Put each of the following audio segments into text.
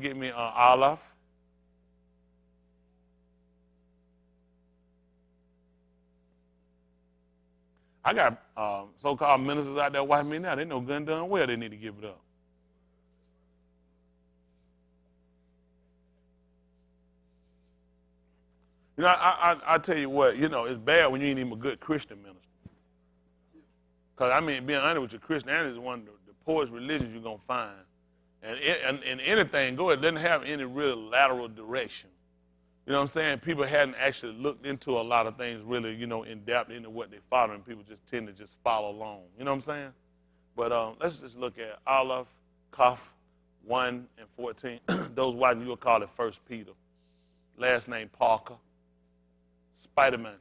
Get me olive. I got so-called ministers out there watching me now. They know good and done well they need to give it up. You know, I tell you what, you know, it's bad when you ain't even a good Christian minister. Because, I mean, being honest with you, Christianity is one of the poorest religions you're going to find. And anything, it doesn't have any real lateral direction. You know what I'm saying? People hadn't actually looked into a lot of things really, you know, in depth into what they follow, and people just tend to just follow along. You know what I'm saying? But let's just look at Aleph, Kaf, 1 and 14. Those watching, you'll call it 1 Peter. Last name Parker. Spider-Man.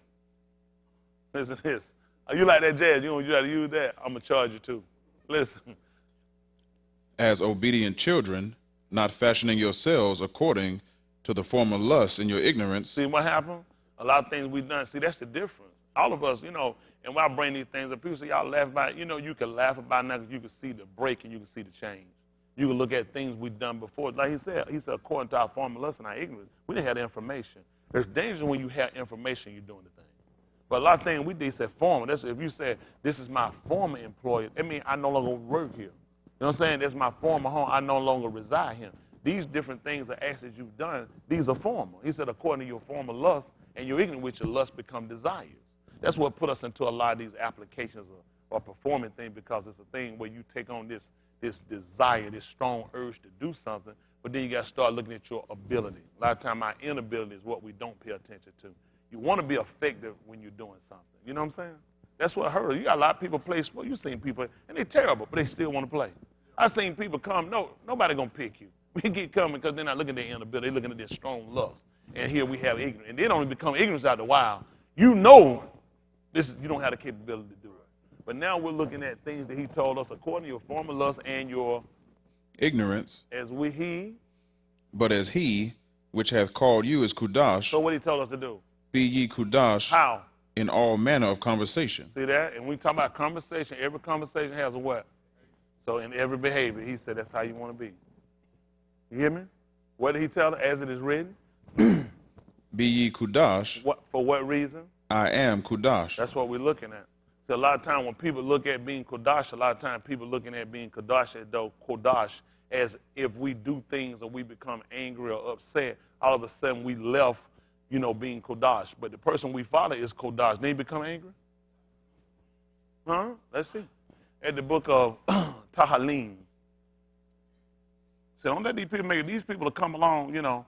Listen to this. Oh, you like that jazz? You got to use that? I'm going to charge you too. Listen. As obedient children, not fashioning yourselves according to the former lusts in your ignorance. See what happened? A lot of things we've done. See, that's the difference. All of us, you know, and when I bring these things up, people say, y'all laugh about it. You know, you can laugh about it now because you can see the break and you can see the change. You can look at things we've done before. Like he said, according to our former lusts and our ignorance, we didn't have the information. There's danger when you have information, you're doing the thing. But a lot of things we did said former. That's if you said, this is my former employer, I mean, I no longer work here. You know what I'm saying? That's my former home. I no longer reside here. These different things or acts that you've done, these are former. He said, according to your former lust, and you're ignorant with your lust become desires. That's what put us into a lot of these applications or performing things, because it's a thing where you take on this desire, this strong urge to do something, but then you got to start looking at your ability. A lot of times our inability is what we don't pay attention to. You want to be effective when you're doing something. You know what I'm saying? That's what hurt. You got a lot of people play sport. You've seen people, and they're terrible, but they still want to play. I've seen people come, nobody going to pick you. We keep coming because they're not looking at their inability. They're looking at their strong lust. And here we have ignorance. And they don't even become ignorance out the wild. You know you don't have the capability to do it. But now we're looking at things that he told us according to your former lust and your ignorance. But as he, which hath called you is Kudash. So what he told us to do? Be ye Kudash. How? In all manner of conversation. See that? And we talk about conversation. Every conversation has a what? So in every behavior, he said that's how you want to be. You hear me? What did he tell us? As it is written? Be ye Kudash. For what reason? I am Kudash. That's what we're looking at. So a lot of times when people look at being Kudash, a lot of times people looking at being Kudash as if we do things or we become angry or upset, all of a sudden we left, you know, being Kudash. But the person we follow is Kudash. They become angry? Huh? Let's see. At the book of Tahalim. So don't let these people make it. These people will come along, you know,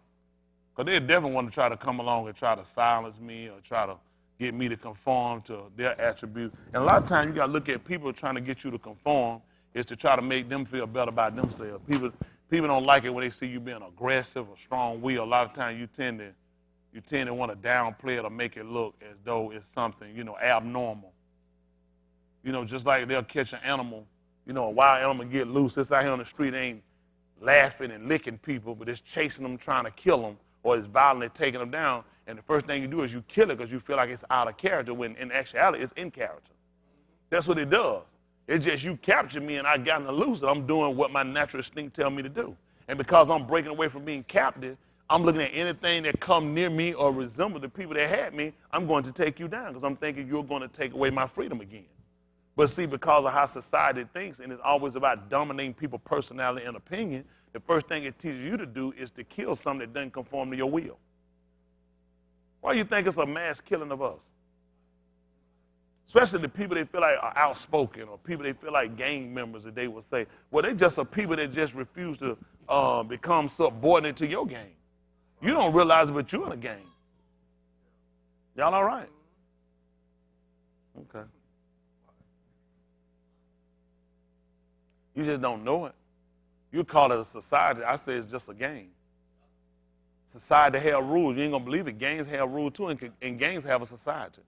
because they definitely want to try to come along and try to silence me or try to get me to conform to their attribute. And a lot of times you got to look at people trying to get you to conform is to try to make them feel better about themselves. People don't like it when they see you being aggressive or strong-willed. A lot of times you tend to want to downplay it or make it look as though it's something, you know, abnormal. You know, just like they'll catch an animal, you know, a wild animal get loose. It's out here on the street, ain't laughing and licking people, but it's chasing them, trying to kill them, or it's violently taking them down. And the first thing you do is you kill it because you feel like it's out of character, when in actuality it's in character. That's what it does. It's just you captured me and I got to lose it. I'm doing what my natural instinct tell me to do. And because I'm breaking away from being captive, I'm looking at anything that come near me or resemble the people that had me, I'm going to take you down because I'm thinking you're going to take away my freedom again. But see, because of how society thinks, and it's always about dominating people's personality and opinion, the first thing it teaches you to do is to kill something that doesn't conform to your will. Why do you think it's a mass killing of us? Especially the people they feel like are outspoken, or people they feel like gang members that they would say, well, they just are people that just refuse to become subordinate to your gang. You don't realize it, but you're in a gang. Y'all all right? Okay. You just don't know it. You call it a society. I say it's just a gang. Society have rules. You ain't going to believe it. Gangs have rules too, and gangs have a society.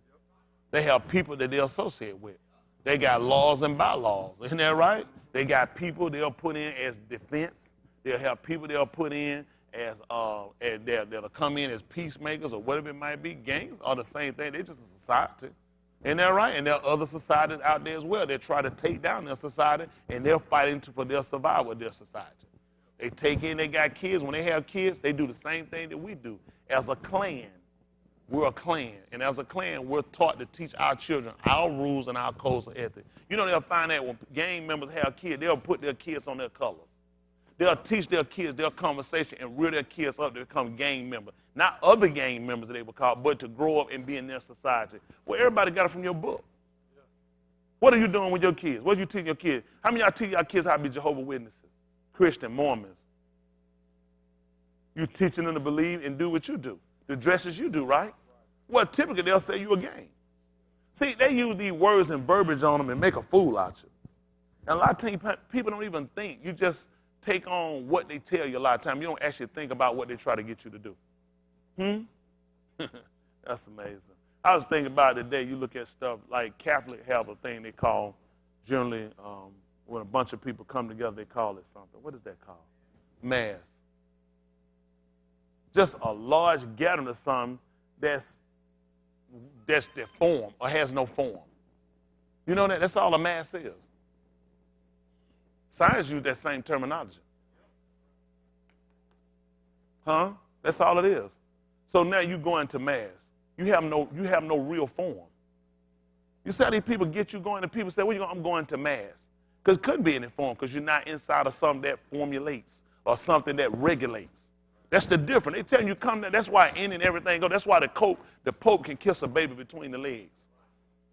They have people that they associate with. They got laws and bylaws. Isn't that right? They got people they'll put in as defense. They'll have people they'll put in as that'll come in as peacemakers or whatever it might be. Gangs are the same thing. They're just a society. Isn't that right? And there are other societies out there as well that try to take down their society, and they're fighting for their survival of their society. They take in, they got kids. When they have kids, they do the same thing that we do. As a clan, we're a clan. And as a clan, we're taught to teach our children our rules and our codes of ethics. You know, they'll find that when gang members have kids, they'll put their kids on their colors. They'll teach their kids their conversation and rear their kids up to become gang members. Not other gang members that they would call, but to grow up and be in their society. Well, everybody got it from your book. What are you doing with your kids? What are you teaching your kids? How many of y'all teach your kids how to be Jehovah's Witnesses, Christian, Mormons? You teaching them to believe and do what you do, the dresses you do, right? Well, typically they'll say you a gang. See, they use these words and verbiage on them and make a fool out of you. And a lot of times people don't even think. You just take on what they tell you a lot of times. You don't actually think about what they try to get you to do. That's amazing. I was thinking about it today. You look at stuff like Catholic have a thing they call, generally, when a bunch of people come together, they call it something. What is that called? Mass. Just a large gathering of something that's deformed or has no form. You know that? That's all a mass is. Science use that same terminology. Huh? That's all it is. So now you go into mass. You have no real form. You see how these people get you going, and people say, well, I'm going to mass. Because it couldn't be any form, because you're not inside of something that formulates or something that regulates. That's the difference. They tell you come there. That's why in and everything go. That's why the Pope can kiss a baby between the legs.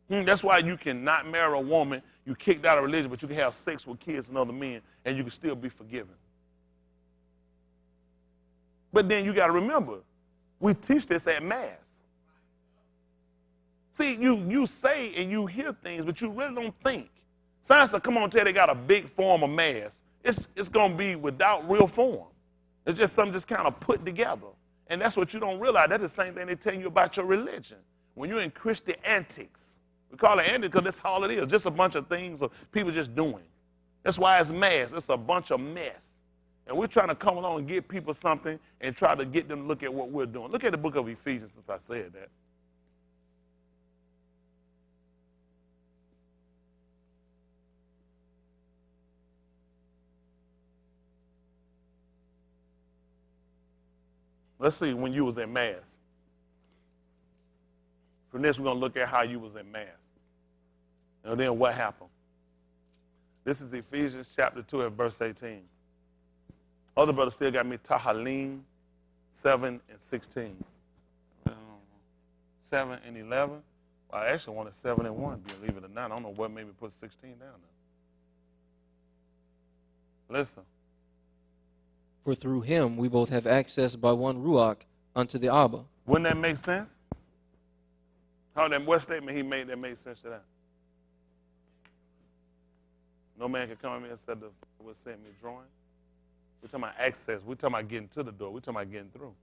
That's why you cannot marry a woman. You kicked out of religion, but you can have sex with kids and other men, and you can still be forgiven. But then you got to remember, we teach this at Mass. See, you say and you hear things, but you really don't think. Science will come on and tell you they got a big form of Mass. It's going to be without real form. It's just something just kind of put together. And that's what you don't realize. That's the same thing they tell you about your religion. When you're in Christian antics, we call it antics because that's all it is, just a bunch of things of people just doing. That's why it's mass. It's a bunch of mess. And we're trying to come along and give people something and try to get them to look at what we're doing. Look at the book of Ephesians since I said that. Let's see when you was in Mass. From this, we're going to look at how you was in Mass. And then what happened. This is Ephesians chapter 2 and verse 18. Other brothers still got me Tahalim 7 and 16. 7 and 11. Well, I actually wanted 7 and 1, believe it or not. I don't know what made me put 16 down there. Listen. For through him we both have access by one Ruach unto the Abba. Wouldn't that make sense? What statement he made that made sense to that? No man can come to me and say the Father sent me drawing. We're talking about access. We're talking about getting to the door. We're talking about getting through.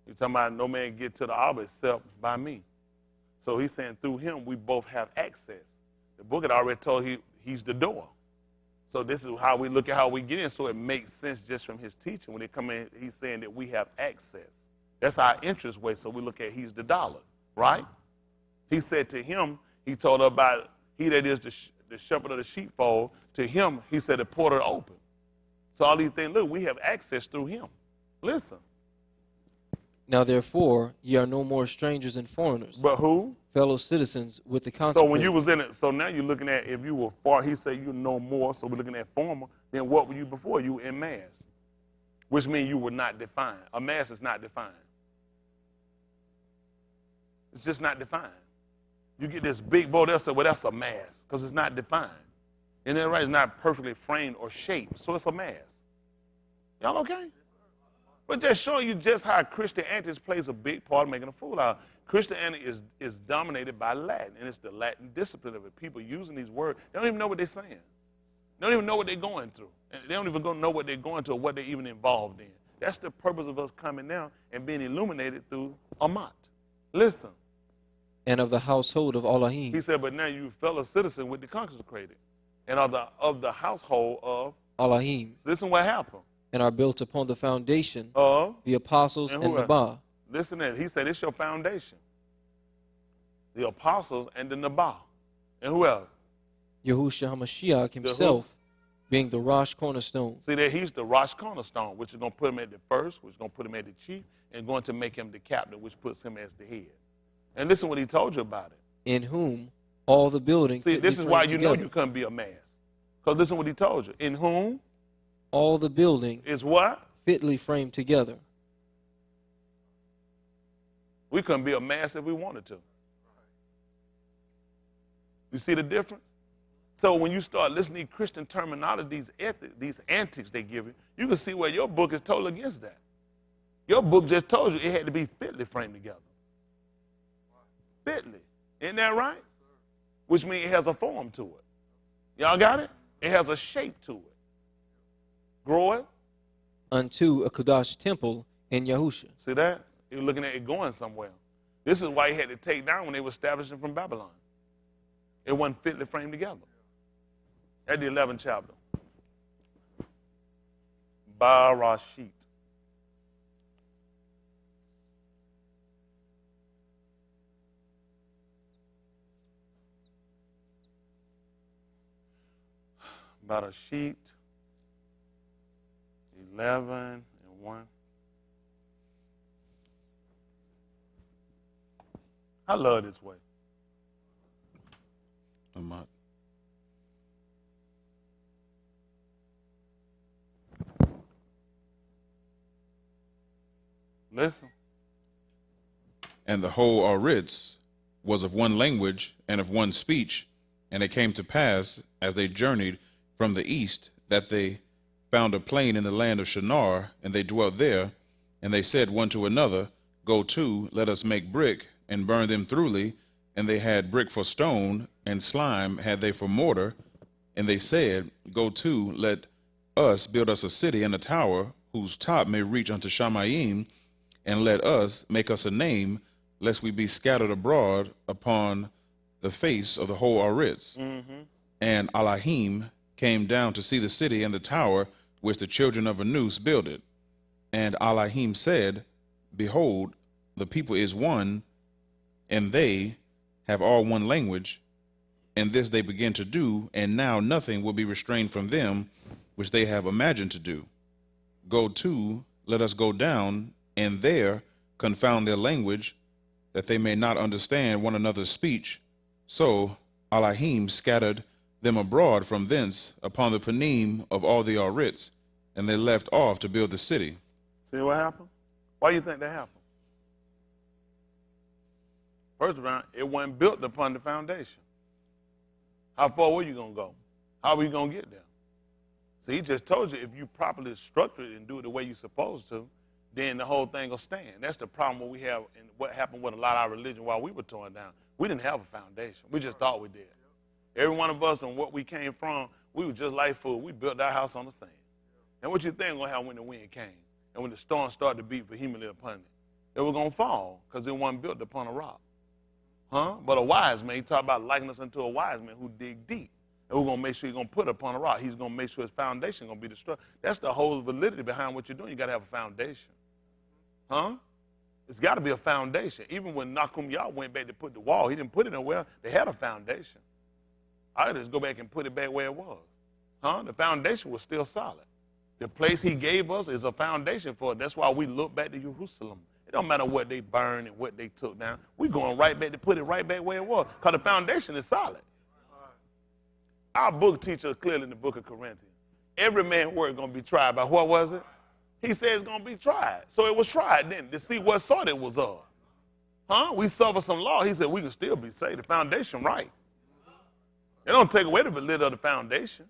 We're talking about no man get to the Abba except by me. So he's saying through him we both have access. The book had already told he's the door. So this is how we look at how we get in. So it makes sense just from his teaching. When they come in, he's saying that we have access. That's our interest way. So we look at he's the dollar, right? He said to him, he told about he that is the shepherd of the sheepfold. To him, he said the portal open. So all these things, look, we have access through him. Listen. Now therefore, ye are no more strangers and foreigners. But who? Fellow citizens with the consecrated. So when you was in it, so now you're looking at if you were far, he said you know more, so we're looking at former, then what were you before? You were in mass, which means you were not defined. A mass is not defined. It's just not defined. You get this big boy, they'll say, well, that's a mass, because it's not defined. And then right, it's not perfectly framed or shaped, so it's a mass. Y'all okay? But just showing you just how Christian antics plays a big part of making a fool out. Christianity is dominated by Latin, and it's the Latin discipline of it. People using these words, they don't even know what they're saying. They don't even know what they're going through. And they don't even know what they're going through or what they're even involved in. That's the purpose of us coming now and being illuminated through Amat. Listen. And of the household of Elohim. He said, but now you fellow citizen with the consecrated and of the household of Elohim. Listen what happened. And are built upon the foundation of the apostles and Nabah. Listen to it. He said it's your foundation. The apostles and the Nabah. And who else? Yahushua HaMashiach himself being the Rosh cornerstone. See that he's the Rosh cornerstone, which is going to put him at the first, which is going to put him at the chief, and going to make him the captain, which puts him as the head. And listen what he told you about it. In whom all the building. See, this is why you know together. you couldn't be a mass. Because listen what he told you. In whom all the building is what? Fitly framed together. We couldn't be a mass if we wanted to. You see the difference? So when you start listening to Christian terminology, these antics they give you, you can see where your book is totally against that. Your book just told you it had to be fitly framed together. Fitly. Isn't that right? Which means it has a form to it. Y'all got it? It has a shape to it. Growing. Unto a Kadash temple in Yahusha. See that? You're looking at it going somewhere. This is why he had to take down when they were establishing from Babylon. It wasn't fitly framed together. At the 11th chapter. Barashit. Barashit. 11 and 1. I love this way. Amat. Listen. And the whole Aritz was of one language and of one speech, and it came to pass, as they journeyed from the east, that they found a plain in the land of Shinar, and they dwelt there, and they said one to another, Go to, let us make brick, and burn them thoroughly. And they had brick for stone, and slime had they for mortar. And they said, Go to, let us build us a city and a tower, whose top may reach unto Shamayim, and let us make us a name, lest we be scattered abroad upon the face of the whole Aritz. And Elohim came down to see the city and the tower which the children of Anus builded. And Elohim said, Behold, the people is one, and they have all one language, and this they begin to do, and now nothing will be restrained from them which they have imagined to do. Go to, let us go down, and there confound their language, that they may not understand one another's speech. So Elohim scattered them abroad from thence upon the Panim of all the Aritz, and they left off to build the city. See what happened? Why do you think that happened? First of all, it wasn't built upon the foundation. How far were you going to go? How were you going to get there? See, he just told you if you properly structure it and do it the way you're supposed to, then the whole thing will stand. That's the problem what we have and what happened with a lot of our religion while we were torn down. We didn't have a foundation. We just thought we did. Every one of us and what we came from, we were just like food. We built our house on the sand. And what you think going to happen when the wind came and when the storm started to beat vehemently upon it? It was going to fall because it wasn't built upon a rock. Huh? But a wise man, he talked about likening us unto a wise man who dig deep. And we're going to make sure he's going to put it upon a rock. He's going to make sure his foundation is going to be destroyed. That's the whole validity behind what you're doing. You got to have a foundation. Huh? It's got to be a foundation. Even when Nakum Yah went back to put the wall, he didn't put it nowhere. They had a foundation. I just go back and put it back where it was. Huh? The foundation was still solid. The place he gave us is a foundation for it. That's why we look back to Jerusalem. It don't matter what they burned and what they took down. We're going right back to put it right back where it was because the foundation is solid. Our book teaches clearly in the book of Corinthians, every man's word is going to be tried by what was it? He said it's going to be tried. So it was tried then to see what sort it was of. Huh? We suffer some law. He said we can still be saved. The foundation right. It don't take away the validity of the foundation.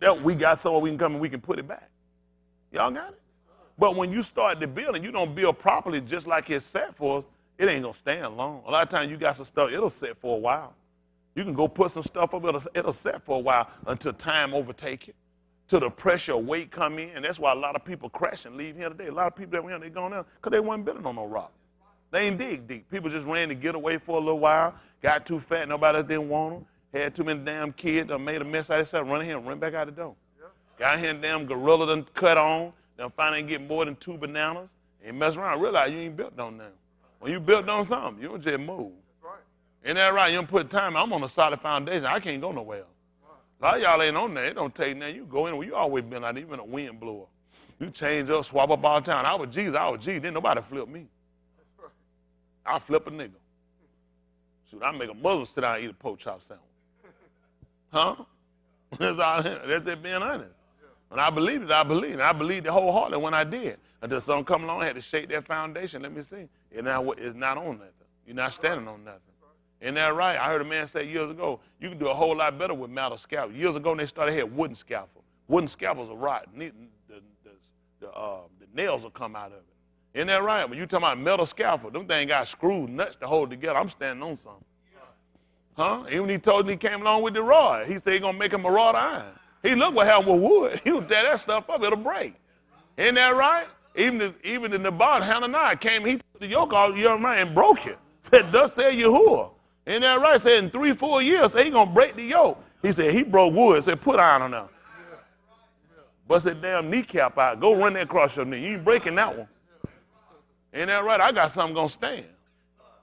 That we got somewhere we can come and we can put it back. Y'all got it? But when you start the building, you don't build properly just like it's set for us, it ain't going to stand long. A lot of times you got some stuff, it'll set for a while. You can go put some stuff up, it'll set for a while until time overtake it, till the pressure of weight come in. And that's why a lot of people crash and leave here today. A lot of people that were here, they gone down because they weren't building on no rock. They ain't dig deep. People just ran to get away for a little while, got too fat, nobody else didn't want them, had too many damn kids, made a mess out of themselves, run here and run back out the door. Got here and damn gorilla done cut on, then finally get more than 2 bananas, and mess around, realize you ain't built on them. When you built on something, you don't just move. Ain't that right? You don't put time. I'm on a solid foundation. I can't go nowhere. A lot of y'all ain't on that. It don't take nothing. You go in where you always been like even a wind blower. You change up, swap up all the time. I was Jesus. Didn't nobody flip me. I flip a nigga. Shoot, I make a Muslim sit down and eat a pork chop sandwich. Huh? That's all. That's just being honest. When I believed it, I believed. I believed it wholeheartedly when I did. Until something come along, I had to shake that foundation. Let me see. It's not on nothing. You're not standing on nothing. Isn't that right? I heard a man say years ago, you can do a whole lot better with metal scalpel. Years ago, they started had wooden scalpel. Wooden scalpels are rotten. The nails will come out of it. Isn't that right? When you talking about metal scalpel, them things got screws, nuts to hold together. I'm standing on something. Huh? Even he told me he came along with the rod. He said he gonna make him a rod of iron. He looked what happened with wood. He would tear that stuff up, it'll break. Isn't that right? Even in the bar, Hananiah came, he took the yoke off the young man and broke it. Said, thus said Yahuwah. Isn't that right? Said in 3-4 years, said he gonna break the yoke. He said he broke wood. Said put iron on there. Bust that damn kneecap out. Go run that across your knee. You ain't breaking that one. Ain't that right? I got something gonna stand.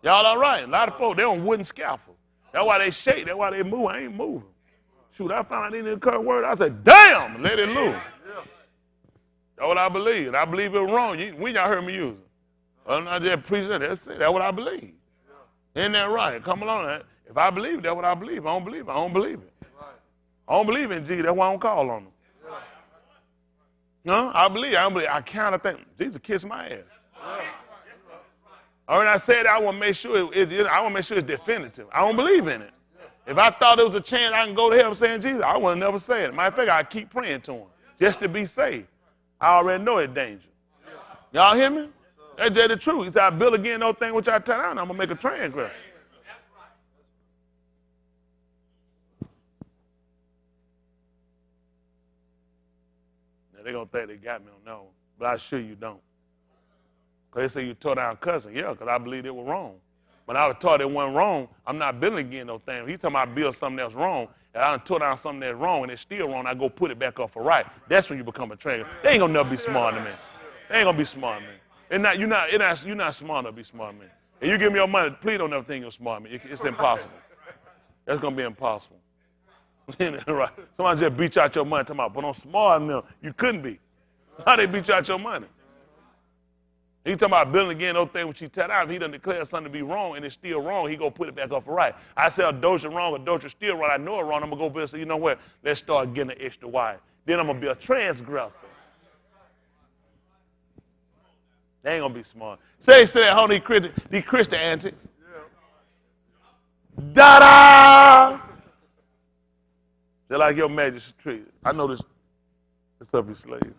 Y'all all right? A lot of folks, they on wooden scaffold. That's why they shake. That's why they move. I ain't moving. Shoot, I found in the current word. I said, damn, let it loose. That's what I believe. And I believe it was wrong. When y'all heard me use it? I'm not just preaching. That's it. That's what I believe. Isn't that right? Come along. If I believe it, that's what I believe. If I don't believe it, I don't believe it. I don't believe in Jesus. That's why I don't call on him. No, I believe. I don't believe. I kind of think Jesus kissed my ass. When I said that, I want to make sure it's definitive. I don't believe in it. If I thought there was a chance I can go to heaven saying Jesus, I would have never said it. Matter of fact, I keep praying to him just to be saved. I already know it's danger. Y'all hear me? That's just the truth. He said, I build again those things which I turn down. I'm going to make a transgression. Now, they're going to think they got me on that one, but I sure you don't. Because they say you tore down cussing. Yeah, because I believe it was wrong. When I was taught it wasn't wrong, I'm not building again those things. He's talking about build something that's wrong, and I done tore down something that's wrong, and it's still wrong, I go put it back up for right. That's when you become a trainer. They ain't going to never be smart than me. They ain't going to be smart than me. You're not smart enough to be smart than me. And you give me your money, please don't ever think you're smart than me. It's impossible. That's going to be impossible. Right. Somebody just beat you out your money, talking about, but I'm smart enough. You couldn't be. How they beat you out your money? He talking about building again those things which he tell out. If he done declare something to be wrong and it's still wrong, he go put it back up for right. I say adultery wrong, adultery still wrong. I know it wrong. I'm going to go build and say, you know what? Let's start getting an extra wife. Then I'm going to be a transgressor. They ain't going to be smart. Say that, honey, these Christian antics. Da-da! They're like your majesty. I know this stuff is slave.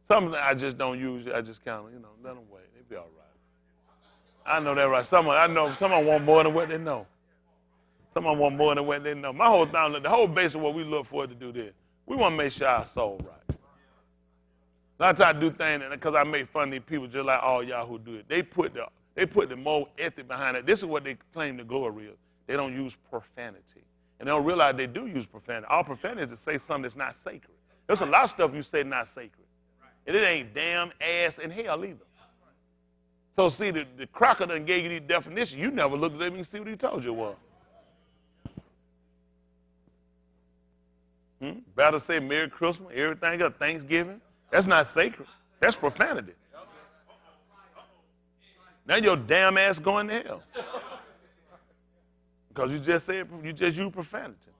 Some I just don't use. I just kind of, let them wait. They be all right. I know that right. I know someone want more than what they know. Someone want more than what they know. My whole thing, the whole base of what we look for to do this, we want to make sure our soul right. A lot of times I do things because I make fun of these people just like all y'all who do it. They put the moral ethic behind it. This is what they claim the glory is. They don't use profanity. And they don't realize they do use profanity. All profanity is to say something that's not sacred. There's a lot of stuff you say not sacred. And it ain't damn, ass, and hell either. So see, the cracker done gave you these definitions. You never looked at him and see what he told you was. Better say Merry Christmas, everything else, Thanksgiving. That's not sacred. That's profanity. Now your damn ass going to hell. Because you just used profanity.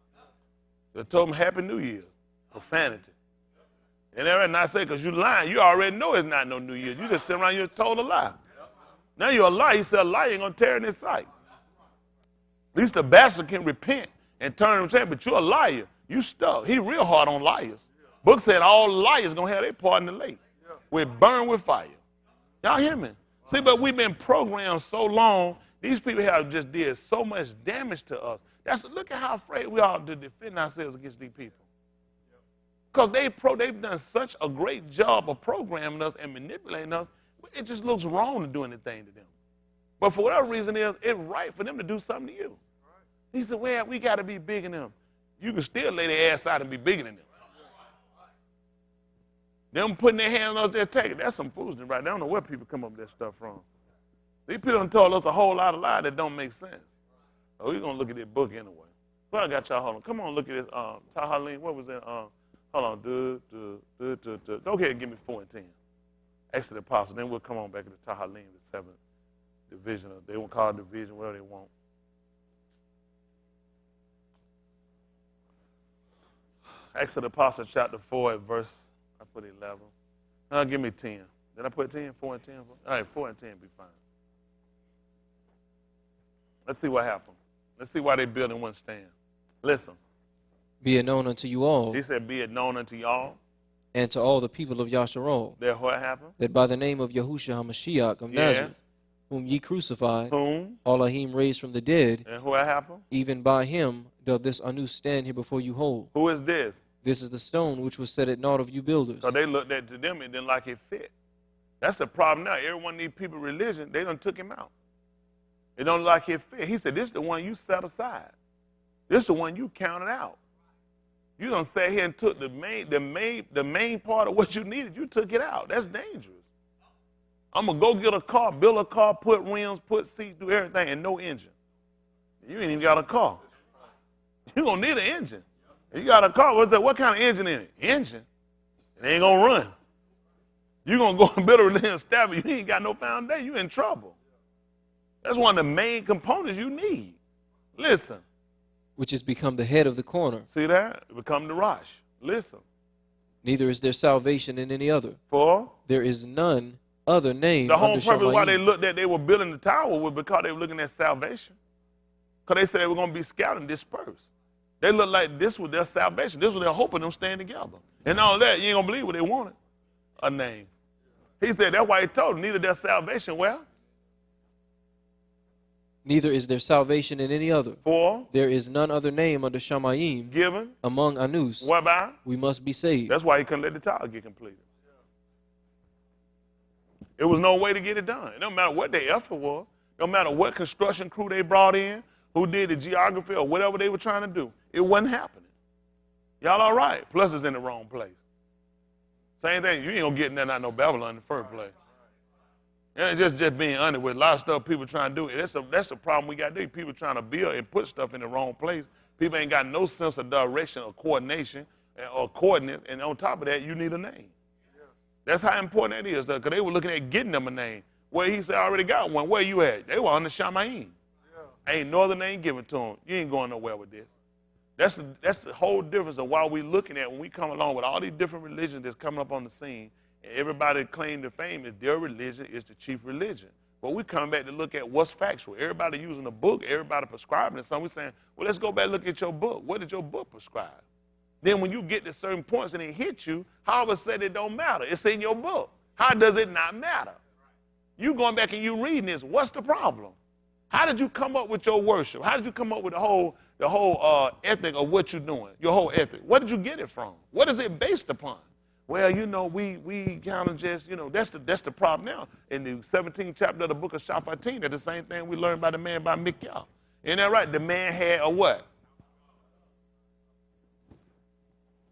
They told him Happy New Year. Profanity. And that's not say because you lying. You already know it's not no New Year's. You just sit around here told a lie. Now you're a liar. He said a liar ain't going to tear in his sight. At least the bastard can repent and turn himself, but you're a liar. You stuck. He real hard on liars. Book said all liars going to have their part in the lake. We're burned with fire. Y'all hear me? See, but we've been programmed so long, these people have just did so much damage to us. Look at how afraid we are to defend ourselves against these people. Because they've done such a great job of programming us and manipulating us, it just looks wrong to do anything to them. But for whatever reason it's right for them to do something to you. He said, well, we got to be bigger than them. You can still lay their ass out and be bigger than them. Them putting their hands on us, they're taking. That's some foolishness right there. I don't know where people come up with that stuff from. These people done told us a whole lot of lies that don't make sense. Oh, we're going to look at this book anyway. Well, I got y'all. Hold on. Come on, look at this. Tahalim, what was that? Hold on. Go ahead and give me 4 and 10. Acts of the Apostles. Then we'll come on back to Tahalim, the 7th division. They won't call it division, whatever they want. Acts of the Apostles, chapter 4, at verse, I put 11. Give me 10. Did I put 10? 4 and 10? All right, 4 and 10 be fine. Let's see what happened. Let's see why they building one stand. Listen. Be it known unto you all. He said, be it known unto y'all. And to all the people of Yasharal. That what happened? That by the name of Yahushua HaMashiach of Nazareth, whom ye crucified, whom Elohim raised from the dead. And what happened? Even by him doth this Anu stand here before you whole. Who is this? This is the stone which was set at naught of you builders. So they looked at to them and didn't like it fit. That's the problem now. Everyone need people religion. They done took him out. They don't like it fit. He said, this is the one you set aside. This is the one you counted out. You done sat here and took the main part of what you needed. You took it out. That's dangerous. I'm going to go get a car, build a car, put rims, put seats, do everything, and no engine. You ain't even got a car. You're going to need an engine. You got a car, what kind of engine in it? Engine. It ain't going to run. You're going to go and build a religion stab it. You ain't got no foundation. You're in trouble. That's one of the main components you need. Listen. Which has become the head of the corner. See that? It become the Rosh. Listen. Neither is there salvation in any other. For? There is none other name. The whole purpose why they looked at they were building the tower was because they were looking at salvation. Because they said they were going to be scattered and dispersed. They looked like this was their salvation. This was their hope of them staying together. And all that, you ain't going to believe what they wanted. A name. He said that's why he told them, neither their salvation, well, neither is there salvation in any other. For? There is none other name under Shamayim given among Anus. Whereby? We must be saved. That's why he couldn't let the tower get completed. It was no way to get it done. It don't matter what their effort was. No matter what construction crew they brought in, who did the geography or whatever they were trying to do. It wasn't happening. Y'all all right? Plus it's in the wrong place. Same thing. You ain't going to get nothing out of no Babylon in the first place. And just being honest with a lot of stuff people trying to do. That's the problem we got there. People trying to build and put stuff in the wrong place. People ain't got no sense of direction or coordination or coordinates. And on top of that, you need a name. That's how important that is, because they were looking at getting them a name. Well, he said, I already got one. Where you at? They were under Shamayim. Ain't no other name given to them. You ain't going nowhere with this. That's the whole difference of why we're looking at when we come along with all these different religions that's coming up on the scene. And everybody claim to fame is their religion is the chief religion. But we come back to look at what's factual. Everybody using a book, everybody prescribing it. So we're saying, well, let's go back and look at your book. What did your book prescribe? Then when you get to certain points and it hits you, how of a sudden it don't matter. It's in your book. How does it not matter? You going back and you reading this, what's the problem? How did you come up with your worship? How did you come up with the whole ethic of what you're doing, your whole ethic? Where did you get it from? What is it based upon? Well, you know, we kind of just, you know, that's the problem now. In the 17th chapter of the book of Shaphatim, that's the same thing we learned by the man by Mikyah. Isn't that right? The man had a what?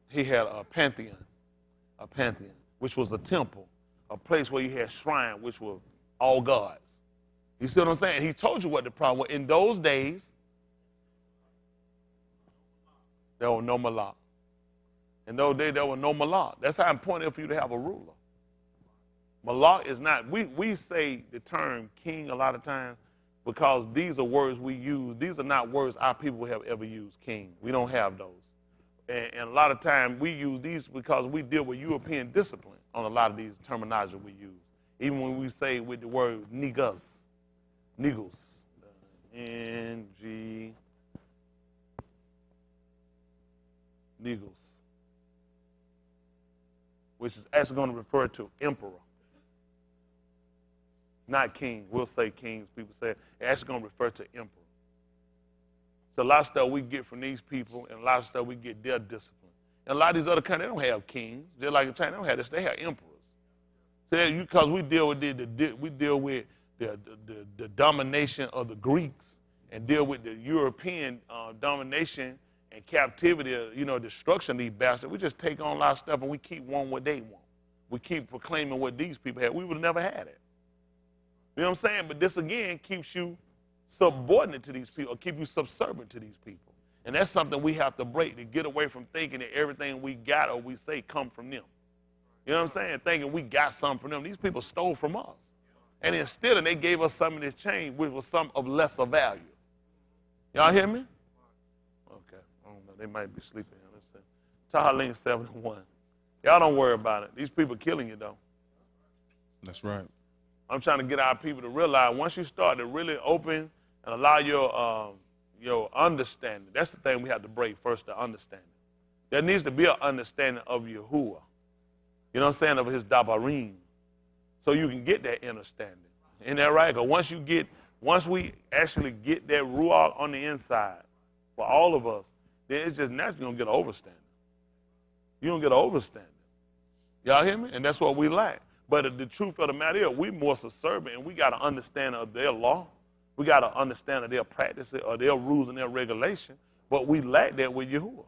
He had a pantheon, which was a temple, a place where you had shrine, which were all gods. You see what I'm saying? He told you what the problem was. In those days, there was no malak. In those days, there was no malak. That's how important it is for you to have a ruler. Malak is not, we say the term king a lot of times because these are words we use. These are not words our people have ever used, king. We don't have those. And a lot of times we use these because we deal with European discipline on a lot of these terminology we use. Even when we say with the word negus, N-G, negus, which is actually going to refer to emperor, not king. We'll say kings. People say it. It's actually going to refer to emperor. So a lot of stuff we get from these people, and a lot of stuff we get their discipline. And a lot of these other countries, they don't have kings. Just like in China, they don't have this. They have emperors. So because we deal with the domination of the Greeks and deal with the European domination and captivity, destruction of these bastards. We just take on a lot of stuff and we keep wanting what they want. We keep proclaiming what these people have. We would have never had it. You know what I'm saying? But this again keeps you subordinate to these people, or keep you subservient to these people. And that's something we have to break to get away from thinking that everything we got or we say come from them. You know what I'm saying? Thinking we got something from them. These people stole from us. And instead, they gave us some in exchange, which was some of lesser value. Y'all hear me? Okay. I don't know. They might be sleeping. Let's see. Tahaleen 71. Y'all don't worry about it. These people killing you, though. That's right. I'm trying to get our people to realize once you start to really open and allow your understanding, that's the thing we have to break first, the understanding. There needs to be an understanding of Yahuwah. You know what I'm saying? Of his dabarim. So you can get that understanding. Isn't that right? Because once we actually get that ruach on the inside for all of us, then it's just naturally you're going to get an overstanding. You're going to get an overstanding. Y'all hear me? And that's what we lack. But the truth of the matter is, we're more subservient, and we got to understand of their law. We got to understand of their practices or their rules and their regulation. But we lack that with Yahuwah.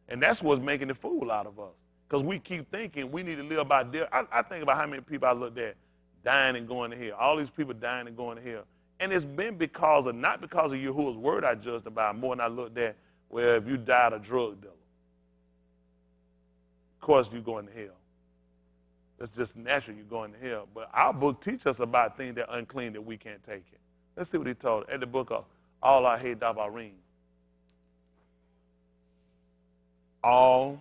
And that's what's making the fool out of us. Because we keep thinking we need to live by their. I think about how many people I looked at dying and going to hell. All these people dying and going to hell. And it's been not because of Yahuwah's word I judged about more than I looked at, well, if you died a drug dealer, of course you're going to hell. It's just natural you're going to hell. But our book teaches us about things that are unclean that we can't take it. Let's see what he told at the book of All I Hate Davarim. All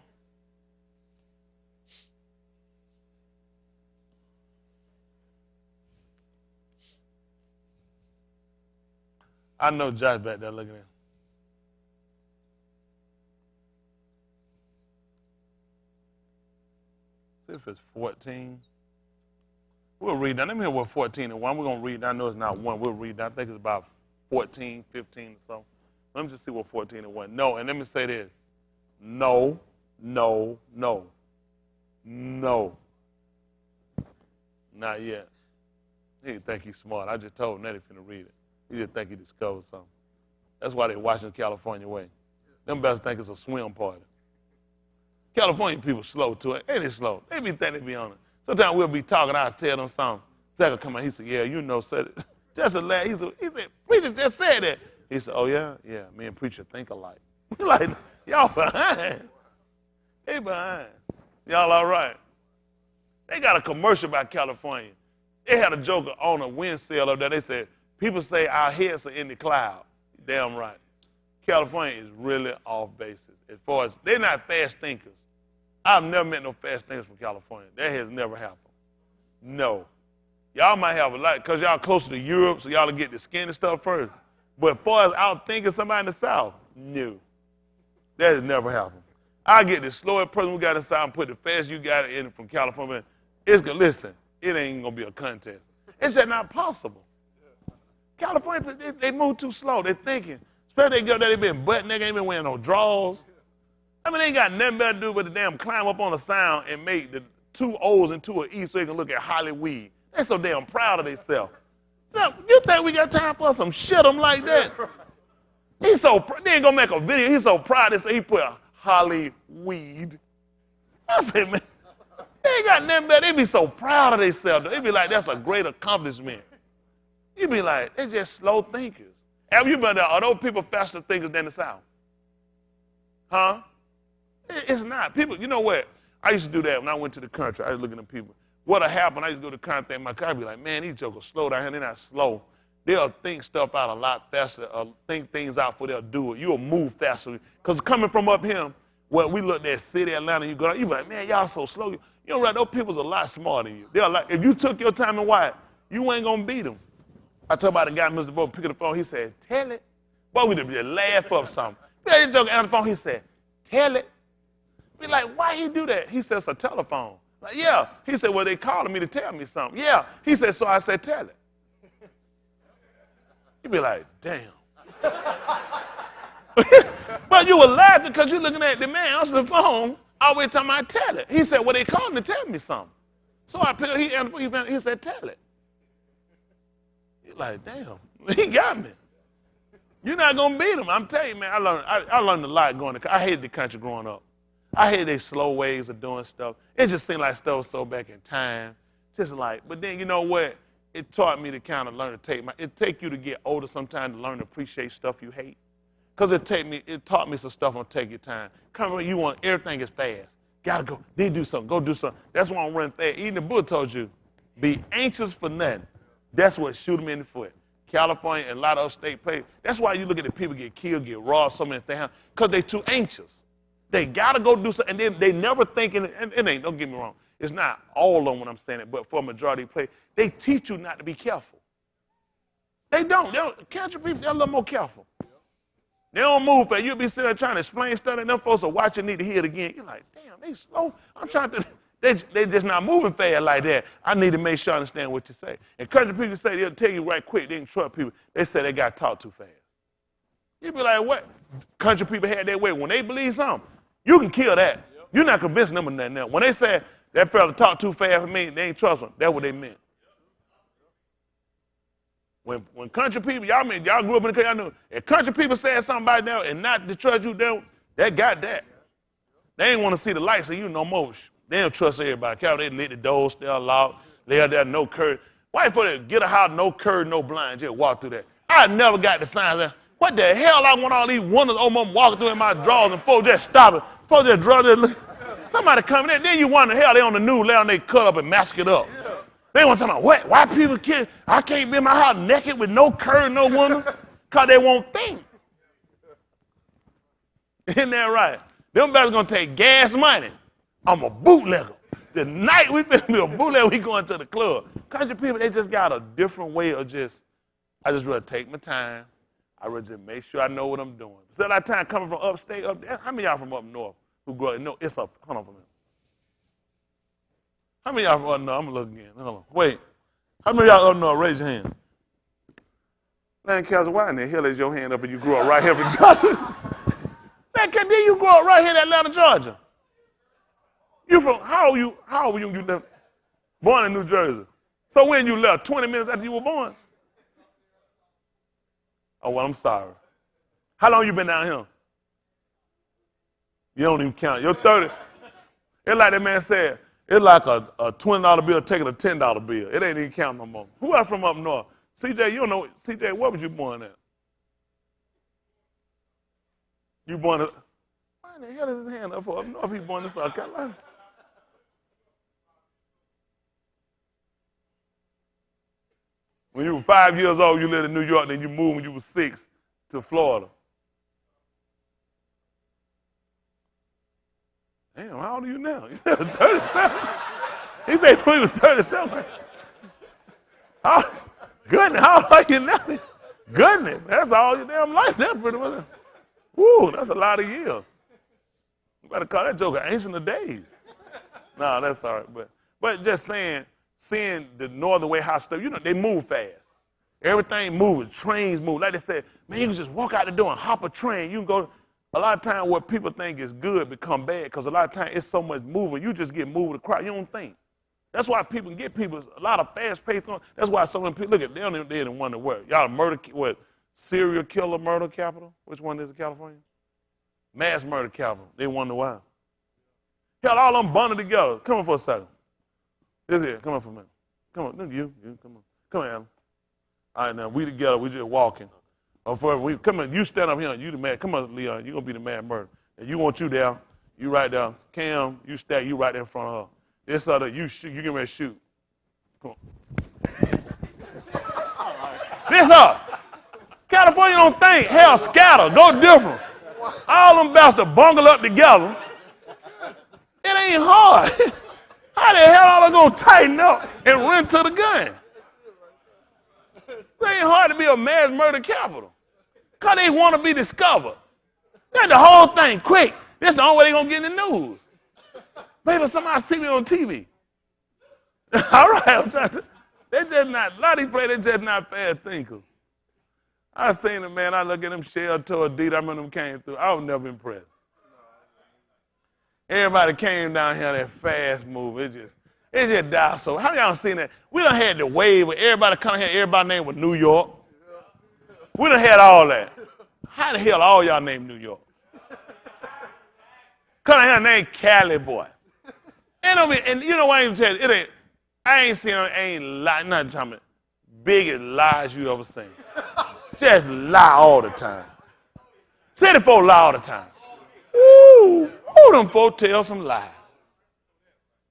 I know Josh back there looking at him. See if it's 14. We'll read that. Let me hear what 14 and 1. We're going to read that. I know it's not 1. We'll read that. I think it's about 14, 15 or so. Let me just see what 14 and 1. No, and let me say this. No, no, no. No. Not yet. He think he's smart. I just told him that he's finna read it. He just think he discovered something. That's why they watching California way. Them best think it's a swim party. California people slow to it. Ain't they slow? They be thinking they be on it. Sometimes we'll be talking, I'll tell them something. Zach come out, he said, yeah, you know, said it. Just a laugh. He said, preacher just said that. He said, oh yeah? Yeah, me and preacher think alike. Like, y'all behind. They behind. Y'all all right? They got a commercial about California. They had a joke on a wind sail up there. They said, people say our heads are in the cloud. Damn right. California is really off basis. As far as, they're not fast thinkers. I've never met no fast thinkers from California. That has never happened. No. Y'all might have a lot, because y'all closer to Europe, so y'all will get the skin and stuff first. But as far as out thinking somebody in the South, no. That has never happened. I get the slowest person we got in the South and put the fast you got in from California. Listen, it ain't going to be a contest. It's just not possible. California, they move too slow. They're thinking. Especially they go there, they been butt naked, ain't been wearing no drawers. I mean, they ain't got nothing better to do but to damn climb up on a sound and make the two O's into an E so they can look at Hollywood. They so damn proud of themselves. Now, you think we got time for some shit them like that? They ain't gonna make a video. He's so proud he put a Hollywood. I said, man, they ain't got nothing better. They be so proud of themselves. They be like, that's a great accomplishment. You be like, they're just slow thinkers. Have you been there? Are those people faster thinkers than the South? Huh? It's not. People, you know what? I used to do that when I went to the country. I was looking at people. What'll happen, I used to go to the country in my car. I'd be like, man, these jokers slow down here. They're not slow. They'll think stuff out a lot faster, think things out before they'll do it. You'll move faster. Because coming from up here, well, we looked at city, Atlanta, you go down, you be like, man, y'all so slow. You know, right, those people's a lot smarter than you. They're like, if you took your time and watch, you ain't going to beat them. I told about the guy, Mr. Bo, picking the phone. He said, tell it. Boy, we just laugh up something. Yeah, he joking on the phone. He said, tell it. Be like, why he do that? He said, it's a telephone. Like, yeah. He said, well, they calling me to tell me something. Yeah. He said, so I said, tell it. You be like, damn. But you were laughing because you're looking at the man answering the phone, always talking about tell it. He said, well, they calling to tell me something. So I picked up, he said, tell it. You're like, damn, he got me. You're not going to beat him. I'm telling you, man, I learned a lot going to, I hated the country growing up. I hated their slow ways of doing stuff. It just seemed like stuff was so back in time. Just like, but then you know what? It taught me to kind of learn to it take you to get older sometimes to learn to appreciate stuff you hate. Because it taught me some stuff on take your time. Come on, you want everything is fast. Gotta go. Then do something. Go do something. That's why I'm running fast. Even the book told you, be anxious for nothing. That's what shoot them in the foot. California and a lot of upstate places. That's why you look at the people get killed, get robbed, so many things, because they too anxious. They gotta go do something, and then they never thinking, and it ain't, don't get me wrong. It's not all of them when I'm saying it, but for a majority of players, they teach you not to be careful. They don't. Country people, they're a little more careful. They don't move fast. You'll be sitting there trying to explain stuff, and them folks will watch you need to hear it again. You're like, damn, they slow. I'm trying to, they just not moving fast like that. I need to make sure I understand what you say. And country people say they'll tell you right quick. They didn't trust people. They say they got taught too fast. You be like, what? Country people had their way. When they believe something, you can kill that. Yep. You're not convincing them of nothing else. When they say that fella talk too fast for me, they ain't trust them. That's what they meant. When country people, y'all grew up in the country, y'all know, if country people said something about that and not to trust you, they got that. They ain't want to see the lights of you no more. They don't trust everybody. They let the doors stay locked, lay out there, no curtain. Why for they get a house, no curtain, no blind, just walk through that? I never got the signs there. What the hell I want all these wonders old mom walking through in my drawers and folks just stopping. Folks just draw their look. Somebody coming in, then you wonder, hell, they on the news, and they cut up and mask it up. They want to talk about what? Why people can't, I can't be in my house naked with no curtain, no windows? Because they won't think. Isn't that right? Them guys going to take gas money. I'm a bootlegger. The night we finna be a bootlegger, we going to the club. Country people, they just got a different way of I just rather take my time. I rather just make sure I know what I'm doing. So that time coming from upstate, up there, how many of y'all from up north who grew up? No, it's up, hold on for a minute. How many of y'all from up north? I'm going to look again. Hold on. Wait. How many of y'all up north? Raise your hand. Man, Kelsey, why in the hell is your hand up and you grew up right here from Georgia? Man, did you grow up right here in Atlanta, Georgia? You from, how old were you left? Born in New Jersey. So when you left, 20 minutes after you were born? Oh, well, I'm sorry. How long you been down here? You don't even count. You're 30. It's like that man said, it's like a $20 bill taking a $10 bill. It ain't even count no more. Who else from up north? CJ, you don't know. CJ, where was you born at? You born at, why in the hell is his hand up for up north? He born in South Carolina. When you were 5 years old, you lived in New York, then you moved when you were 6 to Florida. Damn, how old are you now? 37. He said he was 37. Goodness, how old are you now? Goodness, that's all your damn life now, pretty much. Woo, that's a lot of years. You better call that joke ancient of days. No, that's all right. But just saying, seeing the northern way how stuff, they move fast. Everything moves, trains move. Like they said, man, you can just walk out the door and hop a train. You can go. A lot of times what people think is good become bad because a lot of times it's so much moving. You just get moved with the crowd. You don't think. That's why people can get people a lot of fast paced. That's why so many people, look at, they don't even wonder what. Y'all serial killer murder capital? Which one is it, California? Mass murder capital. They wonder why. Hell, all them bundled together. Come on for a second. This here, come on for a minute. Come on, you, come on. Come on, Alan. All right, now, we together, we just walking. Come on, you stand up here, you the man. Come on, Leon, you gonna be the man murder. And you want you down, you right down. Cam, you stack, you right there in front of her. This other, you shoot, you get ready to shoot. Come on. This up. California don't think. Hell, scatter, go different. All them bastards bungle up together. It ain't hard. How the hell are they gonna tighten up and run to the gun? It ain't hard to be a mass murder capital. Because they want to be discovered. That's the whole thing, quick. That's the only way they going to get in the news. Maybe somebody see me on TV. All right, I'm trying to, they just not, a lot of these players, they just not fast thinkers. I seen them, man, I look at them shell toe Adidas, I remember them came through. I was never impressed. Everybody came down here, that fast move, it just died so. How y'all seen that? We done had the wave where everybody come here, everybody name was New York. We done had all that. How the hell all y'all named New York? Come here named Cali boy. And you know what I ain't tell you? I ain't seen nothing talking about biggest lies you ever seen. Just lie all the time. City folk lie all the time. Ooh, them folk tell some lies.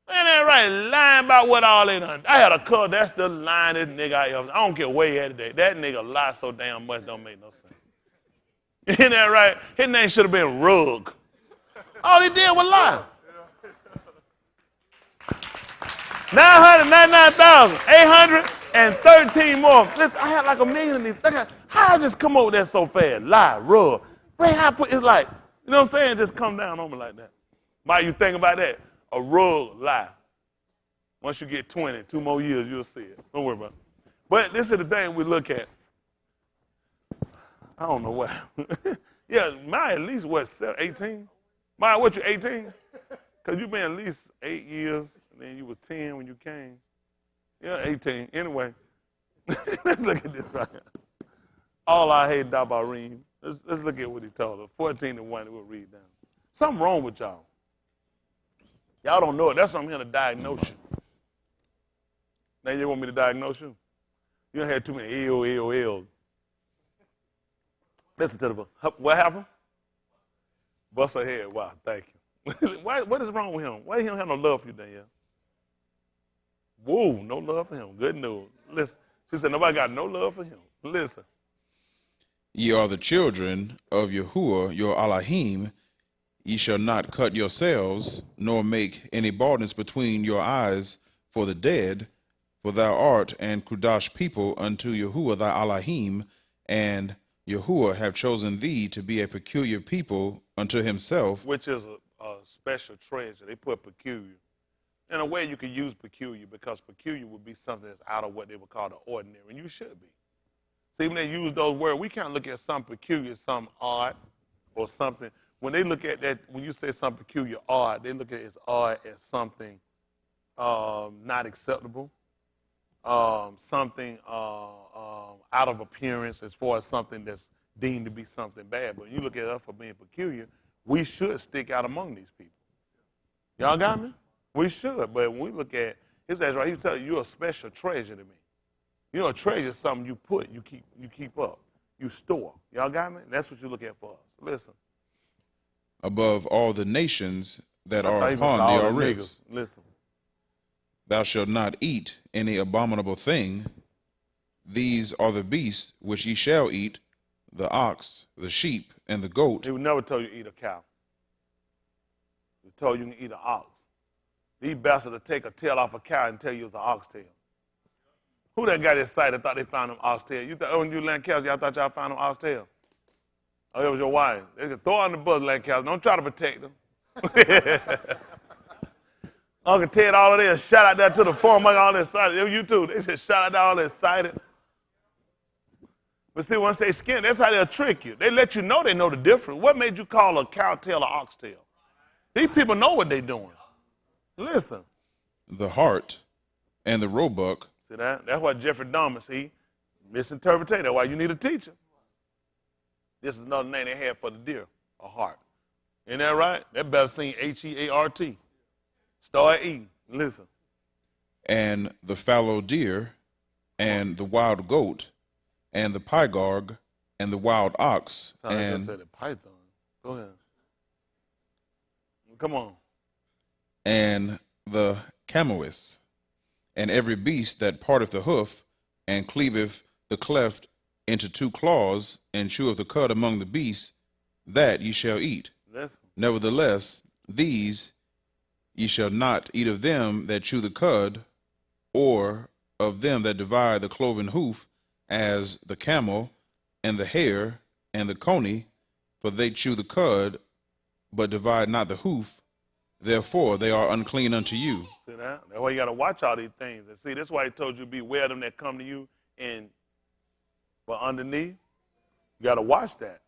Man, that right, lying about what all they done. I had a cousin, that's the lyingest nigga I ever. I don't care where he had today. That nigga lie so damn much don't make no sense. Isn't that right? His name should have been Rug. All he did was lie. 999,813 more. Listen, I had like a million of these. How I just come over there so fast? Lie, Rug. Wait, how I put it's like, you know what I'm saying? Just come down on me like that. Why you think about that? A rug lie. Once you get 20, 2 more years, you'll see it. Don't worry about it. But this is the thing we look at. I don't know what. Yeah, mine at least, what, 18? Mine, what, you 18? Because you've been at least 8 years, and then you were 10 when you came. Yeah, 18. Anyway, let's look at this right here. All I hate about Reem. Let's look at what he told us. 14 to 1, we'll read down. Something wrong with y'all. Y'all don't know it. That's why I'm here to diagnose you. Now you want me to diagnose you? You don't have too many L. Listen to the what happened? Bust her head. Wow, thank you. What is wrong with him? Why he don't have no love for you, Danielle? Whoa, no love for him. Good news. Listen, she said nobody got no love for him. Listen. Ye are the children of Yahuwah, your Elohim. Ye shall not cut yourselves, nor make any baldness between your eyes for the dead, for thou art an Kudash people unto Yahuwah thy Elohim, and Yahuwah have chosen thee to be a peculiar people unto himself. Which is a special treasure. They put peculiar. In a way, you could use peculiar because peculiar would be something that's out of what they would call the ordinary, and you should be. See, when they use those words, we can't look at something peculiar, something odd, or something. When they look at that, when you say something peculiar, odd, they look at it as odd as something not acceptable, something out of appearance as far as something that's deemed to be something bad. But when you look at us for being peculiar, we should stick out among these people. Y'all got me? We should. But when we look at, it says right, he tells you, you're a special treasure to me. You know, a treasure is something you put, you keep up, you store. Y'all got me? That's what you look at for us. Listen. Above all the nations that are upon the earth. Listen. Thou shalt not eat any abominable thing. These are the beasts which ye shall eat, the ox, the sheep, and the goat. He would never tell you to eat a cow. He would tell you to eat an ox. These bastards would take a tail off a cow and tell you it's an ox tail. Who that got excited thought they found them oxtail? You thought, when you land cows, y'all thought y'all found them oxtail? Oh, it was your wife. They said, throw on the bus, land cows. Don't try to protect them. Uncle Ted, all of this, shout out there to the farm, all this excited. It was you too. They said, shout out there, all this excited. But see, once they skin, that's how they'll trick you. They let you know they know the difference. What made you call a cow tail or oxtail? These people know what they're doing. Listen. The hart and the roebuck. See that? That's why Jeffrey Dahmer, see, misinterpreted. That's why you need a teacher. This is another name they had for the deer, a hart. Isn't that right? That better sing H-E-A-R-T. Start eating. Listen. And the fallow deer, and the wild goat, and the pygarg, and the wild ox. I just said it, python. Go ahead. Come on. And the camois, and every beast that parteth the hoof, and cleaveth the cleft into 2 claws, and cheweth the cud among the beasts, that ye shall eat. Listen. Nevertheless, these ye shall not eat of them that chew the cud, or of them that divide the cloven hoof, as the camel, and the hare, and the coney, for they chew the cud, but divide not the hoof. Therefore, they are unclean unto you. See that? That's why you got to watch all these things. And see, that's why he told you beware of them that come to you but underneath. You got to watch that.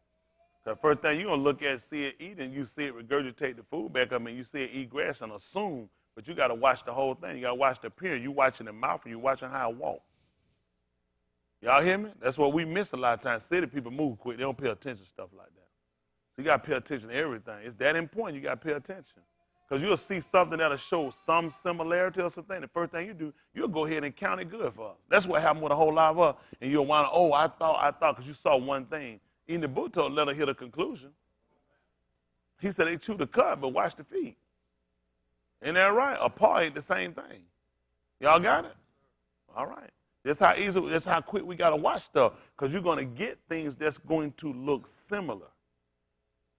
The first thing you're going to look at, see it eating, you see it regurgitate the food back up, and you see it eat grass and assume. But you got to watch the whole thing. You got to watch the appearance. You watching the mouth, and you watching how it walk. Y'all hear me? That's what we miss a lot of times. City people move quick. They don't pay attention to stuff like that. So you got to pay attention to everything. It's that important. You got to pay attention. Because you'll see something that'll show some similarity or something. The first thing you do, you'll go ahead and count it good for us. That's what happened with a whole lot of us. And you'll wind up, oh, I thought, because you saw one thing. In the book told let her hear the conclusion. He said they chew the cud, but watch the feet. Ain't that right? A paw ain't the same thing. Y'all got it? All right. That's how quick we got to watch stuff, because you're going to get things that's going to look similar.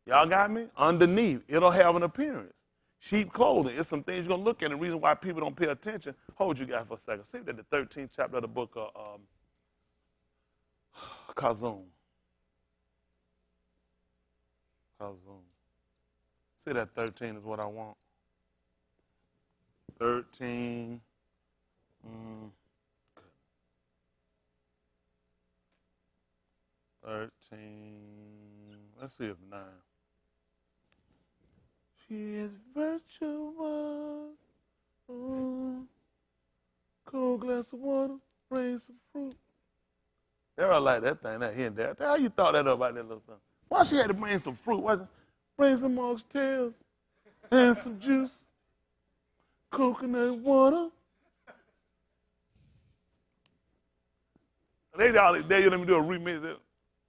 Y'all got me? Underneath, it'll have an appearance. Sheep clothing, it's some things you're going to look at. And the reason why people don't pay attention, hold you guys for a second. See that the 13th chapter of the book of Kazum. See that 13 is what I want. 13. 13. Let's see if 9. She is virtuous. Cold glass of water, bring some fruit. They're all like that thing, that here and there. How you thought that up about that little thing? Why she had to bring some fruit? Bring some oxtails and some juice, coconut water. They let me do a remix.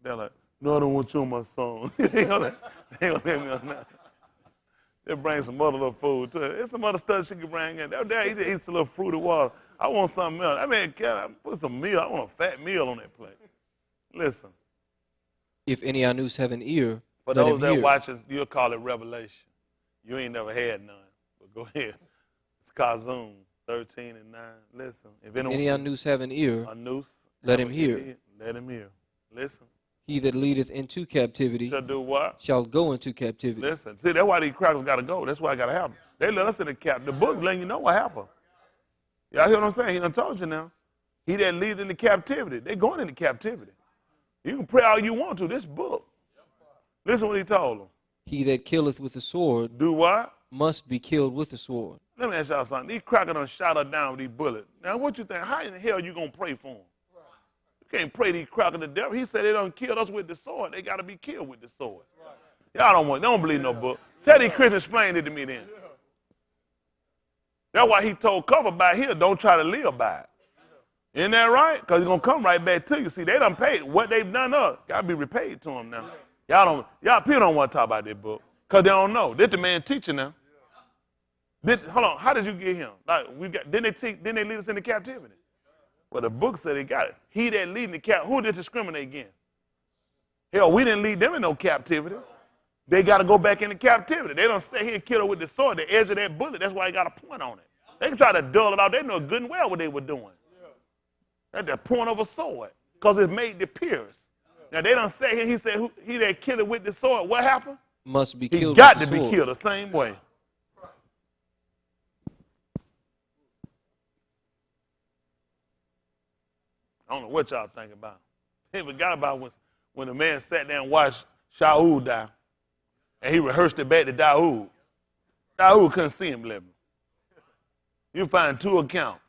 They're like, no, I don't want you on my song. they gonna let me on that. They bring some other little food too. There's some other stuff she can bring in. There, he eats a little fruit and water. I want something else. I mean, can I put some meal? I want a fat meal on that plate. Listen. If any Anus have an ear, for let those him that hear. watch, you'll call it revelation. You ain't never had none, but go ahead. It's Kazum 13 and 9. Listen. If any Anus have an ear, let him hear. Let him hear. Listen. He that leadeth into captivity shall do what? Shall go into captivity. Listen, see, that's why these crackers got to go. That's why it got to happen. They let us in the The book letting you know what happened. Y'all hear what I'm saying? He done told you now. He that leads into captivity. They're going into captivity. You can pray all you want to. This book. Listen what he told them. He that killeth with the sword. Do what? Must be killed with the sword. Let me ask y'all something. These crackers done shot her down with these bullets. Now, what you think? How in the hell you going to pray for them? You can't pray these crackers to death. He said they done killed us with the sword. They got to be killed with the sword. Y'all don't believe no book. Tell these Christians, explain it to me then. That's why he told cover by here, don't try to live by it. Isn't that right? Because it's going to come right back to you. See, they done paid. What they've done up, got to be repaid to them now. Y'all people don't want to talk about that book because they don't know. This the man teaching now. Hold on, how did you get him? Didn't they lead us into captivity? Well, the book said they got it. He that lead in the captivity, who did discriminate against? Hell, we didn't lead them in no captivity. They got to go back into captivity. They don't say here, kill her with the sword, the edge of that bullet. That's why they got a point on it. They can try to dull it out. They know good and well what they were doing. At the point of a sword, because it made the pierce. Now, they don't say here, he said, he that killed it with the sword, what happened? Must be killed He got with to the be sword. killed the same way. I don't know what y'all think about. He forgot about when the man sat there and watched Shaul die, and he rehearsed it back to Daoud. Daoud couldn't see him living. You find two accounts.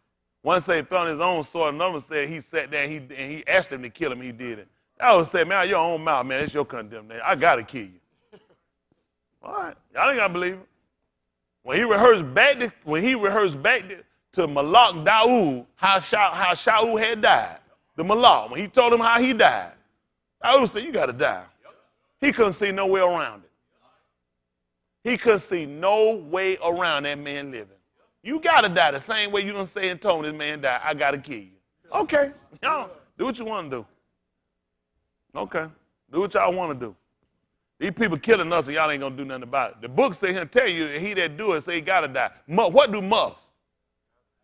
One say he found his own sword, another said he sat there and he asked him to kill him, he did it. I would say, man, your own mouth, man, it's your condemnation. I got to kill you. All right, y'all ain't got to believe it. When he rehearsed back to Malak Daoud, how Shaul had died, the Malak, when he told him how he died, Daoud said, you got to die. He couldn't see no way around it. He couldn't see no way around that man living. You got to die the same way you done say and told this man die, I got to kill you. Okay, y'all do what you want to do. Okay, do what y'all want to do. These people killing us and y'all ain't going to do nothing about it. The book say he'll tell you that he that do it say he got to die. What do must?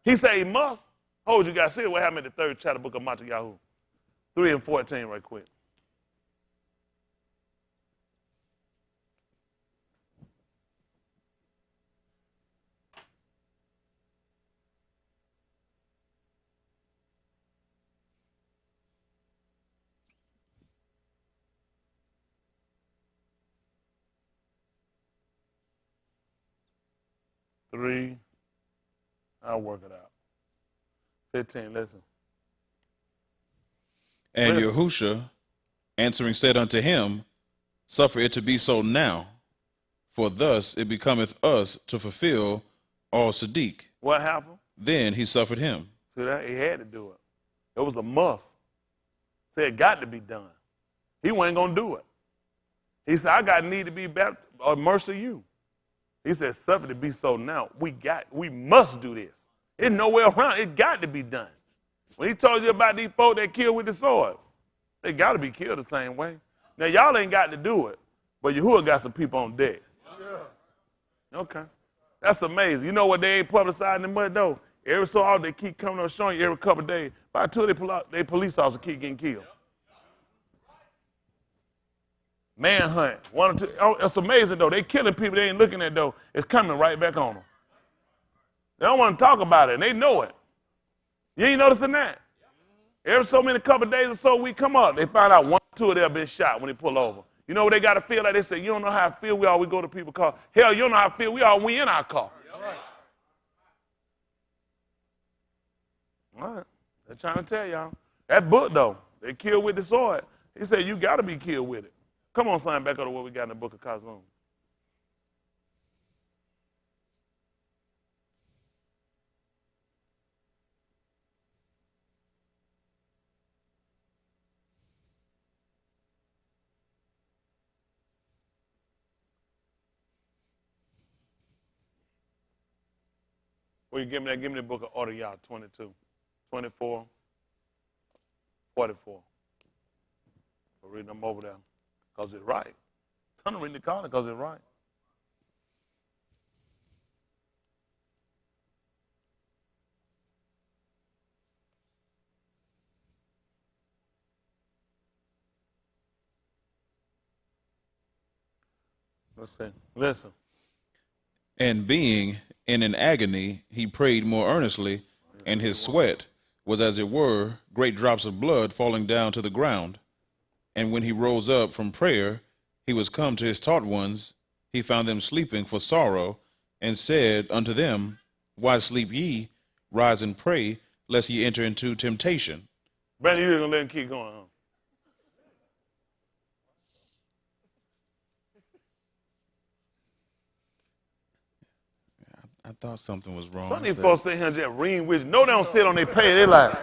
He say he must. Hold you guys, see what happened in the 3rd chapter book of Matthias. 3 and 14 right quick. Three, I'll work it out. 15, listen. And Yahusha answering said unto him, suffer it to be so now, for thus it becometh us to fulfill all Sadiq. What happened? Then he suffered him. See that? He had to do it. It was a must. Said it got to be done. He wasn't going to do it. He said, I got need to be baptized or mercy you. He said, suffer to be so now. We must do this. There's nowhere around. It got to be done. When he told you about these folk that killed with the sword, they got to be killed the same way. Now, y'all ain't got to do it, but Yahuwah got some people on deck. Okay. That's amazing. You know what they ain't publicizing the mud, though? Every so often, they keep coming up showing you every couple of days. About 2 of their police officers keep getting killed. Manhunt. 1 or 2. Oh, it's amazing, though. They killing people they ain't looking at, though. It's coming right back on them. They don't want to talk about it, and they know it. You ain't noticing that? Every so many couple of days or so, we come up, they find out 1 or 2 of them have been shot when they pull over. You know what they got to feel like? They say, you don't know how I feel. We go to people's car. Hell, you don't know how I feel. We in our car. All right. They're trying to tell y'all. That book, though, they killed with the sword. He said, you got to be killed with it. Come on, sign back up to what we got in the book of Kazum. Well, you give me that. Give me the book of Order, y'all, 22, 24, 44. So reading them over there, because it's right. I'm reading the corner because it's right. Listen. And being in an agony, he prayed more earnestly, and his sweat was as it were great drops of blood falling down to the ground. And when he rose up from prayer, he was come to his taught ones. He found them sleeping for sorrow, and said unto them, Why sleep ye? Rise and pray, lest ye enter into temptation. Brandon, you're going to let him keep going, huh? I thought something was wrong. Some of these folks sit here and just reading with you. No, they don't sit on their pay. They like.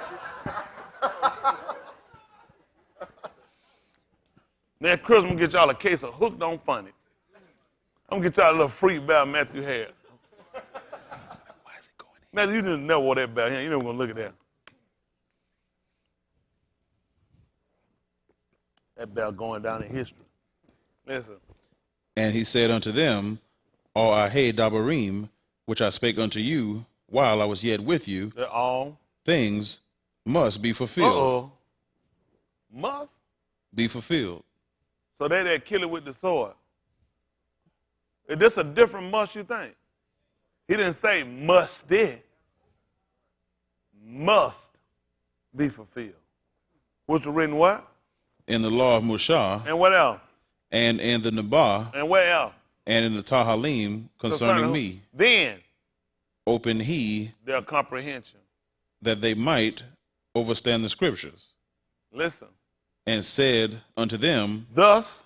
Next Christmas, I'm going to get y'all a case of Hooked on Phonics. I'm going to get y'all a little free about Matthew had. Why is it going in? Matthew, you didn't know what that about him. You never going to look at that. That bell going down in history. Listen. And he said unto them, All ahe dabarim, which I spake unto you while I was yet with you, They're all things must be fulfilled. Must be fulfilled. So they that kill it with the sword. Is this a different must, you think? He didn't say must it. Must be fulfilled. Which was written what? In the law of Mushah. And what else? And in the Nabah. And where else? And in the Tahalim concerning me. Then opened he their comprehension, that they might overstand the scriptures. Listen. And said unto them, Thus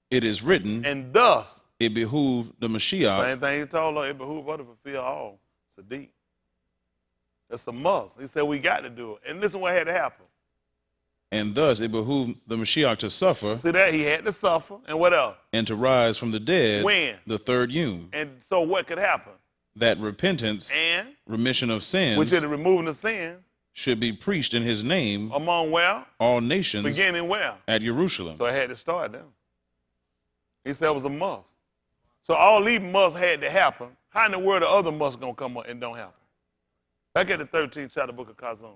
it is written, and thus it behooved the Mashiach. Same thing he told her, it behooved her to fulfill all. Sadiq. That's a must. He said we got to do it. And listen what had to happen. And thus it behooved the Mashiach to suffer. See that? He had to suffer. And what else? And to rise from the dead. When? The third yom. And so what could happen? That repentance and remission of sins, which is the removing of sin, should be preached in his name among where? All nations. Beginning where? At Jerusalem. So it had to start there. He said it was a must. So all these musts had to happen. How in the world the other musts going to come up and don't happen? Back at the 13th chapter, book of Kazum.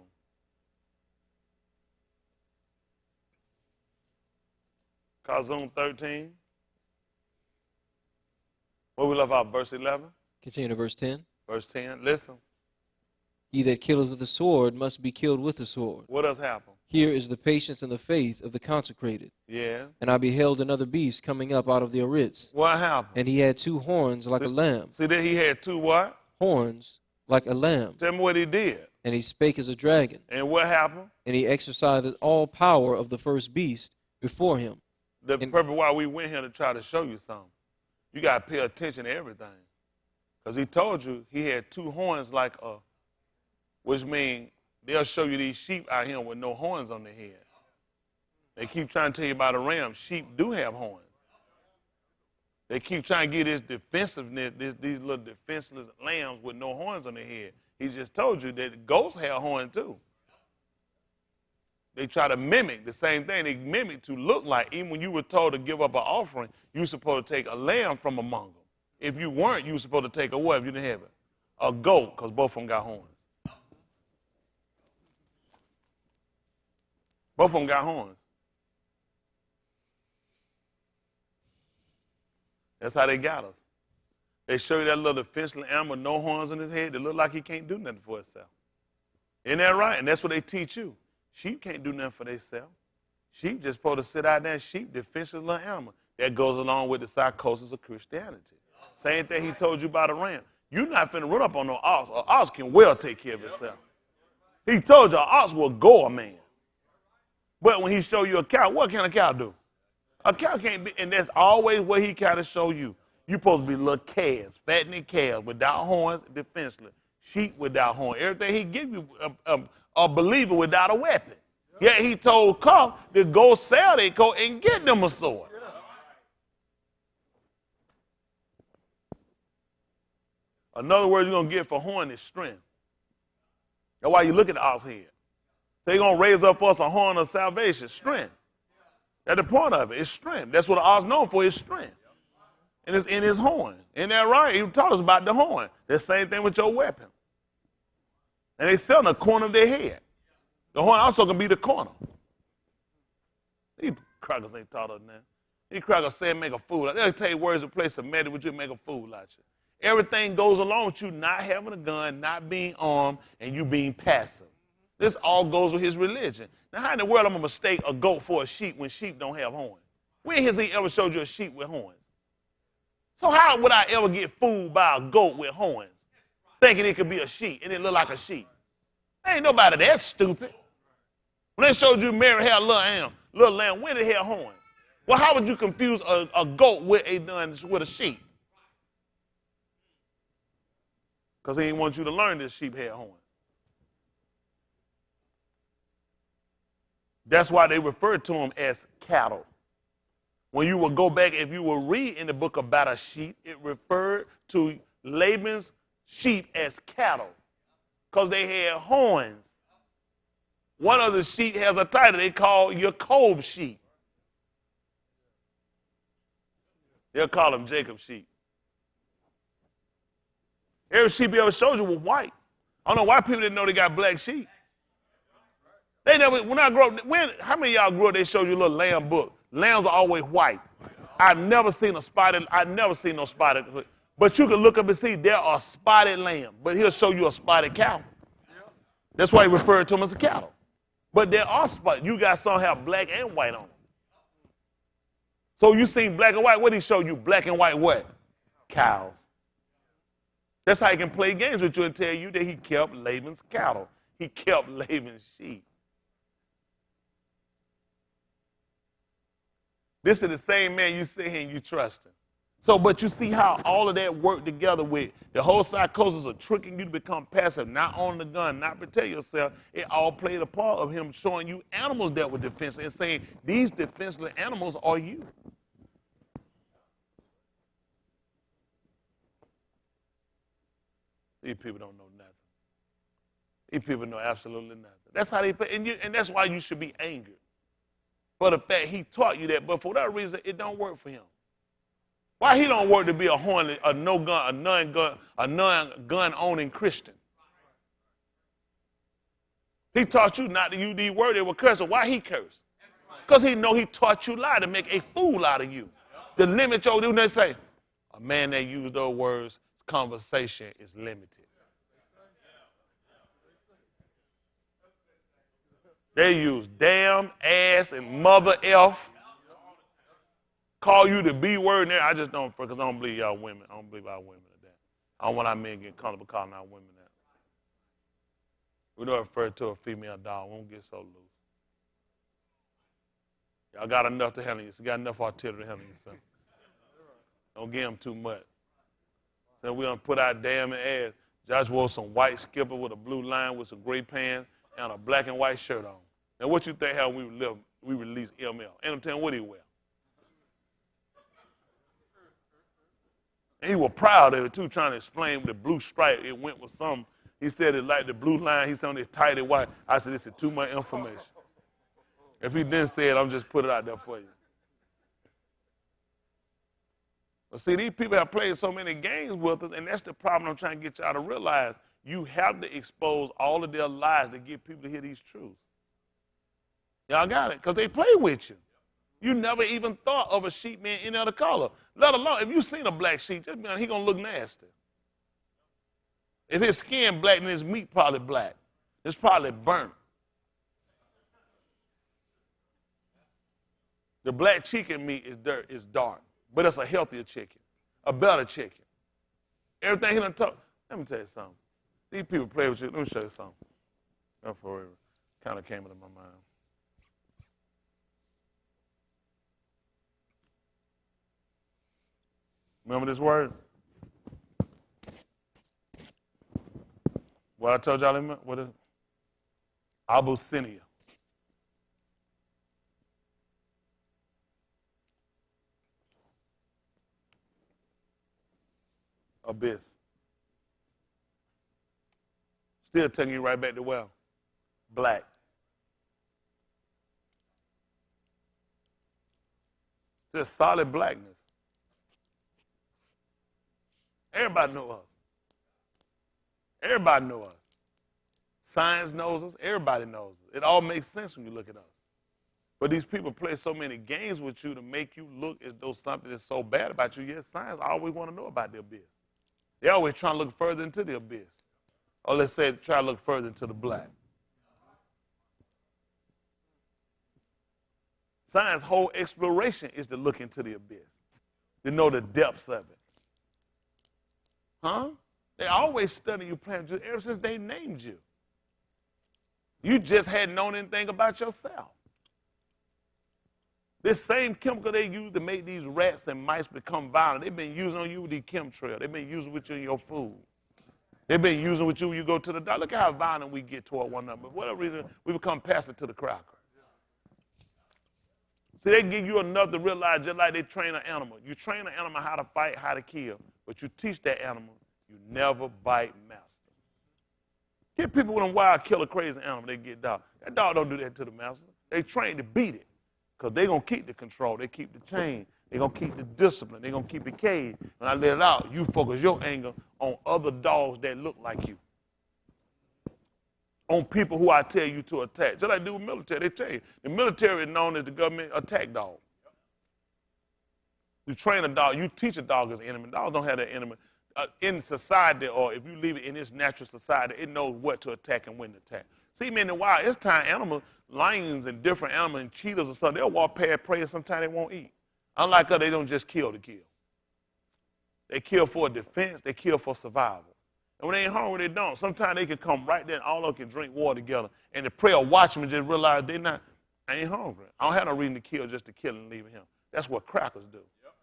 Kazum 13. Where we left out, verse 11? Continue to verse 10. Verse 10, listen. He that killeth with the sword must be killed with the sword. What else happened? Here is the patience and the faith of the consecrated. Yeah. And I beheld another beast coming up out of the Aritz. What happened? And he had 2 horns like a lamb. See that he had 2 what? Horns like a lamb. Tell me what he did. And he spake as a dragon. And what happened? And he exercised all power of the first beast before him. The purpose why we went here to try to show you something. You got to pay attention to everything. Because he told you he had 2 horns like a, which means they'll show you these sheep out here with no horns on their head. They keep trying to tell you about a ram. Sheep do have horns. They keep trying to get this defensiveness, these little defenseless lambs with no horns on their head. He just told you that goats have horns too. They try to mimic the same thing. They mimic to look like, even when you were told to give up an offering, you were supposed to take a lamb from among them. If you weren't, you were supposed to take a what if you didn't have it? A goat, because both of them got horns. Both of them got horns. That's how they got us. They show you that little defenseless animal with no horns on his head that look like he can't do nothing for himself. Isn't that right? And that's what they teach you. Sheep can't do nothing for themselves. Sheep just supposed to sit out there. Sheep, defenseless little animal. That goes along with the psychosis of Christianity. Same thing he told you about a ram. You're not finna run up on no ox. An ox can well take care of itself. He told you an ox will go a man. But when he show you a cow, what can a cow do? A cow can't be, and that's always what he kind of show you. You're supposed to be little calves, fattening calves, without horns, defenseless. Sheep without horns. Everything he give you, a believer without a weapon. Yet he told Carl to go sell their coat and get them a sword. Another word you're going to get for horn is strength. That's why you look at the ox head. So he's going to raise up for us a horn of salvation, strength. That's the point of it. It's strength. That's what the ox known for, is strength. And it's in his horn. Isn't that right? He taught us about the horn. The same thing with your weapon. And they sell in the corner of their head. The horn also can be the corner. These crackers ain't taught us now. These crackers say make a fool. They'll tell you words in place of matter with you make a fool out you. Everything goes along with you not having a gun, not being armed, and you being passive. This all goes with his religion. Now, how in the world I'm going to mistake a goat for a sheep when sheep don't have horns? When has he ever showed you a sheep with horns? So how would I ever get fooled by a goat with horns, thinking it could be a sheep and it look like a sheep? Ain't nobody that stupid. When they showed you Mary had a little lamb, when did it have horns? Well, how would you confuse a goat with a sheep? Because he didn't want you to learn this sheep had horns. That's why they refer to them as cattle. When you will go back, if you will read in the book about a sheep, it referred to Laban's sheep as cattle because they had horns. One of the sheep has a title they call Jacob's sheep. They'll call them Jacob's sheep. Every sheep he ever showed you was white. I don't know why people didn't know they got black sheep. They never, when I grew up, how many of y'all grew up, they showed you a little lamb book? Lambs are always white. I've never seen no spotted. But you can look up and see there are spotted lamb. But he'll show you a spotted cow. That's why he referred to them as a cattle. But there are spotted. You got some have black and white on them. So you seen black and white. What did he show you? Black and white what? Cows. That's how he can play games with you and tell you that he kept Laban's cattle. He kept Laban's sheep. This is the same man you sit here and you trust him. So, but you see how all of that worked together with the whole psychosis of tricking you to become passive, not owning the gun, not protect yourself. It all played a part of him showing you animals that were defenseless and saying these defenseless animals are you. These people don't know nothing. These people know absolutely nothing. That's how they play, and that's why you should be angered. For the fact he taught you that, but for that reason, it don't work for him. Why he don't work to be a non-gun owning Christian? He taught you not to use these words that were cursed. Why he cursed? Because he know he taught you lie to make a fool out of you. To limit your, they say, a man that used those words, conversation is limited. They use damn, ass, and mother F. Call you the B word. I just don't, because I don't believe y'all women. I don't believe our women are that. I don't want our men getting comfortable calling our women that. We don't refer to a female dog. We won't get so loose. Y'all got enough to handle you. You got enough artillery to handle yourself. Don't give them too much. So we don't put our damn ass. Josh wore some white skipper with a blue line with some gray pants and a black and white shirt on. Now, what you think how we we release ML. And I'm telling you what he wear. And he was proud of it too, trying to explain the blue stripe. It went with some. He said it like the blue line. He said on it tight and white. I said, this is too much information. If he didn't say it, I'm just put it out there for you. But see, these people have played so many games with us, and that's the problem I'm trying to get y'all to realize. You have to expose all of their lies to get people to hear these truths. Y'all got it? Because they play with you. You never even thought of a sheep being any other color. Let alone, if you seen a black sheep, just be honest, he going to look nasty. If his skin black, then his meat probably black. It's probably burnt. The black chicken meat is dark, but it's a healthier chicken, a better chicken. Everything he done talk. Let me tell you something. These people play with you. Let me show you something. Not for real. Kind of came into my mind. Remember this word? What I told y'all, what is it? Abyssinia. Abyss. Still taking you right back to well. Black. Just solid blackness. Everybody knows us. Everybody knows us. Science knows us. Everybody knows us. It all makes sense when you look at us. But these people play so many games with you to make you look as though something is so bad about you. Yes, science always want to know about the abyss. They're always trying to look further into the abyss. Or let's say try to look further into the black. Science's whole exploration is to look into the abyss, to know the depths of it. Huh? They always study you playing ever since they named you. You just hadn't known anything about yourself. This same chemical they use to make these rats and mice become violent, they've been using on you with the chemtrail. They've been using with you in your food. They've been using with you when you go to the doctor. Look at how violent we get toward one another. For whatever reason, we become passive to the cracker. See, they give you enough to realize just like they train an animal. You train an animal how to fight, how to kill, but you teach that animal, you never bite master. Get people with them wild, killer, crazy animal, they get dog. That dog don't do that to the master. They train to beat it because they're going to keep the control. They keep the chain. They're going to keep the discipline. They're going to keep the cage. When I let it out, you focus your anger on other dogs that look like you. On people who I tell you to attack. Just like they do with military, they tell you. The military is known as the government attack dog. You train a dog, you teach a dog as an enemy. Dogs don't have that enemy. In society, or if you leave it in its natural society, it knows what to attack and when to attack. See, man, in the wild, it's time animals, lions and different animals and cheetahs or something, they'll walk past prey and sometimes they won't eat. Unlike us, they don't just kill to kill. They kill for defense, they kill for survival. And when they ain't hungry, they don't. Sometimes they can come right there and all of them can drink water together. And the prey or watchman just realize I ain't hungry. I don't have no reason to kill just to kill and leave him. That's what crackers do. Yep.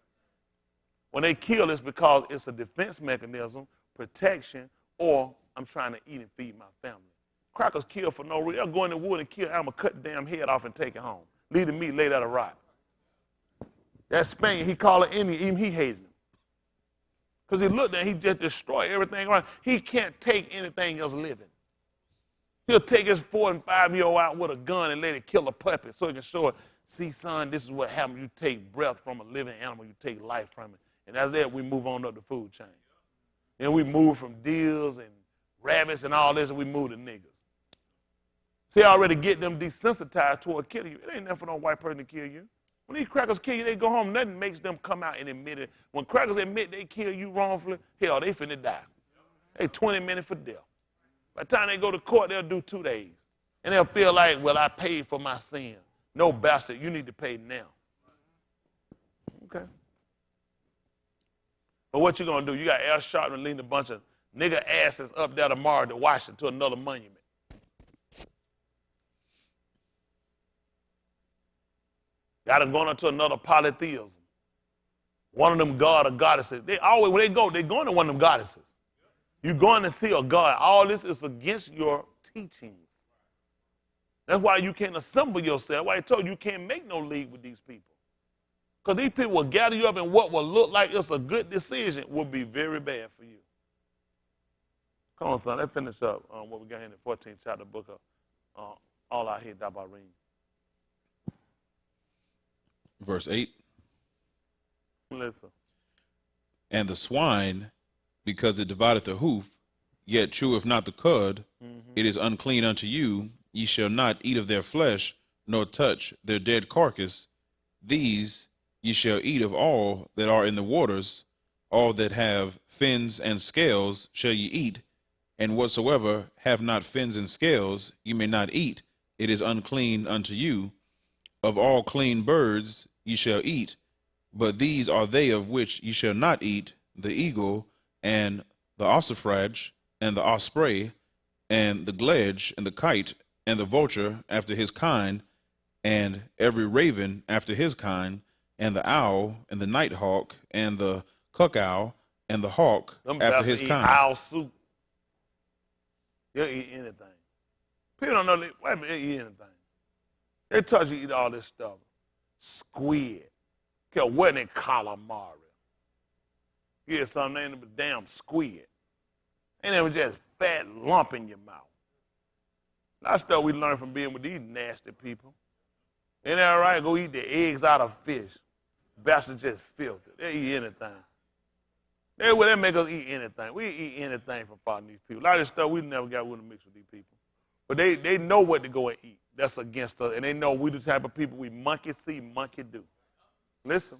When they kill, it's because it's a defense mechanism, protection, or I'm trying to eat and feed my family. Crackers kill for no reason. They'll go in the wood and kill an animal, cut the damn head off and take it home. Leave the meat laid out of rot. That Spaniard, he called it Indian, even he hated him. Because he looked at it, he just destroyed everything around. He can't take anything else living. He'll take his 4- and 5-year-old out with a gun and let it kill a puppy so he can show it, see, son, this is what happens. You take breath from a living animal, you take life from it. And after that, we move on up the food chain. Then we move from deers and rabbits and all this, and we move to niggas. See, I already get them desensitized toward killing you. It ain't nothing for no white person to kill you. When these crackers kill you, they go home. Nothing makes them come out and admit it. When crackers admit they kill you wrongfully, hell, they finna die. They 20 minutes for death. By the time they go to court, they'll do 2 days. And they'll feel like, well, I paid for my sin. No, bastard, you need to pay now. Okay. But what you gonna do? You got Al Sharpton leading a bunch of nigger asses up there tomorrow to Washington to another monument. Got them going to another polytheism. One of them god or goddesses. They always, when they go, they're going to one of them goddesses. You're going to see a god. All this is against your teachings. That's why you can't assemble yourself. That's why I told you you can't make no league with these people. Because these people will gather you up, and what will look like it's a good decision will be very bad for you. Come on, son. Let's finish up what we got here in the 14th chapter book of All Out Here, Dabarim. Verse 8. Listen. And the swine, because it divideth the hoof, yet cheweth not the cud, it is unclean unto you. Ye shall not eat of their flesh, nor touch their dead carcass. These ye shall eat of all that are in the waters. All that have fins and scales shall ye eat, and whatsoever have not fins and scales ye may not eat. It is unclean unto you. Of all clean birds ye shall eat, but these are they of which ye shall not eat: the eagle, and the ossifrage, and the osprey, and the gledge, and the kite, and the vulture after his kind, and every raven after his kind, and the owl, and the nighthawk, and the cuckow, and the hawk after his kind. Owl soup. They'll eat anything. People don't know they'll eat anything. They taught you to eat all this stuff. Squid. Care what in calamari. You get something named a damn squid. Ain't never just fat lump in your mouth. That's stuff we learned from being with these nasty people. Ain't that right? Go eat the eggs out of fish. Bastards just filthy. They eat anything. They make us eat anything. We eat anything from following these people. A lot of this stuff we never got willing to mix with these people. But they know what to go and eat. That's against us. And they know we the type of people we monkey see, monkey do. Listen.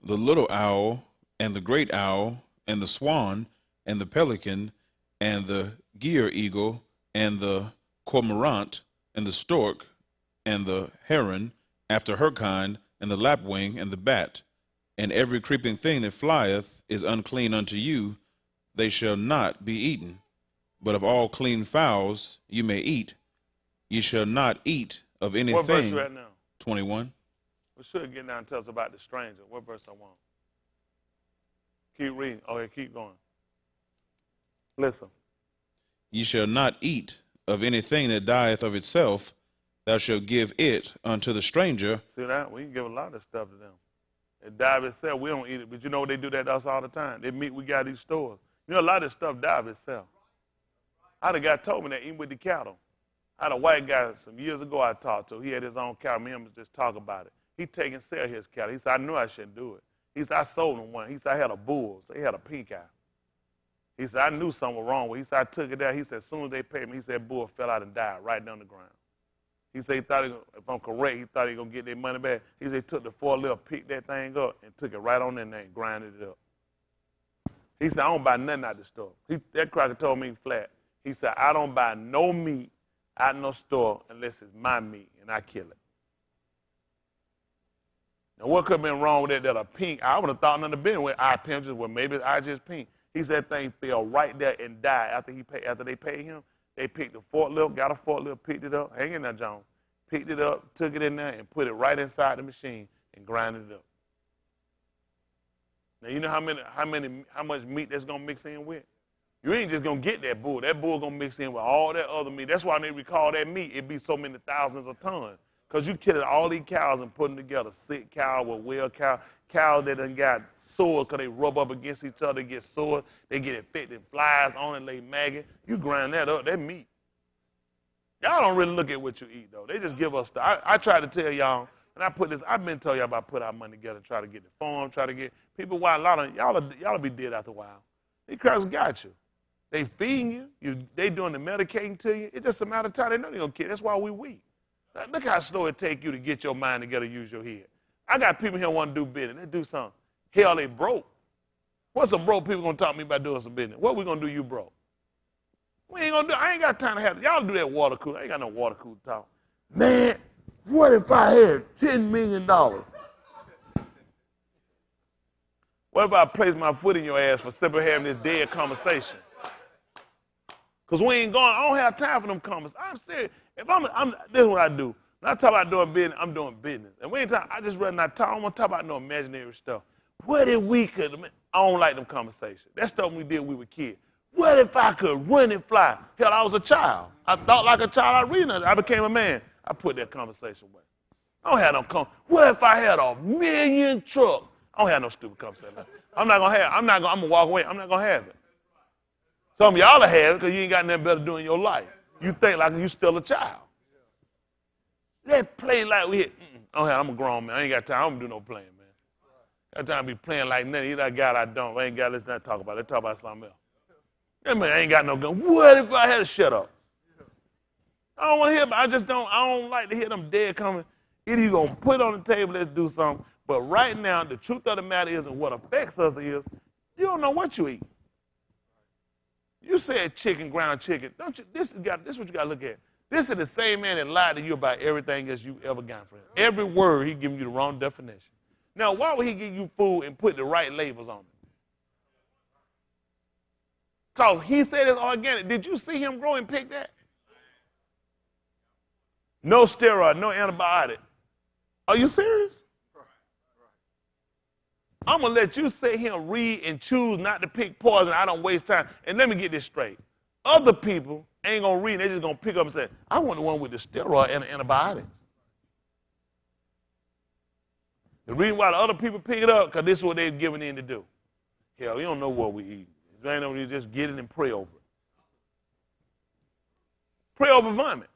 The little owl, and the great owl, and the swan, and the pelican, and the gier eagle, and the cormorant, and the stork, and the heron, after her kind, and the lapwing, and the bat, and every creeping thing that flieth is unclean unto you. They shall not be eaten. But of all clean fowls you may eat. Ye shall not eat of anything. What verse you at now? 21. We should get down and tell us about the stranger. What verse I want? Keep reading. Okay, keep going. Listen. Ye shall not eat of anything that dieth of itself. Thou shalt give it unto the stranger. See that? We can give a lot of stuff to them. It die of itself. We don't eat it. But you know they do that to us all the time. They meat we got these stores. You know a lot of this stuff die of itself. I had a guy told me that even with the cattle. I had a white guy some years ago I talked to. He had his own cattle. Me and him just talk about it. He take and sell his cattle. He said, I knew I shouldn't do it. He said, I sold him one. He said, I had a bull. So he had a pink eye. He said, I knew something was wrong with it. He said, I took it there. He said, as soon as they paid me, he said, bull fell out and died right down the ground. He said, he thought, if I'm correct, he thought he was going to get their money back. He said, he took the forklift, picked that thing up, and took it right on in there and grinded it up. He said, I don't buy nothing out the store. That cracker told me flat. He said, I don't buy no meat out no store unless it's my meat, and I kill it. Now, what could have been wrong with it that a pink, I would have thought nothing been with eye pinches, well, maybe I just pink. He said that thing fell right there and died after they paid him. They picked the forklift, got a forklift, picked it up, hang in there, John, picked it up, took it in there, and put it right inside the machine and grinded it up. Now, you know how much meat that's going to mix in with? You ain't just going to get that bull. That bull going to mix in with all that other meat. That's why when they recall that meat, it be so many thousands of tons. Because you killing all these cows and putting together sick cow with well cow, cows that done got sores because they rub up against each other, they get sores, they get infected, flies on it, lay maggot. You grind that up, that meat. Y'all don't really look at what you eat, though. They just give us stuff. I try to tell y'all, and I've been telling y'all about put our money together, try to get the farm, try to get people, why a lot of y'all be dead after a while. These crowds got you. They feeding you, they doing the medicating to you. It's just a matter of time. They know they're going to kill. That's why we weak. Look how slow it take you to get your mind together, use your head. I got people here want to do business. They do something. Hell, they broke. What's some broke people going to talk to me about doing some business? What we going to do you broke? We ain't going to do, I ain't got time to have, y'all do that water cooler. I ain't got no water cooler talk. Man, what if I had $10 million? What if I placed my foot in your ass for simply having this dead conversation? Because we ain't going, I don't have time for them conversations. I'm serious. If this is what I do. When I talk about doing business, I'm doing business. And we ain't talking, I just rather not talk. I don't want to talk about no imaginary stuff. What if we could, I don't like them conversations. That stuff we did when we were kids. What if I could run and fly? Hell, I was a child. I thought like a child. I read it. I became a man. I put that conversation away. I don't have no what if I had 1,000,000 trucks? I don't have no stupid conversation. I'm gonna walk away. I'm not gonna have it. Some of y'all have it because you ain't got nothing better to do in your life. You think like you still a child. Let's play like we hit. I'm a grown man. I ain't got time. I don't do no playing, man. Got time to be playing like nothing. Either I got it, I don't. I ain't got it. Let's not talk about it. Let's talk about something else. That man ain't got no gun. What if I had to shut up? I don't want to hear. I don't like to hear them dead coming. Either you gonna put it on the table, let's do something. But right now, the truth of the matter is, and what affects us is, you don't know what you eat. You said chicken, ground chicken. Don't you? This is what you got to look at. This is the same man that lied to you about everything else you ever got from him. Every word, he giving you the wrong definition. Now, why would he give you food and put the right labels on it? Because he said it's organic. Did you see him grow and pick that? No steroid, no antibiotic. Are you serious? I'm going to let you sit here and read and choose not to pick poison. I don't waste time. And let me get this straight. Other people ain't going to read. They're just going to pick up and say, I want the one with the steroid and the antibiotics. The reason why the other people pick it up, because this is what they're giving in to do. Hell, you don't know what we eat. You ain't know, you just get it and pray over it. Pray over vomit.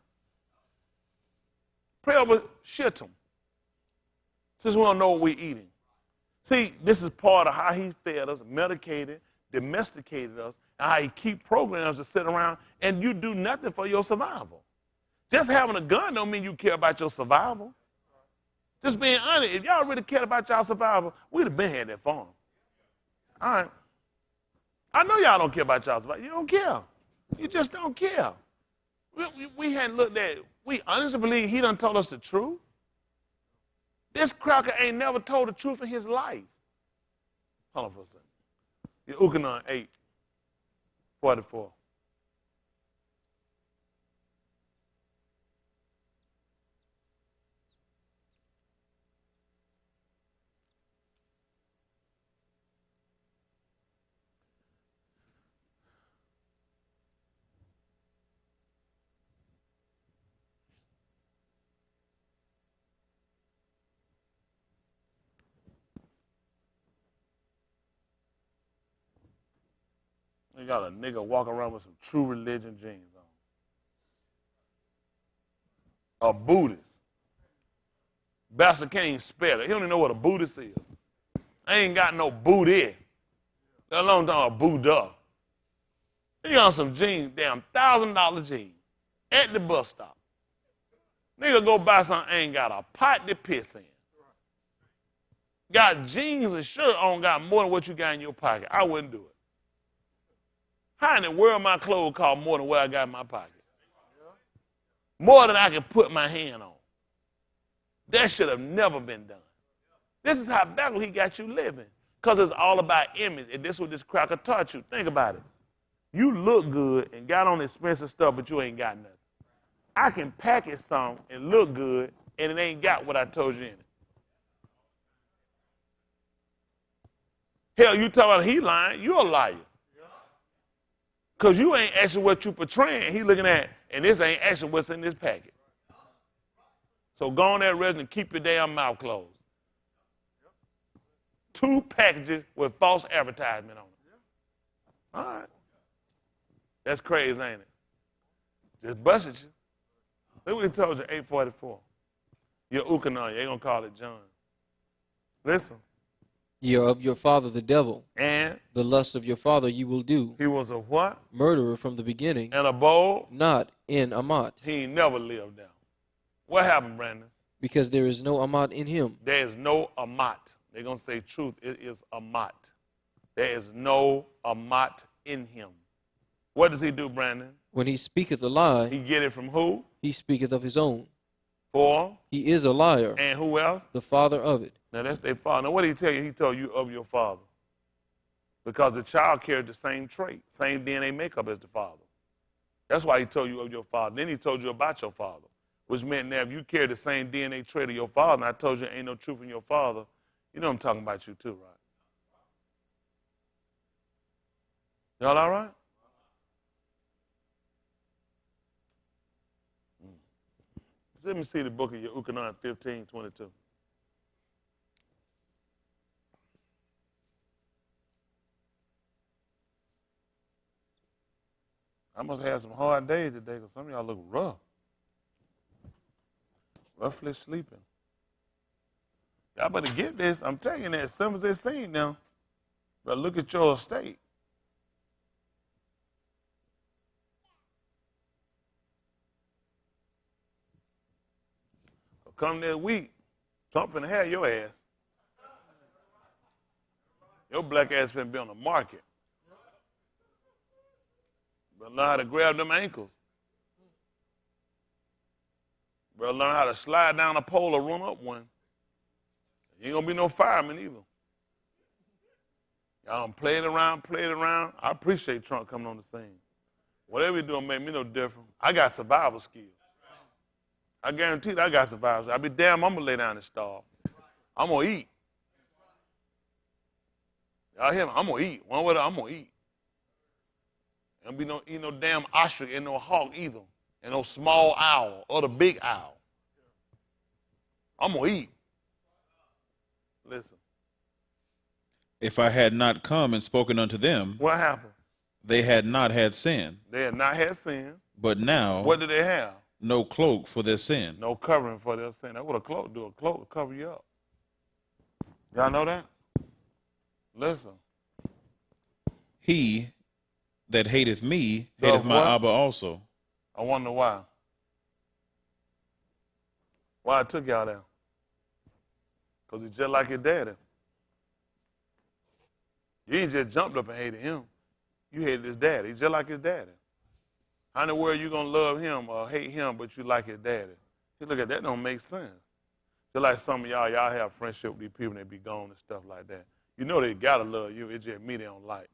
Pray over shittum. Since we don't know what we're eating. See, this is part of how he fed us, medicated, domesticated us, and how he keep programs to sit around and you do nothing for your survival. Just having a gun don't mean you care about your survival. Just being honest, if y'all really cared about y'all survival, we'd have been here at that farm. All right. I know y'all don't care about y'all survival. You don't care. You just don't care. We hadn't looked at it. We honestly believe he done told us the truth. This cracker ain't never told the truth in his life. Hold on for a second. Ukanon 8:44. You got a nigga walking around with some true religion jeans on. A Buddhist. Bastard can't even spell it. He don't even know what a Buddhist is. I ain't got no booty. Let alone talking about Buddha. He got some jeans, damn $1,000 jeans at the bus stop. Nigga go buy something, ain't got a pot to piss in. Got jeans and shirt on, got more than what you got in your pocket. I wouldn't do it. How in the world my clothes cost more than what I got in my pocket? More than I can put my hand on. That should have never been done. This is how backward he got you living. Because it's all about image. And this is what this cracker taught you. Think about it. You look good and got on expensive stuff, but you ain't got nothing. I can package something and look good, and it ain't got what I told you in it. Hell, you talk about he lying, you a liar. Because you ain't actually what you portraying. He looking at, and this ain't actually what's in this packet. So go on that resident and keep your damn mouth closed. 2 packages with false advertisement on it. All right. That's crazy, ain't it? Just busted you. Look what he told you, 8:44. You're Ukanon, you ain't going to call it John. Listen. Ye are of your father the devil. And the lust of your father you will do. He was a what? Murderer from the beginning. And a bold? Not in Amat. He ain't never lived there. What happened, Brandon? Because there is no Amat in him. There is no Amat. They're going to say truth. It is Amat. There is no Amat in him. What does he do, Brandon? When he speaketh a lie. He get it from who? He speaketh of his own. For? He is a liar. And who else? The father of it. Now, that's their father. Now, what did he tell you? He told you of your father. Because the child carried the same trait, same DNA makeup as the father. That's why he told you of your father. Then he told you about your father, which meant that if you carry the same DNA trait of your father, and I told you ain't no truth in your father, you know I'm talking about you too, right? Y'all all right? Let me see the book of Ukanon 15:22. I must have had some hard days today because some of y'all look rough. Roughly sleeping. Y'all better get this. I'm telling you that as simple as it seems now. But look at your estate. Come this week, Trump finna have your ass. Your black ass finna be on the market. But learn how to grab them ankles. Better learn how to slide down a pole or run up one. You ain't gonna be no fireman either. Y'all done played around. I appreciate Trump coming on the scene. Whatever he doing make me no different. I got survival skills. I guarantee that I got survival skills. I be damn, I'm gonna lay down and starve. I'm gonna eat. Y'all hear me? I'm gonna eat. One way or the other, I'm gonna eat. Ain't be no eat no damn ostrich and no hawk either. And no small owl or the big owl. I'm gonna eat. Listen. If I had not come and spoken unto them, What happened? they had not had sin. They had not had sin. But now, What did they have? no cloak for their sin. No covering for their sin. That's what a cloak do. A cloak will cover you up. Y'all know that? Listen. He that hateth me hateth my Abba also. I wonder why. Why I took y'all there? Because he's just like his daddy. You ain't just jumped up and hated him. You hated his daddy. He's just like his daddy. How in the world you going to love him or hate him, but you like his daddy? See, look at that. Don't make sense. Just like some of y'all have friendship with these people and they be gone and stuff like that. You know they got to love you. It's just me they don't like.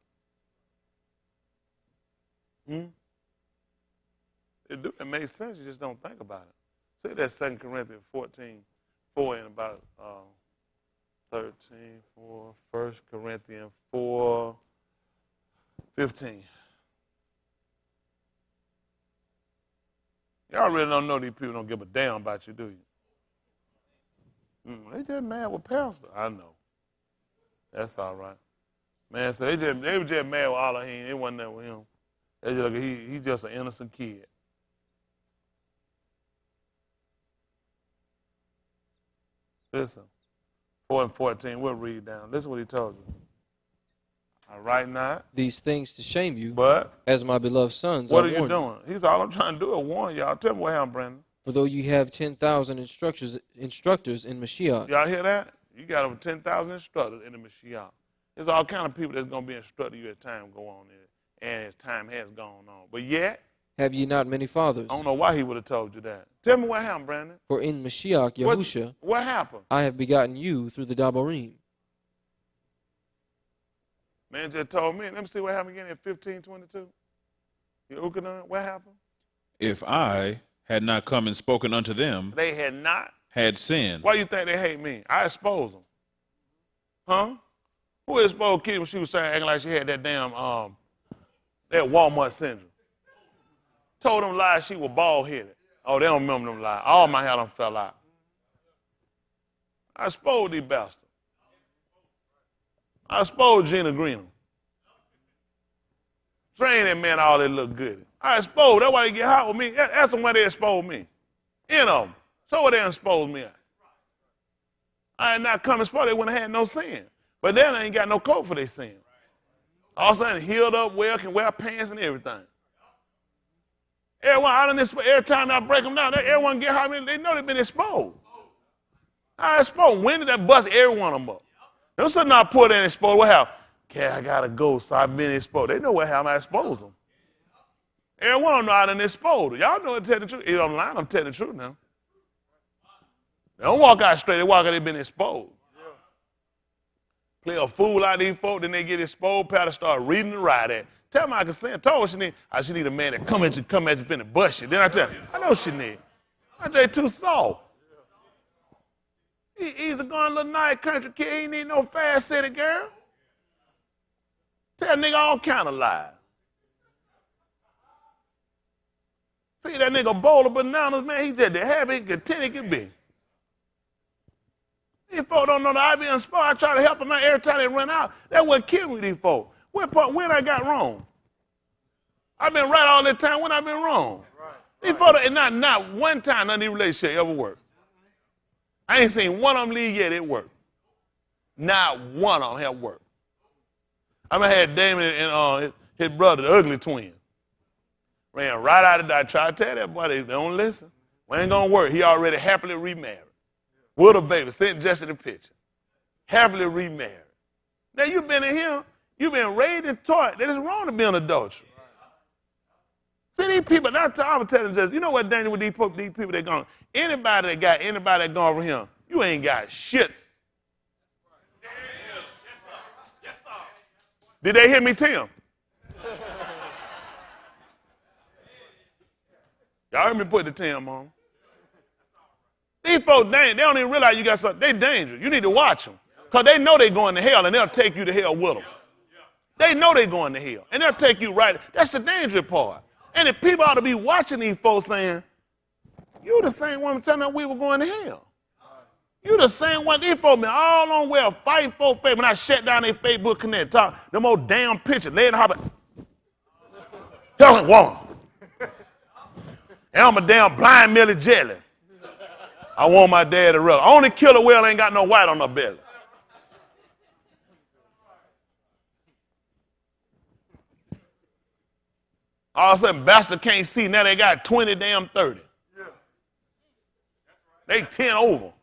It makes sense. You just don't think about it. Say that 2 Corinthians 14:4 and about 13:4. 1 Corinthians 4:15. Y'all really don't know these people don't give a damn about you, do you? They just mad with Pastor. I know. That's all right. Man, so they were just mad with all of him. It wasn't that with him. They just, he's just an innocent kid. Listen, 4 and 14, we'll read down. Listen what he told you. All right, not These things to shame you, but as my beloved sons. what I are you warn doing? He's all I'm trying to do is warn y'all. Tell me what happened, Brandon. For though you have 10,000 instructors in Mashiach, Y'all hear that? You got over 10,000 instructors in the Mashiach. There's all kind of people that's going to be instructing you as time go on and as time has gone on. But yet, have ye not many fathers? I don't know why he would have told you that. Tell me what happened, Brandon. For in Mashiach, Yahusha, What happened? I have begotten you through the Dabarim. Man just told me. Let me see what happened again in 15:22. Ukanon, what happened? If I had not come and spoken unto them, They had not. had sinned. Why you think they hate me? I exposed them. Huh? Who exposed Kitty when she was saying, acting like she had that damn, that Walmart syndrome? Told them lies she was bald-headed. Oh, they don't remember them lies. All my hair done fell out. I exposed these bastards. I exposed Gina Greenham. Train that man all they look good. I exposed. That's why they get hot with me. That's why they exposed me. You know. So what they exposed me at? I had not come and spoke. They wouldn't have had no sin. But then they ain't got no coat for their sin. All of a sudden, healed up well, can wear pants and everything. Everyone out in this, every time I break them down, everyone get hot. They know they've been exposed. I exposed. When did that bust every one of them up? Don't suddenly I put in exposed. What happened? Okay, I gotta go, so I've been exposed. They know what happened. I exposed them. Every one of them know I done exposed. Y'all know to tell the truth. If I'm lying, I'm telling the truth now. They don't walk out straight. They walk out, they've been exposed. Play a fool out of these folks, then they get exposed. Pastor start reading the right at. Tell me I can say it. Told her she need a man that come at you, finna bust you. Then I tell her, I know she need. I say too soft. He's a going little nice country kid. He ain't need no fast city girl. Tell a nigga all kind of lies. Feed that nigga a bowl of bananas, man. He just the happy content he can be. These folks don't know that I be inspired. I try to help them out every time they run out. That's what killed me, these folks. When I got wrong? I've been right all the time. When I been wrong? These folks, and not one time none of these relationships ever worked. I ain't seen one of them leave yet. It worked. Not one of them have worked. I mean, I had Damon and his brother, the ugly twin. Ran right out of that. I tried to tell that boy, they don't listen. We ain't gonna work. He already happily remarried. With a baby, sent Jesse the picture. Happily remarried. Now you been in here, you been raised and taught that it's wrong to be an adulterer. See these people, that's all I'm telling you, you know what danger with these people that gone, anybody that gone over here, you ain't got shit. Did they hear me, Tim? Y'all heard me put the Tim on. These folks, they don't even realize you got something. They dangerous. You need to watch them. Because they know they're going to hell, and they'll take you to hell with them. They know they're going to hell, and they'll take you right. That's the dangerous part. And if people ought to be watching these folks saying, you the same one telling us we were going to hell. You the same one. These folks been all on well fighting for faith. When I shut down their Facebook connect, talk, them old damn pictures, laying the hospital. Tell me, woman. And I'm a damn blind Millie Jelly. I want my dad to rub. Only killer whale ain't got no white on her belly. All of a sudden, bastard can't see. Now they got 20 damn 30. Yeah. They 10 over.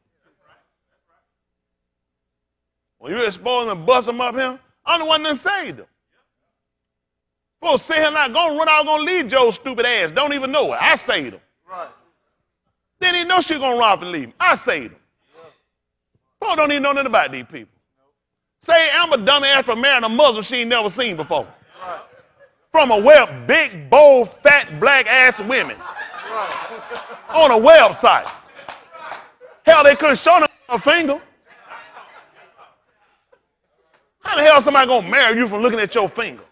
When you expose them and bust them up here, I'm the one that saved them. Folks say here not gonna run out, gonna leave Joe's stupid ass. Don't even know it. I saved him. Right. They didn't know she was gonna run off and leave him. I saved him. Yeah. Folks don't even know nothing about these people. Nope. Say I'm a dumb ass for marrying a Muslim she ain't never seen before. Right. From a web, big, bold, fat, black ass women. Right. On a website. Hell, they couldn't show them a finger. How the hell is somebody gonna marry you from looking at your finger?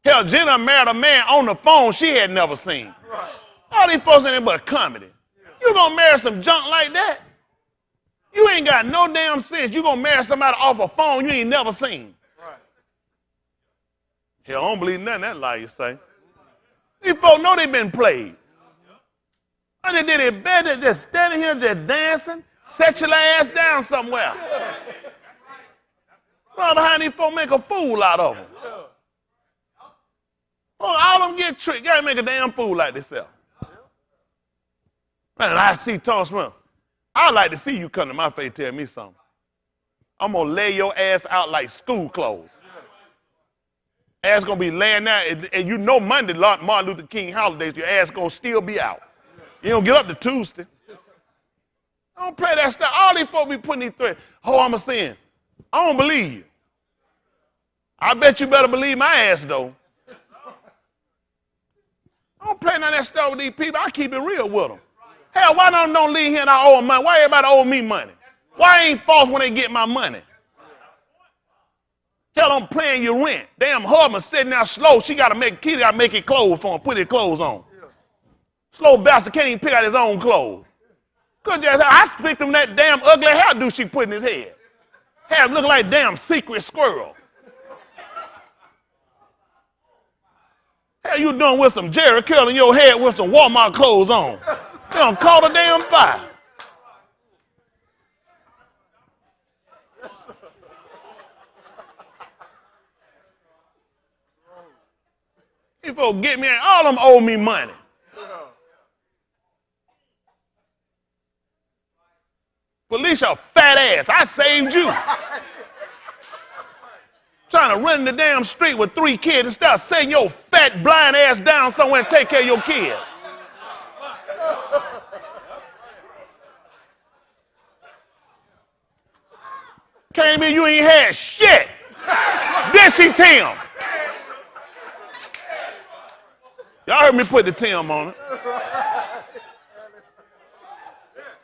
Hell, Jenna married a man on the phone she had never seen. Right. All these folks ain't but comedy. You gonna marry some junk like that? You ain't got no damn sense. You gonna marry somebody off a phone you ain't never seen. Right. Hell, I don't believe nothing that lie you say. These folks know they been played. And they did it better just standing here just dancing, set your ass down somewhere. Run behind these folks, make a fool out of them. Oh, all of them get tricked. You gotta make a damn fool like themselves. Man, I see Tom Smith. I'd like to see you come to my face and tell me something. I'm gonna lay your ass out like school clothes. Ass gonna be laying out, and you know Monday, Martin Luther King holidays, your ass gonna still be out. You don't get up to Tuesday. I don't play that stuff. All these folks be putting these threats. Oh, I'm a sin. I don't believe you. I bet you better believe my ass, though. I don't play none of that stuff with these people. I keep it real with them. Hell, why don't leave here and I owe them money? Why everybody owe me money? Why ain't false when they get my money? Hell, I'm paying your rent. Damn husband sitting there slow. She got to make it clothes for him, put his clothes on. Slow bastard can't even pick out his own clothes. Good as I fixed him that damn ugly hairdo she put in his head. Had him looking like damn secret squirrel. Hell, you doing with some Jerry curl in your head with some Walmart clothes on? They done caught a damn fire. These folks get me, all of them owe me money. Felicia, fat ass, I saved you. Trying to run the damn street with 3 kids and start setting your fat, blind ass down somewhere and take care of your kids. Can't be you ain't had shit. Then she Tim. Y'all heard me put the Tim on it.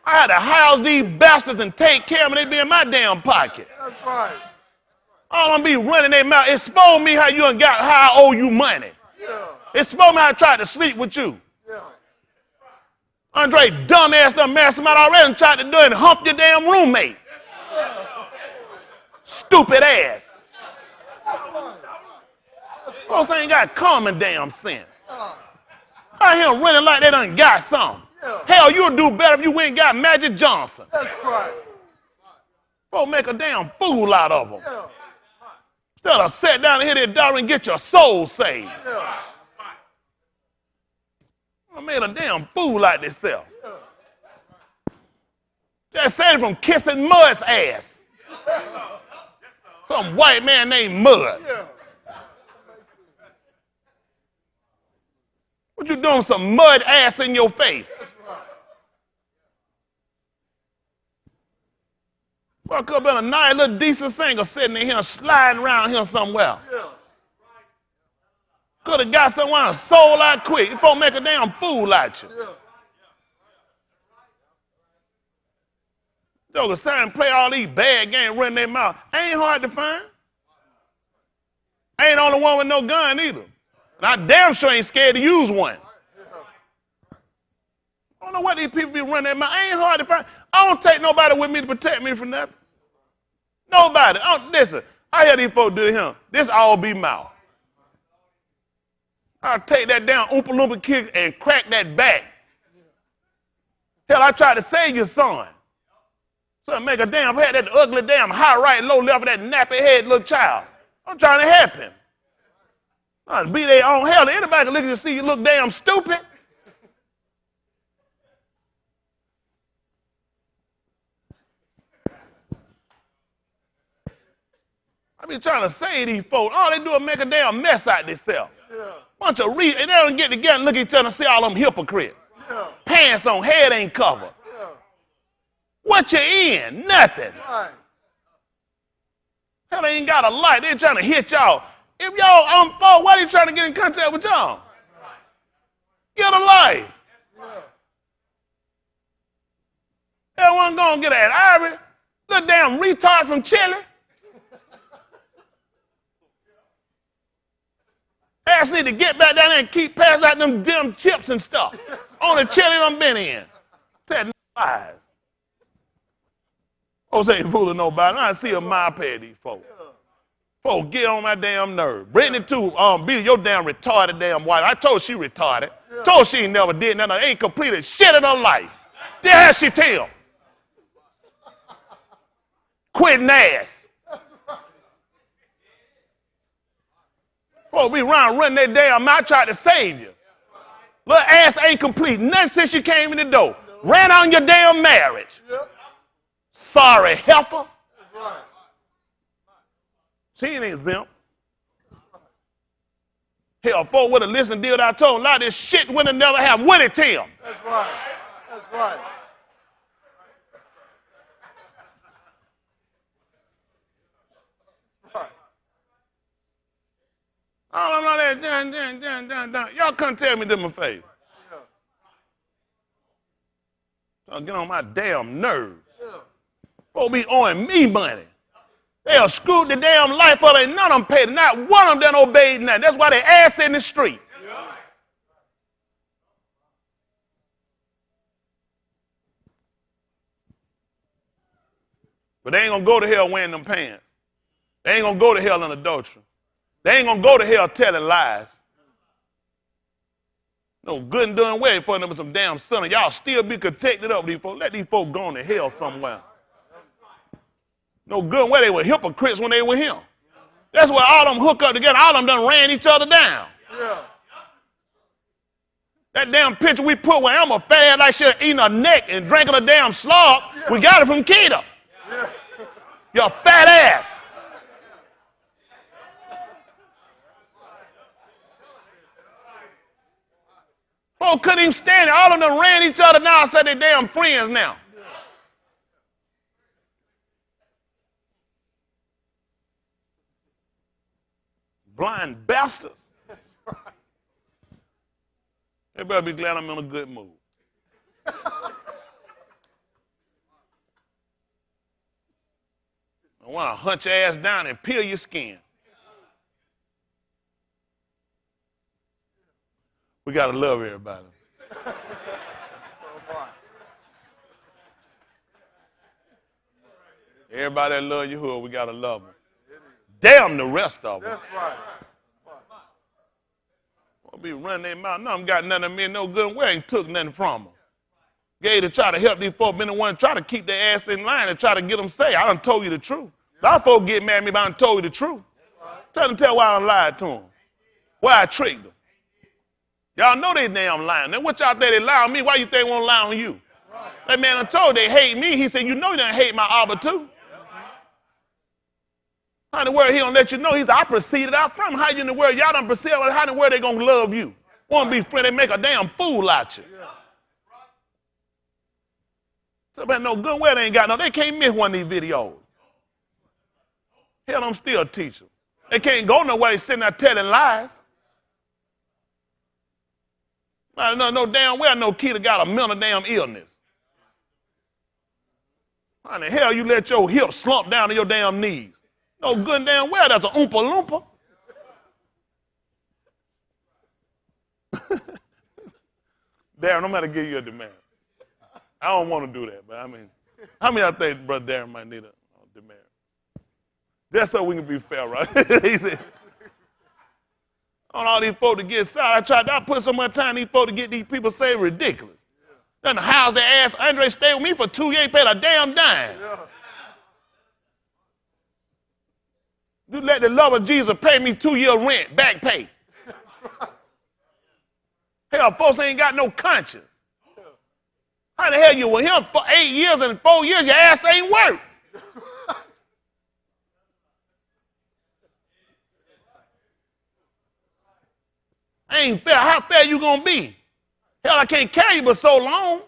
I had to house these bastards and take care of them. They be in my damn pocket. That's right. All I'm be running their mouth. Expose me how you done got how I owe you money. Yeah. Expose me how I tried to sleep with you. Yeah. Andre, dumbass, done messed him out already and tried to do it and hump your damn roommate. Stupid ass. Folks ain't got common damn sense. Out here running like they done got something. Hell, you'll do better if you went and got Magic Johnson. That's right. Folks make a damn fool out of them. Yeah. Instead of sit down and hit that dollar and get your soul saved. Yeah. I made a damn fool out of themselves. Just saved from kissing Mud's ass. Some white man named Mud. Yeah. What you doing with some mud ass in your face? Well, could have been a nice little decent singer sitting in here sliding around here somewhere. Yeah. Could have got someone sold out quick. You folks make a damn fool out you. Yeah. Joker sit and play all these bad games, running their mouth. Ain't hard to find. I ain't the only one with no gun either. And I damn sure ain't scared to use one. I don't know what these people be running their mouth. Ain't hard to find. I don't take nobody with me to protect me from nothing. Nobody. Listen, I hear these folks do him. This all be mouth. I'll take that down Oompa Loompa kick and crack that back. Hell, I tried to save your son. So make a damn head, that ugly damn high right, low left of that nappy head little child. I'm trying to help him. I'll be their own hell. Anybody can look at you and see you look damn stupid. I be trying to save these folks. All they do is make a damn mess out of themselves. Yeah. Bunch of and they don't get together and look at each other and see all them hypocrites. Yeah. Pants on, head ain't covered. Yeah. What you in? Nothing. Right. Hell, they ain't got a light. They trying to hit y'all. If y'all unfold, why are you trying to get in contact with y'all? Get a life. Yeah. Everyone gonna get at Ivory. Little damn retard from Chile. Ass need to get back down there and keep passing out them damn chips and stuff. On the Chile done been in. Said lies. Folks ain't fooling nobody. I see a mile pair of these folks. Folks get on my damn nerve. Brittany too, be your damn retarded damn wife. I told she retarded. Told she ain't never did nothing. Ain't completed shit in her life. Yeah, she tell. Quitting ass. Folks be around running their damn mouth, tried to save you. Little ass ain't complete. Nothing since you came in the door. Ran on your damn marriage. Yep. Sorry, heifer. That's right. She ain't exempt. Hell, folk would have listened to what I told them. A lot of this shit would have never happened. Would it, Tim? That's right. That's right. Right. I don't know that. Y'all couldn't tell me to my face. Yeah. Y'all get on my damn nerve. Yeah. Folk be owing me money. They'll screw the damn life up and none of them paid. Not one of them done obeyed nothing. That's why they ass in the street. Yeah. But they ain't gonna go to hell wearing them pants. They ain't gonna go to hell in adultery. They ain't gonna go to hell telling lies. No good and doing well for them with some damn son. Y'all still be protected up with these folks. Let these folks go on to hell somewhere. No good and well they were hypocrites when they were him. That's why all them hook up together. All them done ran each other down. Yeah. That damn picture we put where Emma fat like she eating a neck and drinking a damn slop, we got it from Keita. Yeah. Your fat ass. Folks couldn't even stand it. All of them ran each other down and said they damn friends now. Blind bastards. They better be glad I'm in a good mood. I want to hunch your ass down and peel your skin. We got to love everybody. Everybody that love your hood, we got to love them. Damn the rest of them. That's right. I'll be running their mouth. No, I'm got nothing to me, no good. We ain't took nothing from them. Gave to try to help these folks, been the one try to keep their ass in line and try to get them saved. I done told you the truth. A lot of folks get mad at me, but I done told you the truth. Tell them why I done lied to them. Why I tricked them. Y'all know they damn lying. Then what y'all think they lie on me? Why you think they won't lie on you? That man done told they hate me. He said, you know you done hate my Abba too. How in the world he don't let you know? He said, I proceeded out from him. How you in the world? Y'all done proceeded. How in the world they gonna love you? Want to be friends, they make a damn fool out you. Somebody know good well they ain't got no, they can't miss one of these videos. Hell, I'm still teaching. They can't go nowhere, they sitting there telling lies. I know damn well no kid got a mental damn illness. How in the hell you let your hips slump down to your damn knees? No good and damn well that's a oompa loompa. Darren, I'm going to give you a demand. I don't want to do that, but I mean, how many of y'all think Brother Darren might need a demand? Just so we can be fair, right? He said, on all these folks to get saved, I put so much time in these folks to get these people saved, ridiculous. Then the house they asked Andre stay with me for 2 years, ain't paid a damn dime. You let the love of Jesus pay me 2 year rent, back pay. Hell, folks ain't got no conscience. How the hell you with him for 8 years and 4 years, your ass ain't worked? Ain't fair. How fair you gonna be? Hell, I can't carry you but so long.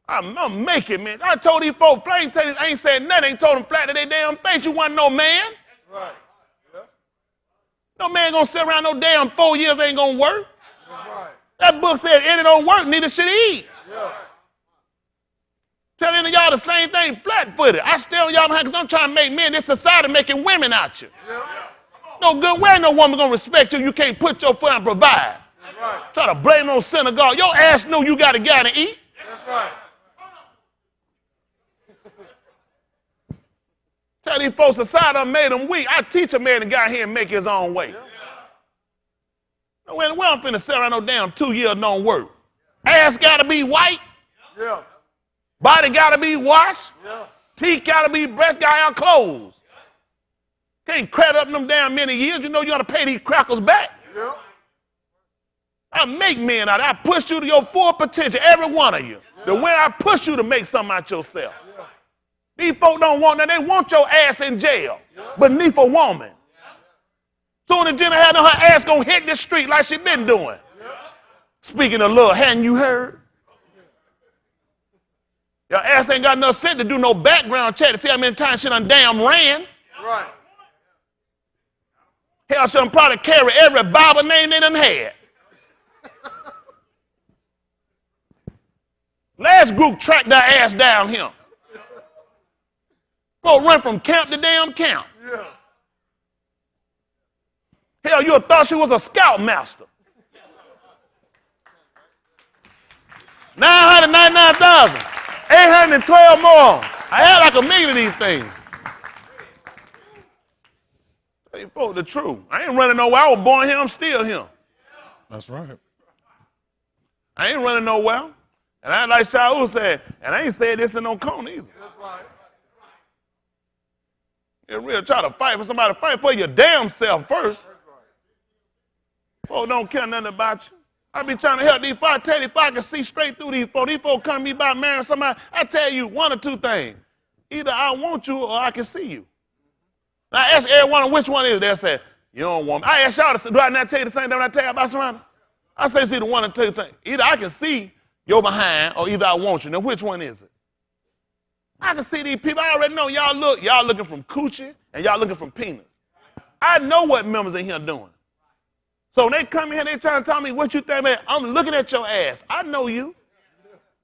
I'm making, man. I told these folks, I ain't said nothing. I ain't told them flat to their damn face. You wasn't no man. Right. Yeah. No man gonna sit around no damn 4 years ain't gonna work. Right. That book said, any don't work, neither should he eat. Yeah. Tell any of y'all the same thing, flat-footed. I stay on y'all behind because I'm trying to make men. This society making women out you. Yeah. No good way no woman gonna respect you. You can't put your foot and provide. That's right. Try to blame it on synagogue. Your ass know you got a guy to eat. That's right. Tell these folks society done made them weak. I teach a man to get out here and make his own way. Yeah. No, where I'm finna sit around no damn 2 years don't work. Ass gotta be white. Yeah. Body gotta be washed. Yeah. Teeth gotta be brushed, gotta have clothes. Can't credit up them damn many years. You know you gotta pay these crackers back. Yeah. I make men out. I push you to your full potential, every one of you. The way I push you to make something out yourself. Yeah. These folk don't want that. They want your ass in jail beneath a woman. Soon as Jenna had her ass gonna hit the street like she been doing. Speaking of love, hadn't you heard? Your ass ain't got enough sense to do no background check to see how many times she done damn ran. Right. Hell, she done probably carry every Bible name they done had. Last group tracked that ass down here. Go run from camp to damn camp. Yeah. Hell, you would thought she was a scoutmaster. 999,812 more. I had like a million of these things. Tell you folks the truth. I ain't running nowhere. I was born here. I'm still here. That's right. I ain't running nowhere. And I like Shaul said, and I ain't saying this in no corner either. That's right. You real try to fight for somebody, fight for your damn self first. Folks don't care nothing about you. I be trying to help these folks. I tell you, if I can see straight through these folks come to me about marrying somebody, I tell you one or two things. Either I want you or I can see you. I ask everyone which one is it. They say, you don't want me. I ask y'all, do I not tell you the same thing when I tell you about somebody? I say, see the one or two things. Either I can see your behind or either I want you. Now, which one is it? I can see these people. I already know y'all looking from coochie and y'all looking from penis. I know what members in here doing. So when they come in here, they trying to tell me what you think, man. I'm looking at your ass. I know you.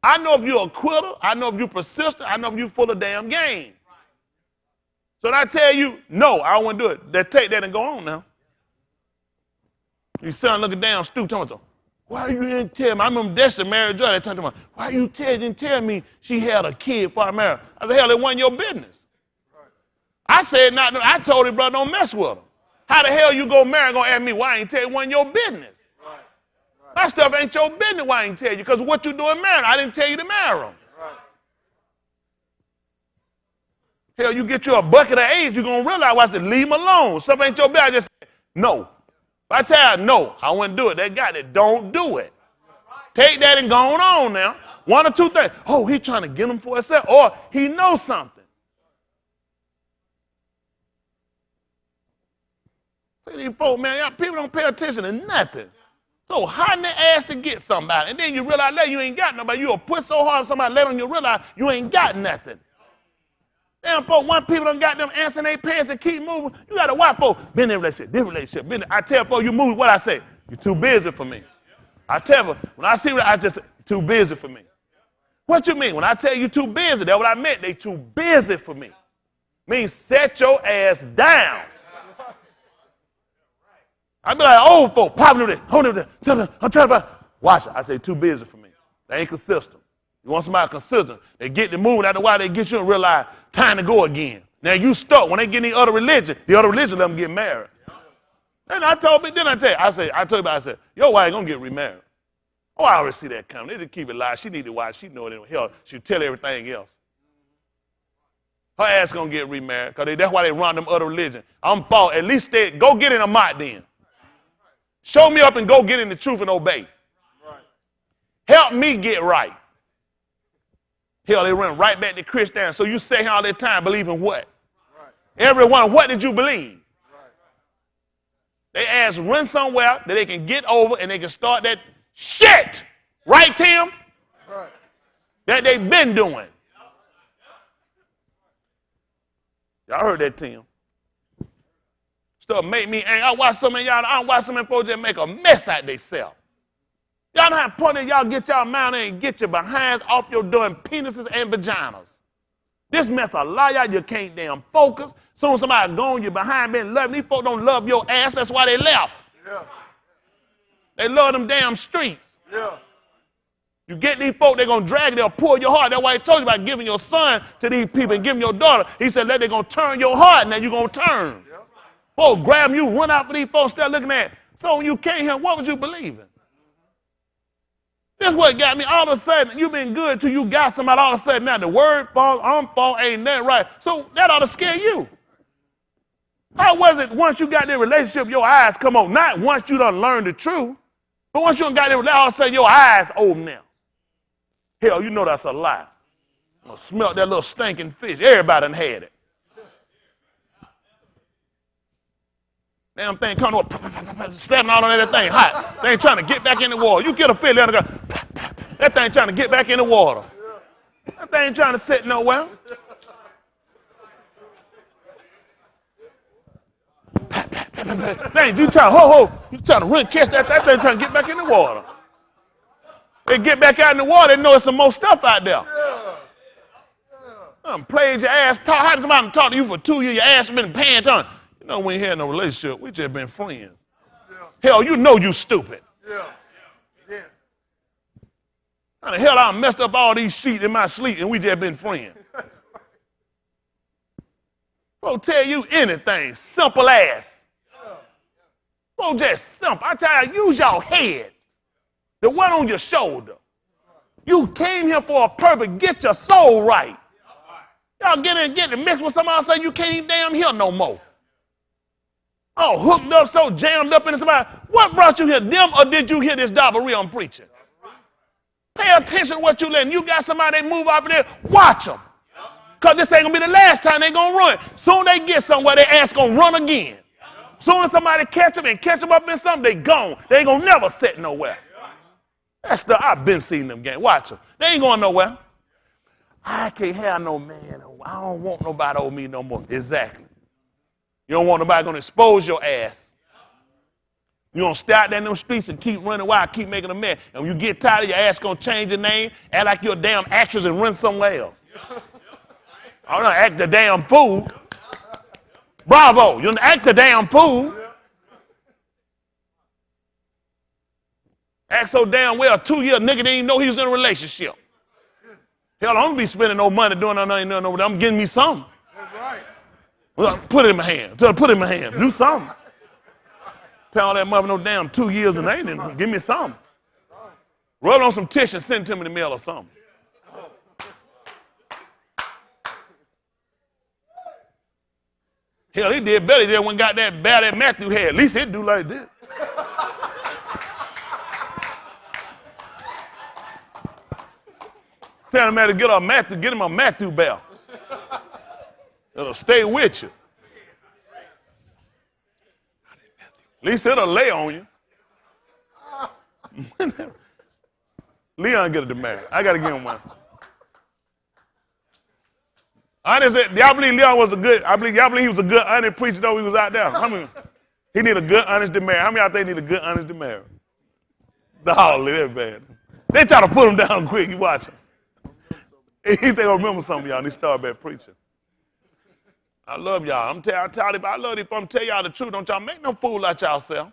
I know if you're a quitter. I know if you're persistent. I know if you're full of damn game. So when I tell you, no, I don't want to do it, then take that and go on now. Your son looking down, stupid. Why you didn't tell me? I remember Dexter married Joy. They told him, why you didn't tell me she had a kid before I married her? I said, hell, it wasn't your business. I said, not. I told him, brother, don't mess with him. How the hell you go marry and gonna ask me why I ain't tell you it wasn't your business? That stuff ain't your business why I ain't tell you, because what you doing marrying, I didn't tell you to marry him. Hell, you get you a bucket of AIDS, you're gonna realize why I said, leave him alone. Something ain't your business. I just said, no. If I tell you no, I wouldn't do it. That guy that don't do it. Take that and go on now. One or two things. Oh, he trying to get him for himself, or he knows something. See these folk, man, people don't pay attention to nothing. So hot in the ass to get somebody, and then you realize that you ain't got nobody. You'll put so hard somebody let on you realize you ain't got nothing. Damn folk, one people done got them ants in their pants and keep moving. You got to watch folk, been in a relationship, this relationship. I tell folk, you move, what I say? You're too busy for me. I tell them, when I see I just say, too busy for me. What you mean? When I tell you too busy, that's what I meant. They too busy for me. Means set your ass down. I be like, old folk, popping over there, holding over there. I'm telling you, watch it. I say, too busy for me. They ain't consistent. You want somebody consistent. They get the moving after a while, they get you and realize, time to go again. Now you stuck. When they get in the other religion let them get married. And I told me, I told you, I said, your wife gonna get remarried. Oh, I already see that coming. They just keep it live. She need to watch. She know it. Hell, she'll tell everything else. Her ass gonna get remarried, because that's why they run them other religions. I'm fault. At least they go get in a mott then. Show me up and go get in the truth and obey. Right. Help me get right. Hell, they run right back to Christianity. So you say all that time, believing what? Right. Everyone, what did you believe? Right. They ask run somewhere that they can get over and they can start that shit. Right, Tim? Right. That they've been doing. Y'all heard that, Tim. Stuff make me angry. I watch some of y'all, I watch some of folks that make a mess out themselves. Y'all know how important y'all get y'all mind and get your behinds off your damn penises and vaginas. This mess a lie y'all, you can't damn focus. Soon as somebody gone, you behind being loved. These folks don't love your ass, that's why they left. Yeah. They love them damn streets. Yeah. You get these folk, they're going to drag you, they'll pull your heart. That's why he told you about giving your son to these people and giving your daughter. He said that they're going to turn your heart, and then you're going to turn. Yeah. Folks grab you, run out for these folks, start looking at it. So when you came here, what would you believe in? That's what got me. All of a sudden, you've been good till you got somebody. All of a sudden, now the word falls, I'm fault, ain't nothing right. So that ought to scare you. How was it once you got that relationship, your eyes come on? Not once you done learned the truth, but once you done got that relationship, all of a sudden your eyes open now. Hell, you know that's a lie. I'm gonna smell that little stinking fish. Everybody done had it. Damn thing coming up, stepping out on that thing hot. They ain't trying to get back in the water. You get a fish, that thing trying to get back in the water. That thing ain't trying to sit nowhere. Thing, you trying to run, catch that thing trying to get back in the water. They get back out in the water, they know there's some more stuff out there. Played your ass, how did somebody talk to you for 2 years, your ass been paying attention? You know, we ain't had no relationship. We just been friends. Yeah. Hell, you know you stupid. Yeah. Yeah. How the hell I messed up all these sheets in my sleep and we just been friends? Bro, tell you anything. Simple ass. Yeah. Bro, just simple. I tell you, use your head. The one on your shoulder. You came here for a purpose. Get your soul right. Y'all get in mixed with somebody else say you can't even damn hear no more. Oh, hooked up, so jammed up into somebody. What brought you here, them, or did you hear this dobbery I'm preaching? Pay attention to what you letting. You got somebody, they move off of there, watch them. Because this ain't going to be the last time they going to run. Soon they get somewhere, their ass going to run again. Soon as somebody catch them and catch them up in something, they gone. They ain't going to never sit nowhere. That's the, I've been seeing them games. Watch them. They ain't going nowhere. I can't have no man. I don't want nobody over me no more. Exactly. You don't want nobody going to expose your ass. You don't stay out there in them streets and keep running wild, keep making a mess. And when you get tired, your ass gonna change your name, act like you're a damn actress and run somewhere else. I don't know, act the damn fool. Bravo, you don't act the damn fool. Act so damn well, 2 years, nigga didn't even know he was in a relationship. Hell, I don't be spending no money doing nothing over there. I'm getting me something. That's right. Well, put it in my hand. Put it in my hand. Do something. Pay all that mother no damn 2 years and they didn't give me something. Rub on some tissue and send it to me in the mail or something. Hell, he did better. He did when got that bad that Matthew had. At least he'd do like this. Tell him to get him a Matthew belt. It'll stay with you. At least it'll lay on you. Leon get a demerit. I got to give him one. Honestly, y'all believe Leon was a good, y'all believe he was a good, honest preacher though he was out there? How many? He need a good, honest demerit. How many of y'all think he need a good, honest demerit? No, that's bad. They try to put him down quick. You watch him. He say, "Oh, remember some of y'all, and he start bad preaching." I love y'all. I love you. I'm tell y'all the truth. Don't y'all make no fool out y'allself.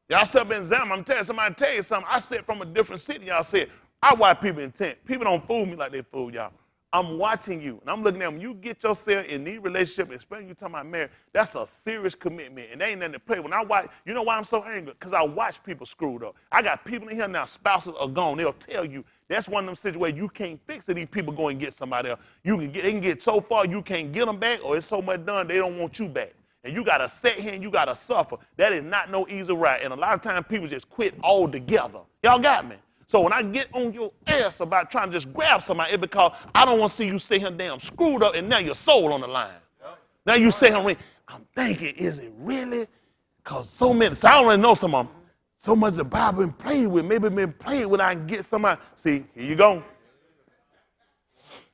Y'all sit up in Zam. I'm telling somebody tell you something. I sit from a different city. Y'all said I watch people intent. People don't fool me like they fool y'all. I'm watching you, and I'm looking at them. You get yourself in these relationships, especially you talking about marriage, that's a serious commitment, and they ain't nothing to play. When I watch, you know why I'm so angry? Because I watch people screwed up. I got people in here now, spouses are gone. They'll tell you that's one of them situations you can't fix it. These people go and get somebody else. They can get so far you can't get them back, or it's so much done they don't want you back. And you got to sit here and you got to suffer. That is not no easy ride. And a lot of times people just quit altogether. Y'all got me? So when I get on your ass about trying to just grab somebody, it's because I don't want to see you sit here damn screwed up and now your soul on the line. Yep. Now you sit here, I'm thinking, is it really? Because so I already know some of them. So much the Bible been played with. Maybe been played with. I can get somebody. See, here you go.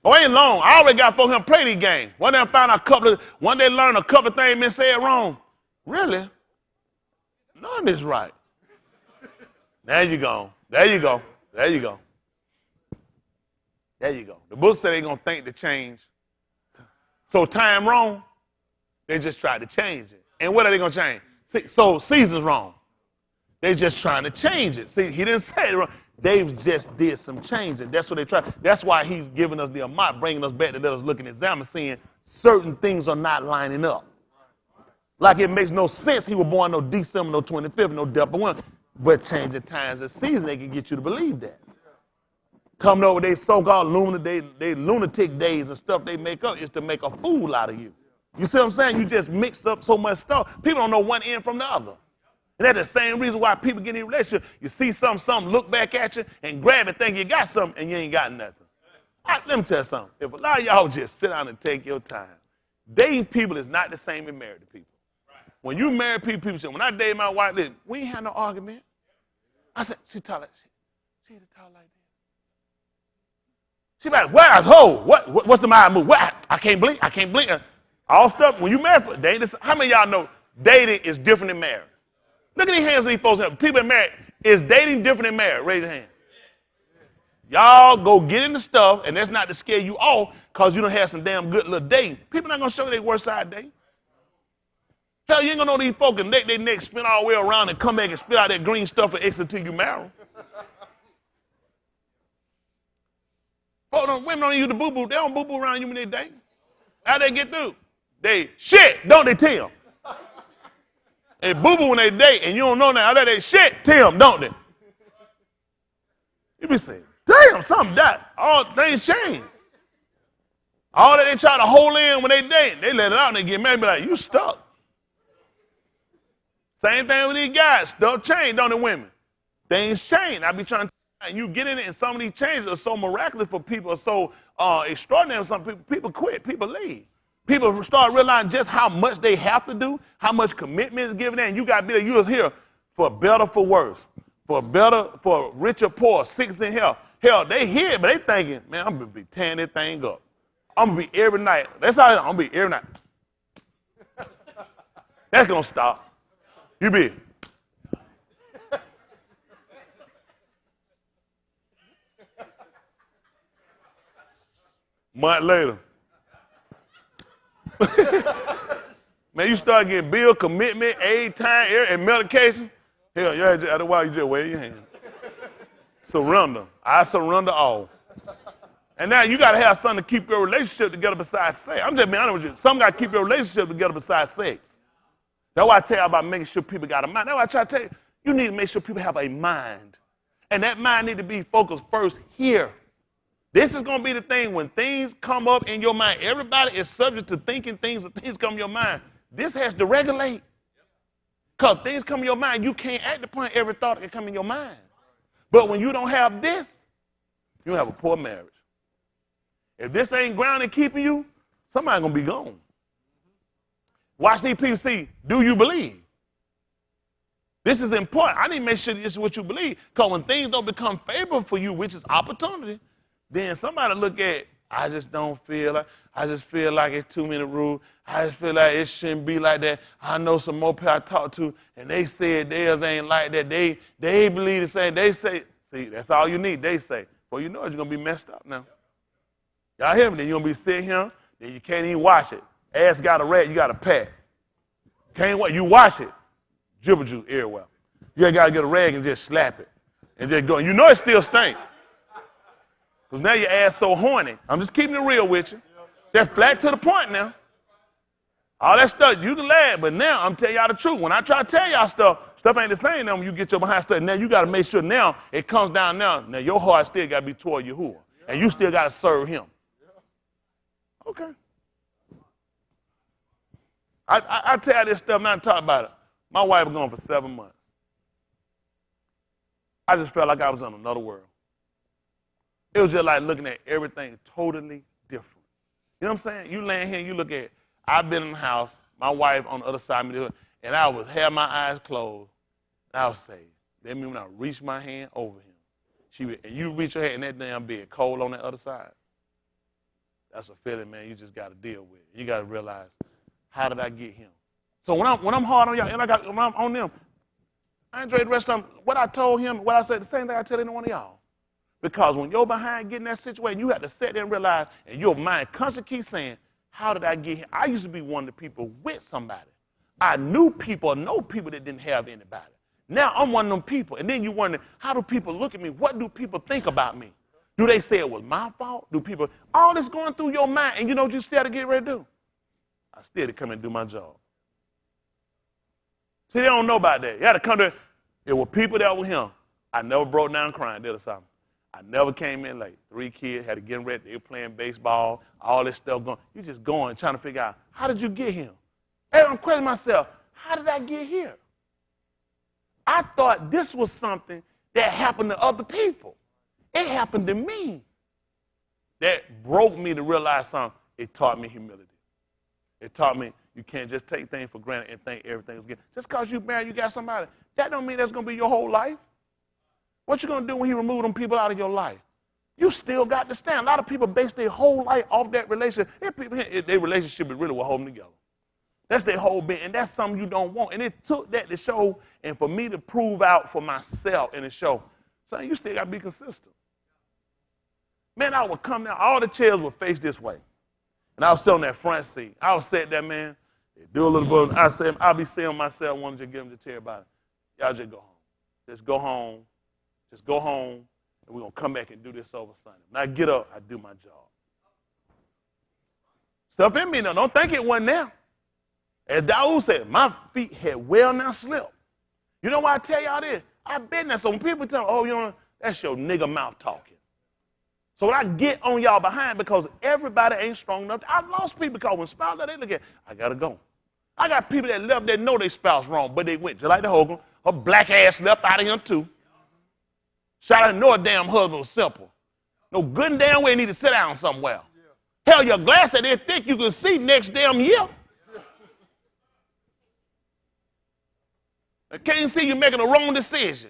Oh, ain't long. I already got folks here play these games. One day they learned a couple of things been said wrong. Really? None is right. There you go. There you go. There you go. There you go. The book said they're going to think to change. So time wrong, they just tried to change it. And what are they going to change? See, so season's wrong. They just trying to change it. See, he didn't say it wrong. They've just did some changing. That's what they tried. That's why he's giving us the amount, bringing us back to let us look and examine, seeing certain things are not lining up. Like it makes no sense he was born no December, no 25th, no Delta 1. But changing times and seasons, they can get you to believe that. Coming over they so-called lunatic days and stuff they make up is to make a fool out of you. You see what I'm saying? You just mix up so much stuff. People don't know one end from the other. And that's the same reason why people get in a relationship. You see something, look back at you and grab it, think you got something, and you ain't got nothing. Let me tell you something. If a lot of y'all just sit down and take your time, dating people is not the same as married people. When you marry people say, when I dated my wife, listen, we ain't had no argument. I said, she talk like she talk like this. She like, where's ho? What's the matter? What? I can't blink. All stuff. When you marry, how many of y'all know dating is different than marriage? Look at these hands of these folks. People that married. Is dating different than marriage? Raise your hand. Y'all go get into stuff, and that's not to scare you off because you don't have some damn good little dating. People not going to show you their worst side dating. Hell, you ain't going to know these folks and neck their neck spin all the way around and come back and spit out that green stuff and extra till you marry. Women don't use the boo-boo. They don't boo-boo around you when they date. How they get through? They shit, don't they, Tim? They boo-boo when they date, and you don't know now. How they shit, Tim, don't they? You be saying, damn, something died. All things change. All that they try to hold in when they date, they let it out and they get mad and be like, you stuck. Same thing with these guys. Stuff change, don't it, women? Things change. I be trying to, and you get in it, and some of these changes are so miraculous for people, are so extraordinary. Some people quit, people leave. People start realizing just how much they have to do, how much commitment is given, and you got to be there. You was here for better, for worse, for richer, poor, sick and health. Hell, they hear it, but they thinking, man, I'm going to be tearing this thing up. I'm going to be every night. That's how I'm going to be every night. That's going to stop. You be, Month later. Man, you start getting bill, commitment, aid, time, and medication. Hell, otherwise you just wave your hand. Surrender. I surrender all. And now you got to have something to keep your relationship together besides sex. I'm just being honest with you. Some got to keep your relationship together besides sex. That's why I tell you about making sure people got a mind. That's why I try to tell you, you need to make sure people have a mind. And that mind need to be focused first here. This is going to be the thing when things come up in your mind. Everybody is subject to thinking things come in your mind. This has to regulate. Because things come in your mind, you can't act upon every thought that come in your mind. But when you don't have this, you have a poor marriage. If this ain't grounded keeping you, somebody's going to be gone. Watch these people see, do you believe? This is important. I need to make sure this is what you believe. Because when things don't become favorable for you, which is opportunity, then somebody look at, I just feel like it's too many rules. I just feel like it shouldn't be like that. I know some more people I talked to, and they said theirs ain't like that. They believe the same. They say, see, that's all you need, they say. Well, you know you're going to be messed up now. Y'all hear me? Then you're going to be sitting here, then you can't even wash it. Ass got a rat, you got a pack. Can't wait, you wash it. Dribble juice everywhere. You got to get a rag and just slap it. And just go. You know it still stinks. Because now your ass so horny. I'm just keeping it real with you. They're flat to the point now. All that stuff, you can laugh, but now I'm telling y'all the truth. When I try to tell y'all stuff ain't the same now when you get your behind stuff. Now you got to make sure now it comes down now. Now your heart still got to be toward Yahuwah. And you still got to serve him. Okay. I tell this stuff, not to talk about it. My wife was gone for 7 months. I just felt like I was in another world. It was just like looking at everything totally different. You know what I'm saying? You laying here and you look at, I've been in the house, my wife on the other side of me, and I would have my eyes closed, and I would say, that means when I reach my hand over him, and you reach your hand in that damn bed, cold on the other side. That's a feeling, man, you just got to deal with. You got to realize, how did I get him? So when I'm hard on y'all, and when I'm on them, I enjoy the rest of them. What I told him, what I said, the same thing I tell any one of y'all. Because when you're behind getting that situation, you have to sit there and realize, and your mind constantly keeps saying, how did I get here? I used to be one of the people with somebody. I knew people, know people that didn't have anybody. Now I'm one of them people. And then you wonder, how do people look at me? What do people think about me? Do they say it was my fault? Do people, all this going through your mind, and you know what you still have to get ready to do? I still had to come and do my job. See, they don't know about that. You had to come there. It were people that were him. I never broke down crying, did or something. I never came in late. 3 kids, had to get ready. They were playing baseball, all this stuff going. You just going, trying to figure out, how did you get him? And I'm questioning myself, how did I get here? I thought this was something that happened to other people. It happened to me. That broke me to realize something. It taught me humility. It taught me you can't just take things for granted and think everything is good. Just because you married, you got somebody, that don't mean that's going to be your whole life. What you going to do when he remove them people out of your life? You still got to stand. A lot of people base their whole life off that relationship. Their relationship is really what holds them together. That's their whole being, and that's something you don't want. And it took that to show, and for me to prove out for myself and to show, son, you still got to be consistent. Man, I would come down, all the chairs would face this way. And I was sitting on that front seat. I was sitting there, man, do a little bit. I'll be saying myself, wanting to get them to tell everybody, y'all just go home. Just go home. Just go home, and we're going to come back and do this over Sunday. When I get up, I do my job. Stuff in me now. Don't think it wasn't there. As Daoud said, my feet had well now slipped. You know why I tell y'all this? I've been there. So when people tell me, oh, you know, that's your nigga mouth talking. So when I get on y'all behind, because everybody ain't strong enough, I lost people because when spouse, they look at, I got to go. I got people that left that know they spouse wrong, but they went, just like the Hogan. Her black ass left out of him too. Shout out to no damn husband was simple. No good and damn way need to sit down somewhere. Yeah. Hell, your glass that they thick you can see next damn year. I can't see you making a wrong decision.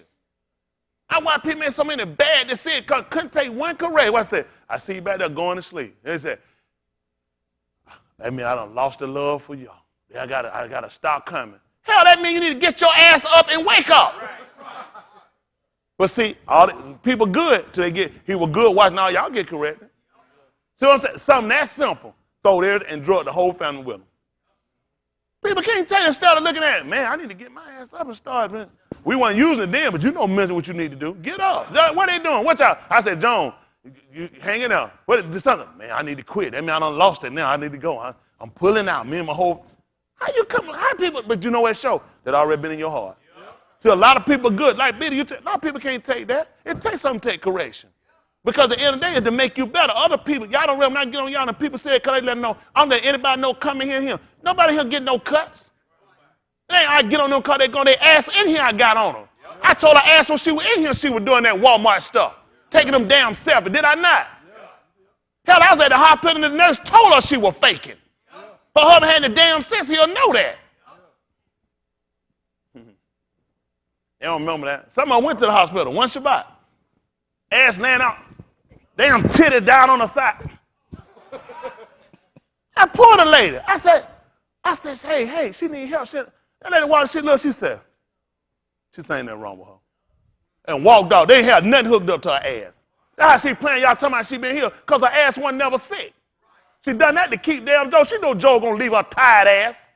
I watch people make so many bad decisions because couldn't take one correct. What I said, I see you back there going to sleep. They said, that means I done lost the love for y'all. I gotta stop coming. Hell, that means you need to get your ass up and wake up. Right. But see, all the people good till they get, he was good watching all y'all get corrected. See what I'm saying? Something that simple. Throw there and drug the whole family with them. People can't tell you instead of looking at it, man, I need to get my ass up and start, man. We weren't using it then, but you know mentally what you need to do. Get up. What they doing? What y'all? I said, John, you hanging out. What is something? Man, I need to quit. That mean I done lost it now. I need to go. I'm pulling out. Me and my whole. How people, but you know what show? That already been in your heart. See, a lot of people good. Like Billy, a lot of people can't take that. It takes something to take correction. Because at the end of the day, it's to make you better. Other people, y'all don't really not get on y'all, and people say it because they let them know, I don't let anybody know coming here. Nobody here get no cuts. It ain't I get on them because they go, their ass in here I got on them. I told her ass when she was in here, she was doing that Walmart stuff. Taking them damn selfies. Did I not? Hell, I was at the hospital and the nurse told her she was faking. Her husband had the damn sense, he'll know that. They don't remember that. Somebody went to the hospital one Shabbat. Ass laying out. Damn titty down on the side. I pulled the lady. I said, hey, she need help. That lady walked, she looked, she said ain't nothing wrong with her. And walked out. They ain't had nothing hooked up to her ass. That's how she playing. Y'all talking about she been here because her ass wasn't never sick. She done that to keep damn Joe. She know Joe gonna leave her tired ass.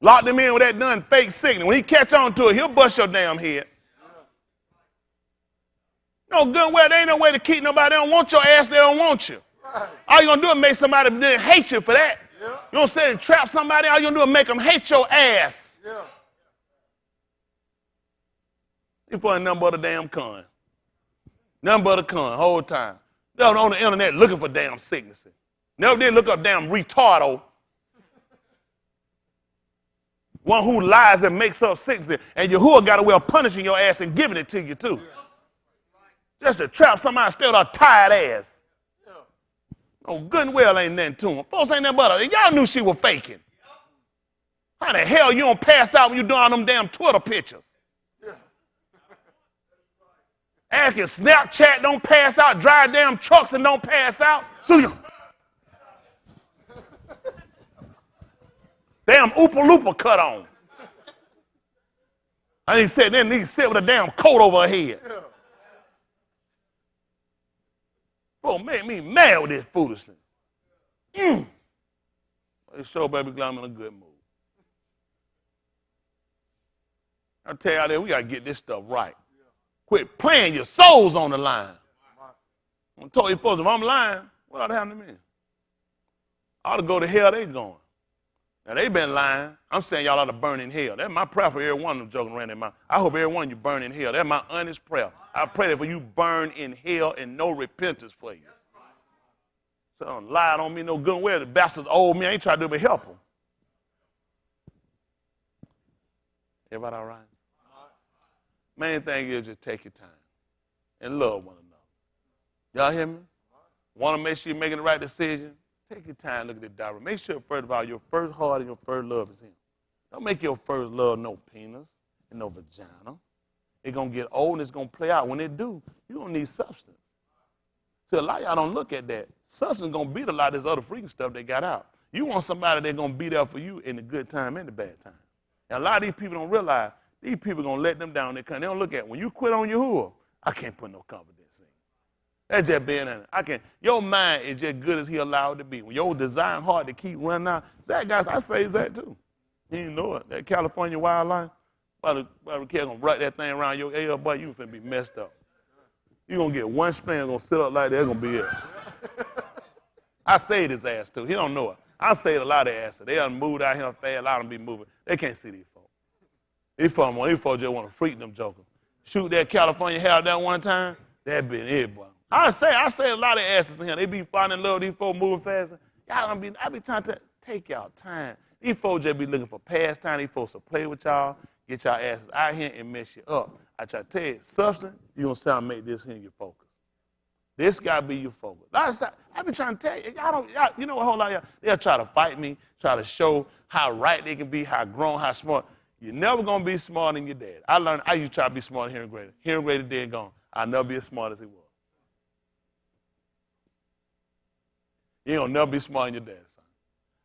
Lock them in with that done fake sickness. When he catch on to it, he'll bust your damn head. No good and well, there ain't no way to keep nobody. They don't want your ass, they don't want you. Right. All you gonna do is make somebody hate you for that. Yeah. You don't say and trap somebody, all you gonna do is make them hate your ass. Yeah. You putting nothing but a damn con. Nothing but a con, whole time. They're on the internet looking for damn sicknesses. Never did look up damn retardo. One who lies and makes up sicknesses, and Yahuwah got a way of punishing your ass and giving it to you too. Just to trap somebody still with a tired ass. Oh, good and well ain't nothing to them. Folks ain't nothing but y'all knew she was faking. How the hell you don't pass out when you doing them damn Twitter pictures? Asking Snapchat don't pass out, drive damn trucks and don't pass out. So you damn Oopa Loopa cut on. I ain't said then he sit with a damn coat over her head. Oh, make me mad with this foolishness. They show baby glad I'm in a good mood. I tell y'all that we gotta get this stuff right. Quit playing your souls on the line. I told you folks, if I'm lying, what ought to happen to me? I ought to go to hell they going. Now, they been lying. I'm saying y'all ought to burn in hell. That's my prayer for every one of them joking around their mouth. I hope every one of you burn in hell. That's my honest prayer. I pray that for you burn in hell and no repentance for you. So don't lie on me no good and well. The bastards old me. I ain't trying to do but help them. Everybody all right? Main thing is just take your time and love one another. Y'all hear me? Want to make sure you're making the right decision? Take your time, look at the diary. Make sure, first of all, your first heart and your first love is him. Don't make your first love no penis and no vagina. It's going to get old and it's going to play out. When it do, you're going to need substance. So a lot of y'all don't look at that. Substance going to beat a lot of this other freaking stuff they got out. You want somebody that's going to be there for you in the good time and the bad time. And a lot of these people don't realize these people going to let them down. They don't look at it. When you quit on Yahuwah, I can't put no confidence in you. That's just being in it. Your mind is just good as he allowed it to be. When your desire hard to keep running out, Zach, guys, I say that too. He didn't know it. That California wildlife, by the kid gonna wrap that thing around your ear, boy, you finna be messed up. You gonna get one strand gonna sit up like that, gonna be it. I saved his ass too. He don't know it. I saved a lot of asses. They done moved out here fast. A lot of them be moving. They can't see these folks. These folks just want to freak them jokers. Shoot that California hair that one time, that been it, boy. I say a lot of asses in here. They be falling in love with these folks moving faster. I be trying to take y'all time. These folks just be looking for pastime. These folks will play with y'all, get y'all asses out here and mess you up. I try to tell you, substance, you're going to sound make this here your focus. This got to be your focus. I be trying to tell you, you know what, whole lot of y'all, they'll try to fight me, try to show how right they can be, how grown, how smart. You're never going to be smarter than your dad. I used to try to be smart hearing greater. Hearing greater dead gone. I'll never be as smart as he was. You don't never be smart than your dad, son.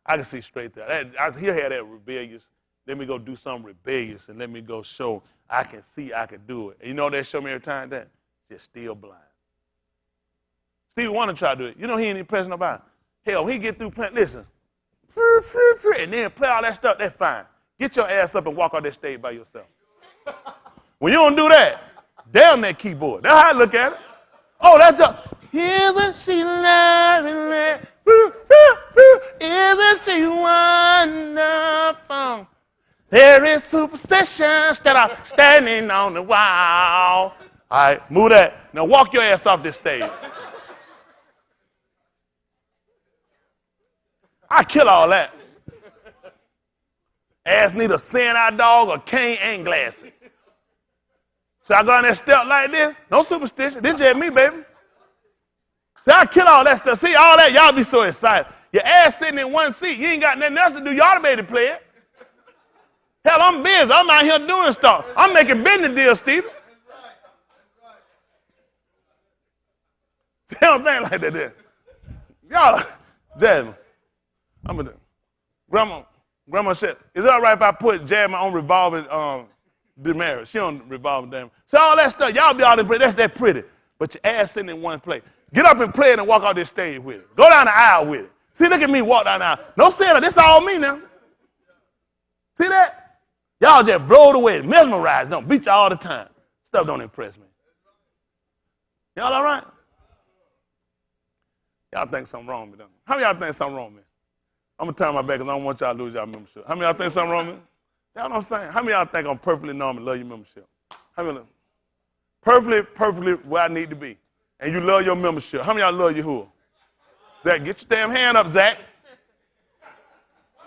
I can see straight there. He'll have that rebellious, let me go do something rebellious and let me go show I can see I can do it. And you know what they show me every time that? just still blind. Stevie Wonder tried to do it. You know he ain't impressed nobody. Hell, when he get through playing, listen, and then play all that stuff, that's fine. Get your ass up and walk on that stage by yourself. When you don't do that, damn that keyboard. That's how I look at it. Oh, that's just, isn't she lovely? Isn't she wonderful? There is superstitions that are standing on the wall. All right, move that. Now walk your ass off this stage. I kill all that. Ass need a seeing-eye dog, a cane, and glasses. So I go on that step like this. No superstition. This just me, baby. So I kill all that stuff. See, all that, y'all be so excited. Your ass sitting in one seat. You ain't got nothing else to do. You ought to be able to play it. Hell, I'm busy. I'm out here doing stuff. I'm making business deals, Stephen. They don't think like that there. Y'all, Jasmine, I'm going to, Grandma said, is it all right if I put Jasmine on revolving marriage? She on revolving damn. So all that stuff, y'all be all in that's that pretty. But your ass sitting in one place. Get up and play it and walk out this stage with it. Go down the aisle with it. See, look at me walk down the aisle. No saying this all me now. See that? Y'all just blow it away, mesmerize, don't beat you all the time. Stuff don't impress me. Y'all all right? Y'all think something wrong with me, don't you? How many of y'all think something wrong with me? I'm going to turn my back because I don't want y'all to lose y'all membership. How many of y'all think something wrong with me? Y'all know what I'm saying? How many of y'all think I'm perfectly normal and love your membership? How many of y'all? Perfectly where I need to be. And you love your membership. How many of y'all love your who? Zach, get your damn hand up, Zach.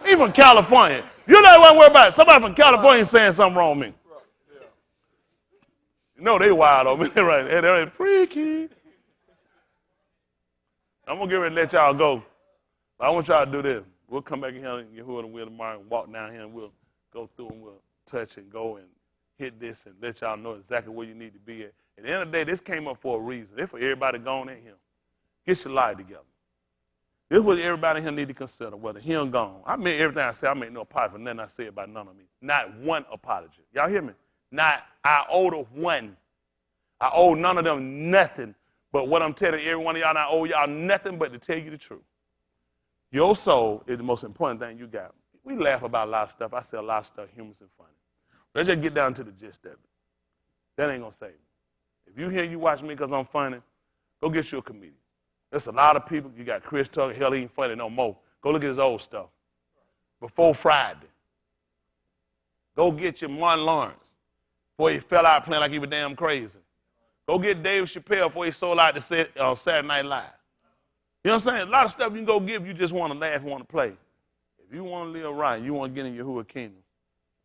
He from California. You know what I'm worried about. Somebody from California saying something wrong with me. You know they wild on me, right? They're freaky. I'm going to get ready to let y'all go. But I want y'all to do this. We'll come back in here and get hood and wheel tomorrow and walk down here and we'll go through and we'll touch and go and hit this and let y'all know exactly where you need to be at. At the end of the day, this came up for a reason. It's for everybody going in here. Get your life together. This is what everybody here need to consider, whether him gone. I mean everything I say, I make no apology for nothing I say about none of me. Not one apology. Y'all hear me? Not, I owe the one. I owe none of them nothing. But what I'm telling every one of y'all, I owe y'all nothing but to tell you the truth. Your soul is the most important thing you got. We laugh about a lot of stuff. I say a lot of stuff, humorous and funny. Let's just get down to the gist of it. That ain't going to save me. If you hear you watch me because I'm funny, go get you a comedian. There's a lot of people. You got Chris Tucker. Hell, he ain't funny no more. Go look at his old stuff. Before Friday. Go get your Martin Lawrence before he fell out playing like he was damn crazy. Go get Dave Chappelle before he sold out to Saturday Night Live. You know what I'm saying? A lot of stuff you can go give, you just want to laugh and want to play. If you want to live right, you want to get in Yahuwah kingdom,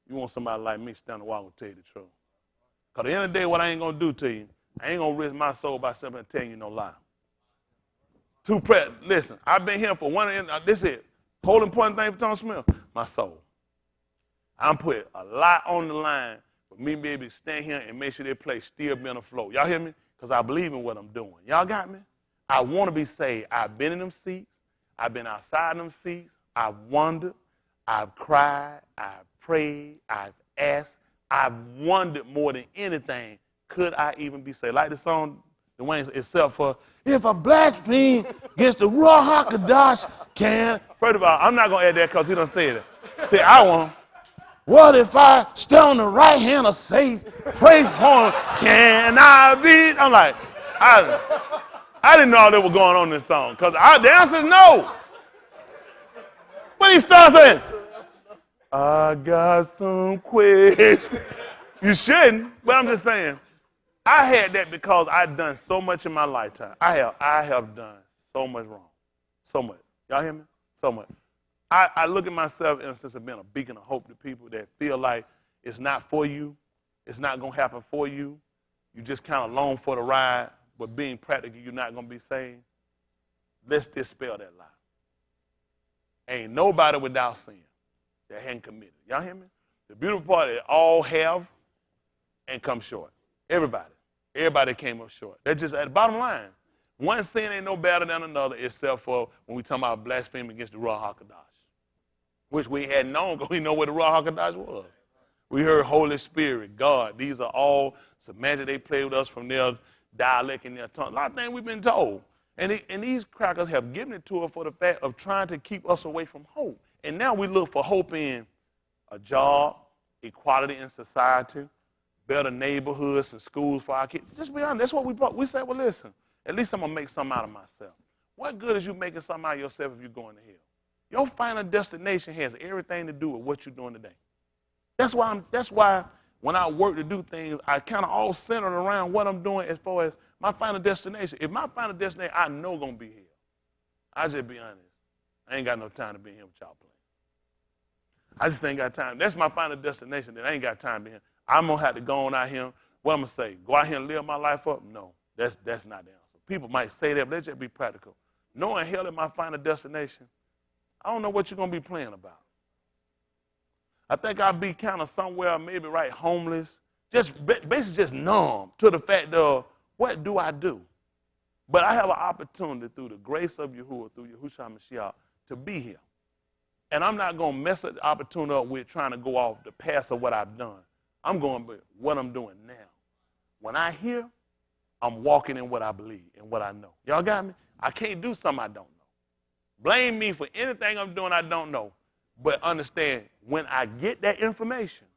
you want somebody like me standing walking and tell you the truth. Because at the end of the day, what I ain't going to do to you, I ain't going to risk my soul by simply telling you no lie. Listen, I've been here for this is it. Whole important thing for Tom Smith, my soul. I'm putting a lot on the line for me to be able to stand here and make sure their place still be on the floor. Y'all hear me? Because I believe in what I'm doing. Y'all got me? I want to be saved. I've been in them seats. I've been outside them seats. I've wondered. I've cried. I've prayed. I've asked. I've wondered more than anything, could I even be saved? Like the song, the Wayne itself for, if a blaspheme against the Ruach HaKodesh can. First of all, I'm not going to add that because he done said it. See, I want, what if I stand on the right hand of Satan, pray for him, can I be? I'm like, I didn't know all that was going on in this song because the answer is no. But he starts saying, I got some questions. You shouldn't, but I'm just saying, I had that because I've done so much in my lifetime. I have done so much wrong. So much. Y'all hear me? So much. I look at myself in a sense of being a beacon of hope to people that feel like it's not for you, it's not going to happen for you, you just kind of long for the ride, but being practical, you're not going to be saved. Let's dispel that lie. Ain't nobody without sin that hadn't committed. Y'all hear me? The beautiful part is all have and come short. Everybody. Everybody came up short. That's just at the bottom line. One sin ain't no better than another except for when we talk about blasphemy against the Ruach HaKodesh, which we had known because we know what the Ruach HaKodesh was. We heard Holy Spirit, God. These are all semantics they play with us from there dialect in their tongue. A lot of things we've been told. And these crackers have given it to us for the fact of trying to keep us away from hope. And now we look for hope in a job, equality in society, better neighborhoods and schools for our kids. Just be honest, that's what we brought. We say, well, listen, at least I'm going to make something out of myself. What good is you making something out of yourself if you're going to hell? Your final destination has everything to do with what you're doing today. That's why when I work to do things, I kind of all centered around what I'm doing as far as my final destination. If my final destination, I know going to be here. I just be honest. I ain't got no time to be here with y'all playing. I just ain't got time. That's my final destination. Then I ain't got time to be here. I'm going to have to go on out here. What I'm going to say? Go out here and live my life up? No, that's not the answer. People might say that, but let's just be practical. Knowing hell is my final destination, I don't know what you're going to be playing about. I think I'll be kind of somewhere, maybe right homeless, just basically just numb to the fact of what do I do? But I have an opportunity through the grace of Yahuwah, through Yahushua Mashiach, to be here. And I'm not going to mess the opportunity up with trying to go off the path of what I've done. I'm going with what I'm doing now. When I hear, I'm walking in what I believe and what I know. Y'all got me? I can't do something I don't know. Blame me for anything I'm doing I don't know. But understand, when I get that information,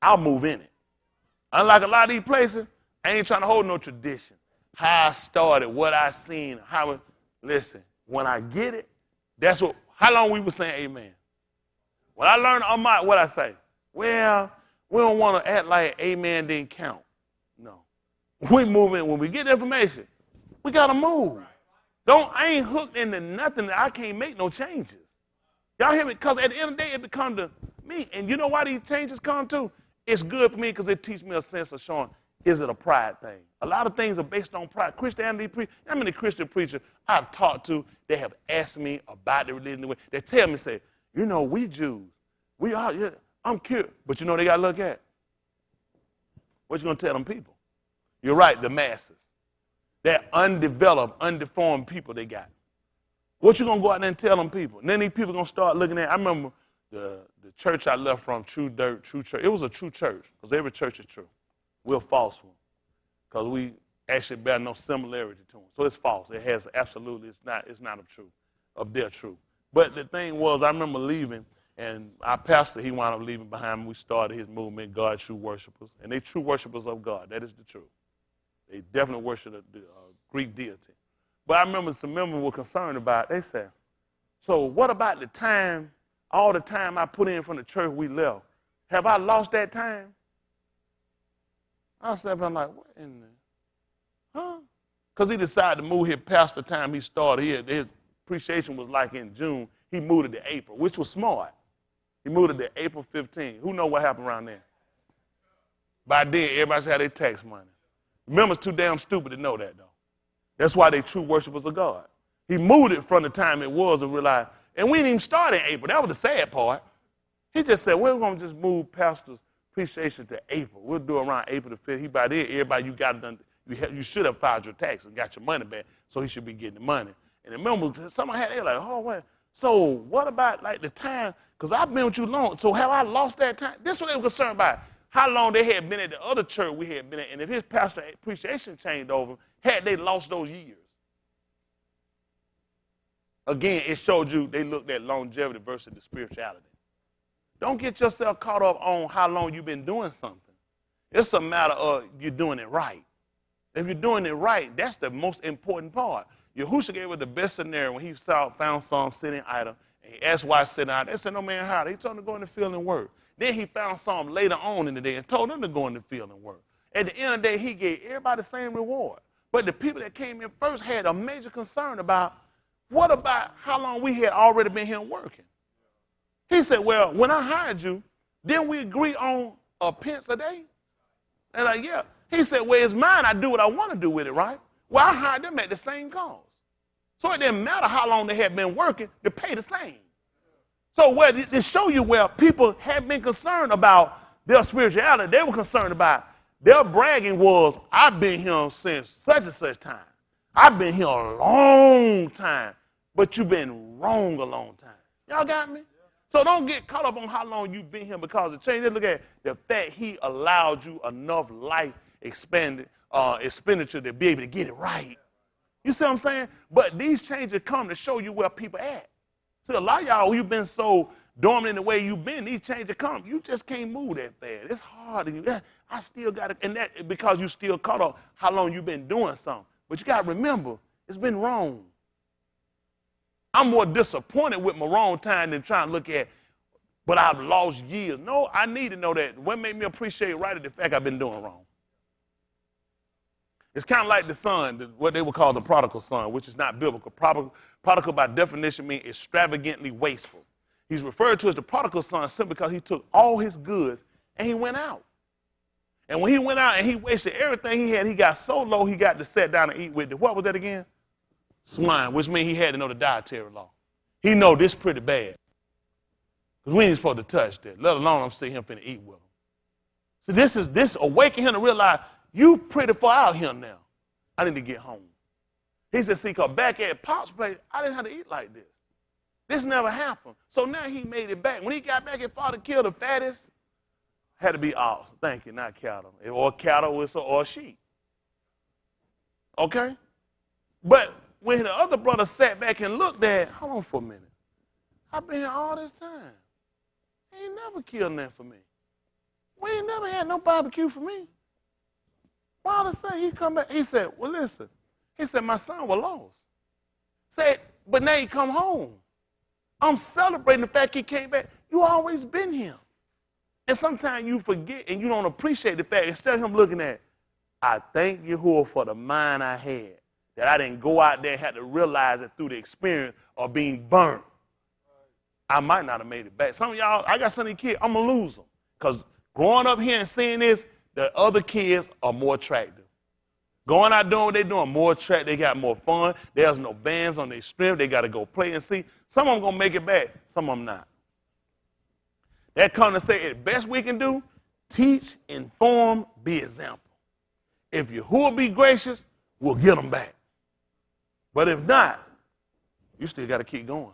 I'll move in it. Unlike a lot of these places, I ain't trying to hold no tradition. How I started, what I seen, listen, when I get it, that's what, how long we were saying amen? When I learned what I say? Well, we don't want to act like amen didn't count. No. We move in. When we get the information, we got to move. I ain't hooked into nothing that I can't make no changes. Y'all hear me? Because at the end of the day, it becomes to me. And you know why these changes come to? It's good for me because it teaches me a sense of showing, is it a pride thing? A lot of things are based on pride. Christianity, how many Christian preachers I've talked to, they have asked me about the religion. They tell me, say, you know, we Jews, we are, yeah, I'm curious. But you know they got to look at? What you going to tell them people? You're right, the masses. That undeveloped, undeformed people they got. What you going to go out there and tell them people? And then these people going to start looking at, I remember the church I left from, True Dirt, True Church. It was a true church, because every church is true. We're a false one, because we actually bear no similarity to them. So it's false. It has absolutely, it's not of truth, of their truth. But the thing was, I remember leaving, and our pastor, he wound up leaving behind me. We started his movement, God True Worshipers. And they true worshipers of God. That is the truth. They definitely worship the Greek deity. But I remember some members were concerned about it. They said, so what about the time, all the time I put in from the church we left? Have I lost that time? I said, I'm like, what in the, huh? Because he decided to move here past the time he started. His appreciation was like in June. He moved it to April, which was smart. He moved it to April 15. Who know what happened around there? By then, everybody had their tax money. Members too damn stupid to know that, though. That's why they true worshipers of God. He moved it from the time it was and realized, and we didn't even start in April. That was the sad part. He just said, well, we're going to just move pastor's appreciation to April. We'll do it around April the 5th. He by then, everybody you got done, you should have filed your tax and got your money back, so he should be getting the money. And remember, someone had, they like, oh, what? So what about like the time? Because I've been with you long. So have I lost that time? This is what they were concerned about. How long they had been at the other church we had been at. And if his pastor appreciation changed over, had they lost those years? Again, it showed you they looked at longevity versus the spirituality. Don't get yourself caught up on how long you've been doing something. It's a matter of you doing it right. If you're doing it right, that's the most important part. Yahushua gave us the best scenario when he found some sitting idle, and he asked why sitting idle. They said, no man, how? He told him to go in the field and work. Then he found some later on in the day and told them to go in the field and work. At the end of the day, he gave everybody the same reward. But the people that came in first had a major concern about, what about how long we had already been here working? He said, well, when I hired you, didn't we agree on a pence a day? They're like, yeah. He said, well, it's mine. I do what I want to do with it, right? Well, I hired them at the same cost. So it didn't matter how long they had been working, they pay the same. So to show you where people had been concerned about their spirituality, they were concerned about their bragging was, I've been here since such and such time. I've been here a long time, but you've been wrong a long time. Y'all got me? So don't get caught up on how long you've been here because of change. Just look at the fact he allowed you enough life expanded, expenditure to be able to get it right. You see what I'm saying? But these changes come to show you where people at. See, a lot of y'all, you've been so dormant in the way you've been, these changes come. You just can't move that fast. It's hard. And I still got to, and that because you still caught up how long you've been doing something. But you got to remember, it's been wrong. I'm more disappointed with my wrong time than trying to look at, but I've lost years. No, I need to know that. What made me appreciate right is the fact I've been doing wrong. It's kind of like the son, what they would call the prodigal son, which is not biblical. Prodigal by definition means extravagantly wasteful. He's referred to as the prodigal son simply because he took all his goods and he went out. And when he went out and he wasted everything he had, he got so low he got to sit down and eat with the, what was that again? Swine, which means he had to know the dietary law. He know this pretty bad. Because we ain't supposed to touch that, let alone I'm seeing him finna eat with him. So this awakened him to realize, you pretty far out here now. I need to get home. He said, see, because back at Pop's place, I didn't have to eat like this. This never happened. So now he made it back. When he got back, his father killed the fattest. Had to be ox. Thank you, not cattle. Or cattle or sheep. Okay? But when the other brother sat back and looked at, hold on for a minute. I've been here all this time. He ain't never killed nothing for me. We ain't never had no barbecue for me. Why all of a sudden he come back? He said, well, listen. He said, my son was lost. Said, but now he come home. I'm celebrating the fact he came back. You always been here. And sometimes you forget and you don't appreciate the fact, instead of him looking at, I thank Yahuwah for the mind I had, that I didn't go out there and had to realize it through the experience of being burnt. I might not have made it back. Some of y'all, I got some of these kids, I'm going to lose them. Because growing up here and seeing this, the other kids are more attractive. Going out doing what they're doing, more attractive, they got more fun. There's no bands on their strength. They got to go play and see. Some of them going to make it back, some of them not. That come to say, the best we can do, teach, inform, be example. If Yahuwah be gracious, we'll get them back. But if not, you still got to keep going.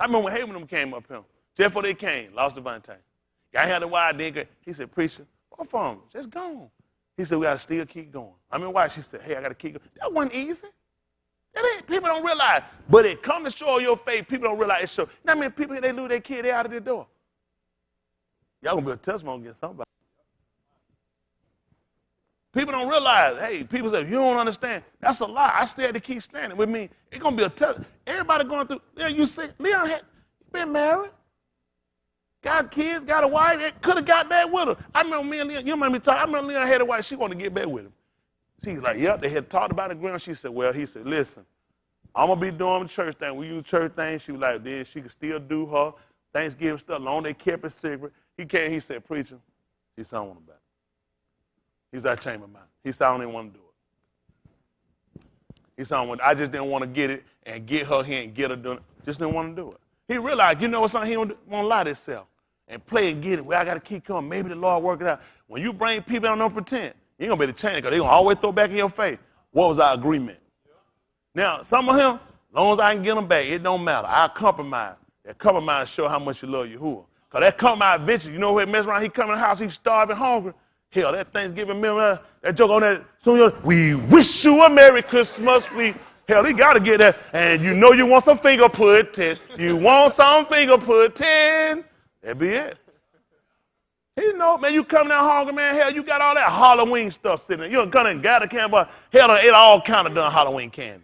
I remember when Haven them came up here, just before they came, lost the Devontae. Guy had a wild digger. He said, preacher, what from? Just gone. He said, we got to still keep going. I mean, why? She said, hey, I got to keep going. That wasn't easy. People don't realize. But it come to show your faith. People don't realize it show. You know what I mean? People, they lose their kid, they out of the door. Y'all going to be a testimony against somebody. People don't realize, hey, people say, you don't understand. That's a lie. I still had to keep standing with me. It's going to be a test. Everybody going through, yeah, you see, Leon had been married, got kids, got a wife, it could have got back with her. I remember me and Leon, you remember me talking, I remember Leon had a wife, she wanted to get back with him. She's like, yep, they had talked about it ground. She said, well, he said, listen, I'm going to be doing the church thing. We use church things. She was like, this, she could still do her Thanksgiving stuff, long they kept it secret. He came, he said, preacher, he said, I don't want to back. He said, I changed my mind. He said, I don't even want to do it. He said, I just didn't want to get it and get her here and get her doing it. Just didn't want to do it. He realized, you know what's something he don't want to lie to himself and play and get it. Well, I got to keep coming. Maybe the Lord work it out. When you bring people out, don't pretend. You ain't going to be able to change it because they're going to always throw back in your face. What was our agreement? Now, some of him, as long as I can get them back, it don't matter. I'll compromise. That compromise show how much you love Yahuwah. Because that compromise eventually, you know where he mess around, he come in the house, he's starving, hungry. Hell, that Thanksgiving meal, that joke on that, so we wish you a Merry Christmas. Hell, he got to get that. And you know you want some finger pudding. You want some finger pudding. That be it. He know, man, you coming out hungry, man. Hell, you got all that Halloween stuff sitting there. You done gone and got a candy, but hell, done ate all kind of done Halloween candy.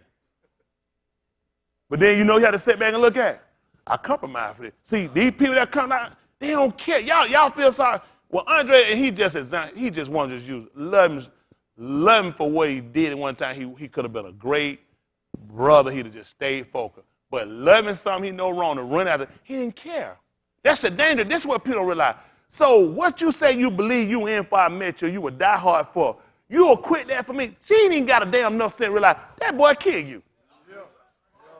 But then you know you had to sit back and look at it. I compromise for this. See, these people that come out, they don't care. Y'all feel sorry. Well, Andre, and he just wanted to use, love him for what he did. At one time, he could have been a great brother. He'd have just stayed focused. But loving something he know wrong to run after, he didn't care. That's the danger. This is what people don't realize. So what you say you believe you in for I met you would die hard for, you will quit that for me. She ain't even got a damn enough sense to realize that boy killed you.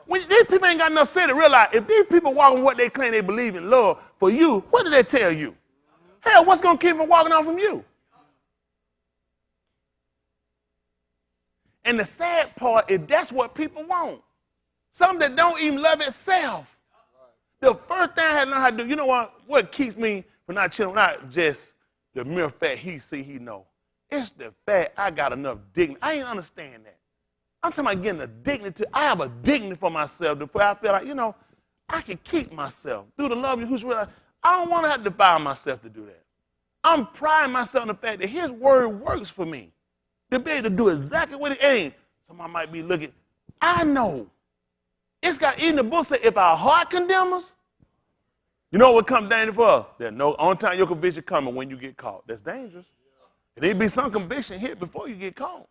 When these people ain't got enough sense to realize if these people walking what they claim they believe in love for you, what did they tell you? Hell, what's going to keep them walking on from you? And the sad part is that's what people want. Some that don't even love itself. The first thing I had to learn how to do, you know what keeps me from not chilling, not just the mere fact he see, he know. It's the fact I got enough dignity. I ain't understand that. I'm talking about getting a dignity. I have a dignity for myself before I feel like, I can keep myself through the love of who's real. I don't want to have to defile myself to do that. I'm priding myself in the fact that his word works for me. To be able to do exactly what it ain't. Somebody might be looking. I know. It's got, in the book say, if our heart condemns us, you know what comes dangerous for us? There's no only time your conviction coming when you get caught. That's dangerous. There'll be some conviction hit before you get caught.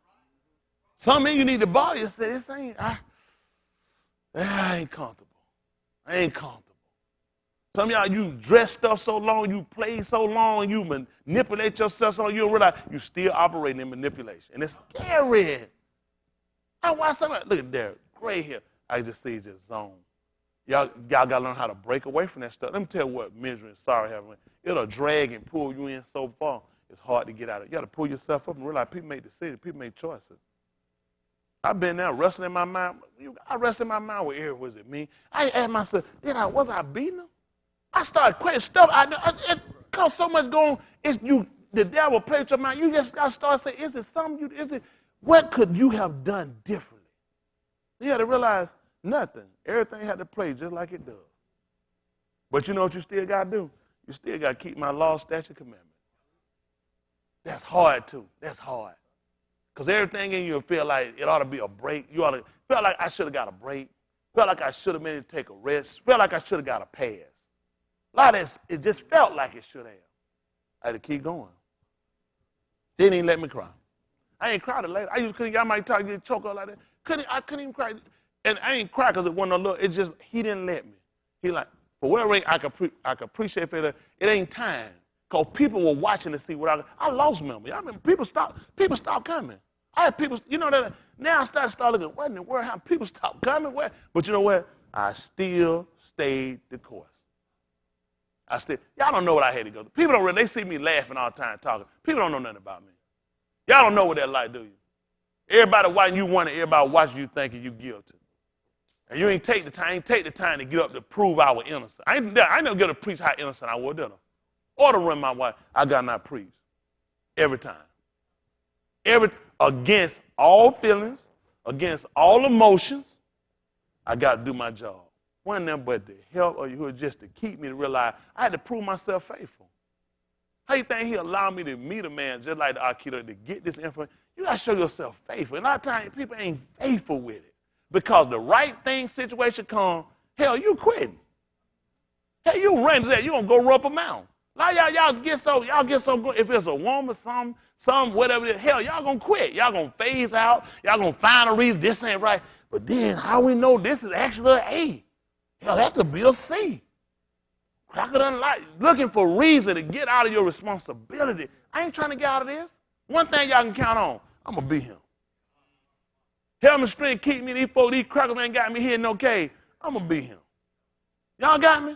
Some of you need the body and say, this ain't, I ain't comfortable. I ain't comfortable. Some of y'all, you dress stuff so long, you play so long, you manipulate yourself so long, you don't realize you still operating in manipulation. And it's scary. I watch somebody, look at Derek, gray hair. I just see just zone. Y'all got to learn how to break away from that stuff. Let me tell you what misery and sorrow have. It'll drag and pull you in so far, it's hard to get out of it. You got to pull yourself up and realize people make decisions, people make choices. I've been there wrestling in my mind. I wrestled in my mind with Eric, was it me? I asked myself, was I beating him? I started questioning stuff. It comes so much going. The devil plays with your mind. You just got to start saying, is it something? What could you have done differently? You got to realize nothing. Everything had to play just like it does. But you know what you still got to do? You still got to keep my law, statute, commandment. That's hard too. That's hard. Because everything in you feel like it ought to be a break. You ought to feel like I should have got a break. Felt like I should have been able to take a rest. Felt like I should have got a pass. A lot of this, it just felt like it should have. I had to keep going. Didn't even let me cry. I ain't cried later. I might talk, get choke up like that. I couldn't even cry. And I ain't cry because it wasn't no little. It just, he didn't let me. He like, for whatever reason, I could appreciate it. It ain't time. Because people were watching to see what I lost memory. I mean, people stopped coming. I had people, that now I start looking, what in the world, how people stopped coming? Where? But you know what? I still stayed the course. Y'all don't know what I had to go through. People don't really, they see me laughing all the time, talking. People don't know nothing about me. Y'all don't know what that like, do you? Everybody watching you wonder, everybody watching you thinking you guilty. And you ain't take the time to get up to prove I was innocent. I never get to preach how innocent I was, did I? Or to run my wife, I got not preached. Every time. Against all feelings, against all emotions, I got to do my job. Wasn't them but the help of you just to keep me to realize I had to prove myself faithful. How you think he allowed me to meet a man just like the Architect to get this information? You got to show yourself faithful. And a lot of times people ain't faithful with it. Because the right thing situation comes, hell, you quitting. Hell, you run to that. You going to go rub a mountain. Like y'all get so good. If it's a woman, some whatever it is, hell, y'all going to quit. Y'all going to phase out. Y'all going to find a reason this ain't right. But then how we know this is actually an A? Hell, that could be a C. Cracker done like looking for reason to get out of your responsibility. I ain't trying to get out of this. One thing y'all can count on, I'm going to be him. Help me strength, keep me, these crackers ain't got me here in no cave. I'm going to be him. Y'all got me?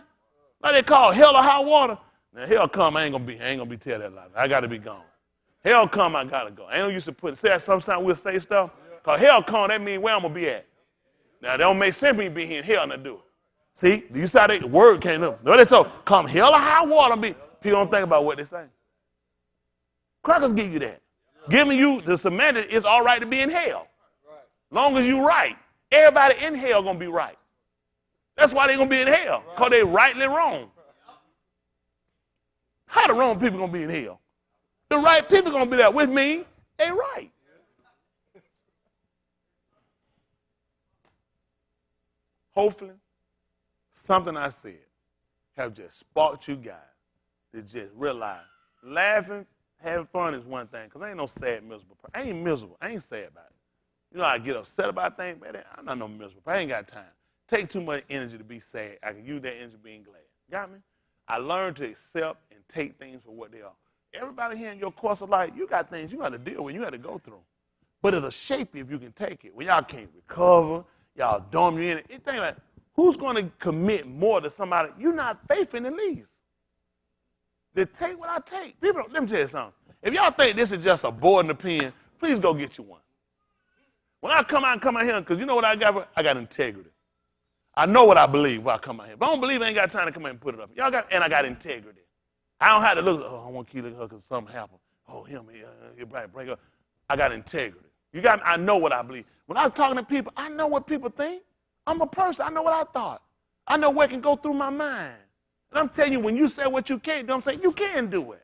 Like they call hell or high water. Now, hell come, I ain't going to be tell that lie. I got to be gone. Hell come, I got to go. I ain't used to say that sometimes we'll say stuff. Because hell come, that means where I'm going to be at. Now, that don't make sense me be here in hell to do it. See, do you see how the word came up? No, they told, come hell or high water. People don't think about what they say. Crackers give you that. Giving you the semantic, it's all right to be in hell. Long as you right. Everybody in hell going to be right. That's why they going to be in hell, because they rightly wrong. How the wrong people going to be in hell? The right people going to be there with me. They right. Hopefully, something I said have just sparked you guys to just realize laughing, having fun is one thing, because I ain't no sad, miserable person. I ain't miserable. I ain't sad about it. You know, I get upset about things, but I'm not no miserable. I ain't got time. Take too much energy to be sad. I can use that energy being glad. Got me? I learned to accept and take things for what they are. Everybody here in your course of life, you got things you got to deal with, you got to go through. But it'll shape you if you can take it. When y'all can't recover, y'all dumb you in it. You think like, who's going to commit more to somebody you're not faithful in the least? To take what I take. People, let me tell you something. If y'all think this is just a board and a pen, please go get you one. When I come out here, because you know what I got? I got integrity. I know what I believe when I come out here. If I don't believe, I ain't got time to come in and put it up. And I got integrity. I don't have to look, I want to keep looking at her because something happened. oh, him, he break up. I got integrity. I know what I believe. When I'm talking to people, I know what people think. I'm a person. I know what I thought. I know what can go through my mind. And I'm telling you, when you say what you can't do, I'm saying you can do it.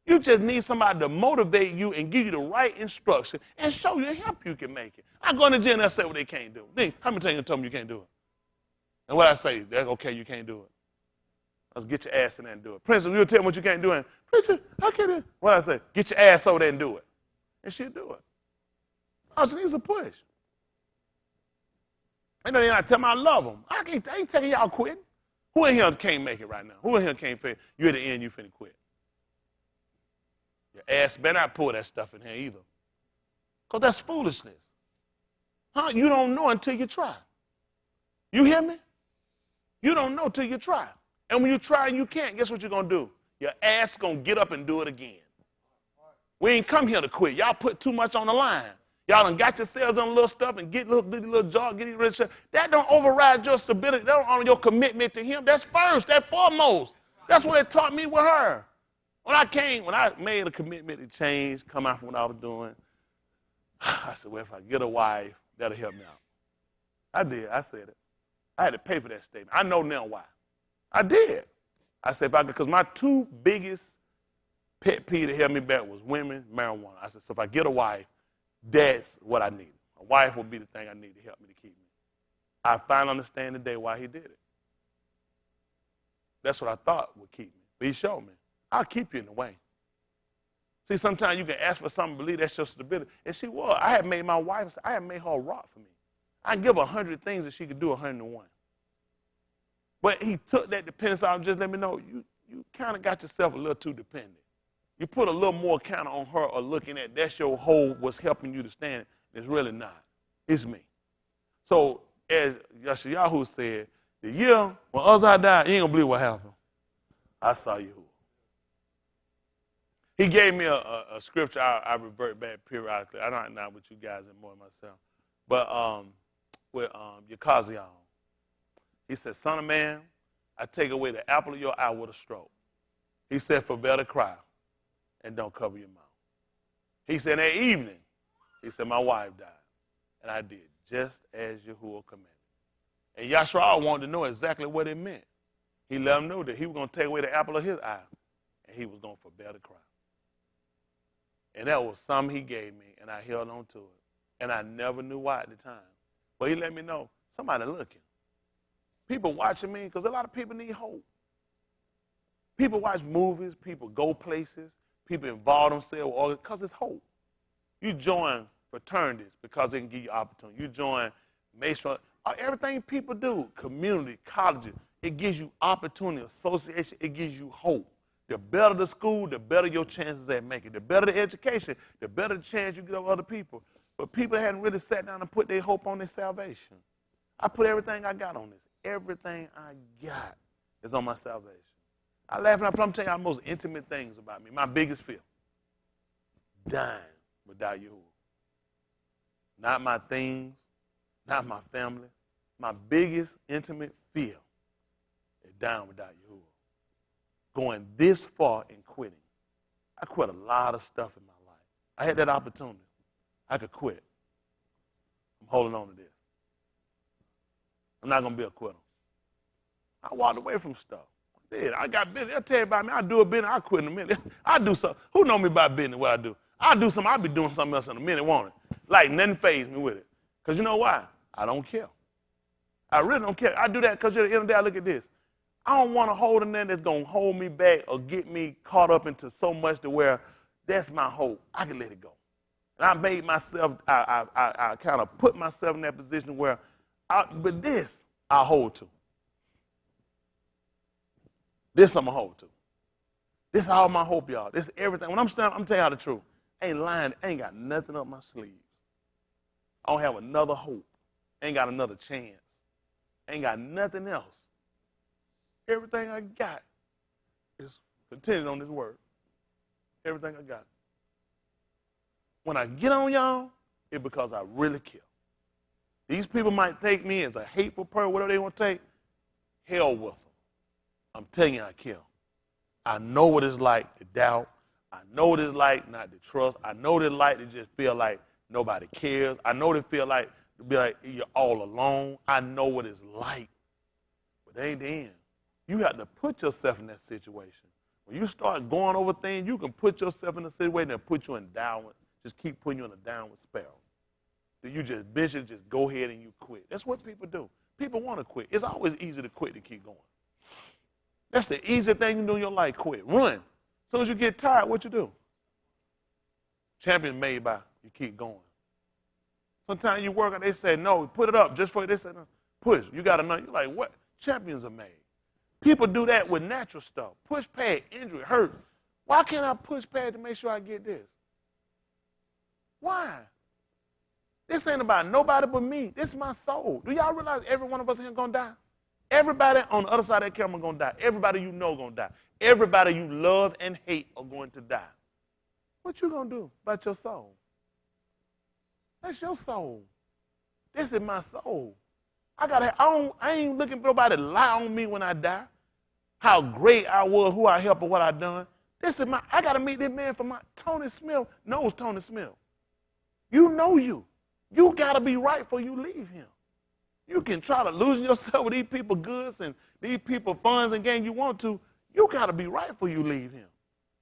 You just need somebody to motivate you and give you the right instruction and show you and help you can make it. I go in the gym and I say what they can't do. How many times you told me you can't do it? And what I say, that's okay, you can't do it. Let's get your ass in there and do it. Princess, you'll tell me what you can't do. And, Princess, I can't do it. What I say, get your ass over there and do it. And she'll do it. All she needs a push. And then I tell them I love them. I ain't telling y'all quitting. Who in here can't make it right now? Who in here can't fit? You at the end, you finna quit. Your ass better not pull that stuff in here either. Because that's foolishness. Huh? You don't know until you try. You hear me? You don't know till you try. And when you try and you can't, guess what you're going to do? Your ass going to get up and do it again. We ain't come here to quit. Y'all put too much on the line. Y'all done got yourselves on little stuff and get little job, get rid of stuff. That don't override your stability. That don't honor your commitment to him. That's first. That's foremost. That's what it taught me with her. When I made a commitment to change, come out from what I was doing, I said, well, if I get a wife, that'll help me out. I did. I said it. I had to pay for that statement. I know now why. I did. I said, because my two biggest pet peeve that held me back was women, marijuana. I said, so if I get a wife, that's what I need. A wife will be the thing I need to help me to keep me. I finally understand today why he did it. That's what I thought would keep me. But he showed me. I'll keep you in the way. See, sometimes you can ask for something, believe that's your stability. And she was. I had made my wife, I had made her a rock for me. I give her 100 things that she could do 101. But he took that dependence out and just let me know, you kind of got yourself a little too dependent. You put a little more kind of on her or looking at that's your whole what's helping you to stand. It's really not. It's me. So as Yeshayahu said, the year when Uzziah died, you ain't gonna believe what happened. I saw you. He gave me a scripture I revert back periodically. I don't know with you guys anymore myself. But with Yekaziah. He said, son of man, I take away the apple of your eye with a stroke. He said, forbear to cry and don't cover your mouth. He said, that evening, he said, my wife died. And I did just as Yahuwah commanded. And Yahshua wanted to know exactly what it meant. He let him know that he was going to take away the apple of his eye and he was going to forbear to cry. And that was something he gave me, and I held on to it. And I never knew why at the time. But he let me know, somebody looking. People watching me, because a lot of people need hope. People watch movies, people go places, people involve themselves because it's hope. You join fraternities because they can give you opportunity. You join Mason, everything people do, community, colleges, it gives you opportunity, association, it gives you hope. The better the school, the better your chances at making it. The better the education, the better the chance you get over other people. But people hadn't really sat down and put their hope on their salvation. I put everything I got on this. Everything I got is on my salvation. I laugh and I'm telling you the most intimate things about me. My biggest fear, dying without Yahuwah. Not my things, not my family. My biggest intimate fear is dying without Yahuwah. Going this far and quitting. I quit a lot of stuff in my life. I had that opportunity. I could quit. I'm holding on to this. I'm not going to be a quitter. I walked away from stuff. I did. I got business. I'll tell you about me. I do a business. I'll quit in a minute. I do something. Who know me about business, what I do? I'll do something. I'll be doing something else in a minute, won't it? Like nothing fazed me with it. Because you know why? I don't care. I really don't care. I do that because at the end of the day, I look at this. I don't want to hold in there that's going to hold me back or get me caught up into so much to where that's my hope. I can let it go. And I made myself, I kind of put myself in that position where, but this I hold to. This I'm going to hold to. This is all my hope, y'all. This is everything. When I'm telling y'all the truth. I ain't lying. I ain't got nothing up my sleeve. I don't have another hope. I ain't got another chance. I ain't got nothing else. Everything I got is contingent on this word. Everything I got. When I get on y'all, it's because I really care. These people might take me as a hateful person, whatever they want to take. Hell with them. I'm telling you I care. I know what it's like to doubt. I know what it's like not to trust. I know what it's like to just feel like nobody cares. I know what it feel like to be like you're all alone. I know what it's like. But it ain't the end. You have to put yourself in that situation. When you start going over things, you can put yourself in a situation that put you in downward, just keep putting you in a downward spiral. Do you just bitch, just go ahead and you quit? That's what people do. People want to quit. It's always easy to quit than keep going. That's the easiest thing you do in your life, quit. Run. As soon as you get tired, what you do? Champion made by you keep going. Sometimes you work and they say, no, put it up just for you. They say, no, push. You got to know. You're like, what? Champions are made. People do that with natural stuff. Push past, injury, hurt. Why can't I push past to make sure I get this? Why? This ain't about nobody but me. This is my soul. Do y'all realize every one of us here going to die? Everybody on the other side of that camera going to die. Everybody you know going to die. Everybody you love and hate are going to die. What you going to do about your soul? That's your soul. This is my soul. I ain't looking for nobody to lie on me when I die. How great I was, who I helped, or what I done. I got to meet this man from Tony Smith knows Tony Smith. You know you. You got to be right before you leave him. You can try to lose yourself with these people goods and these people funds and gain you want to. You got to be right before you leave him.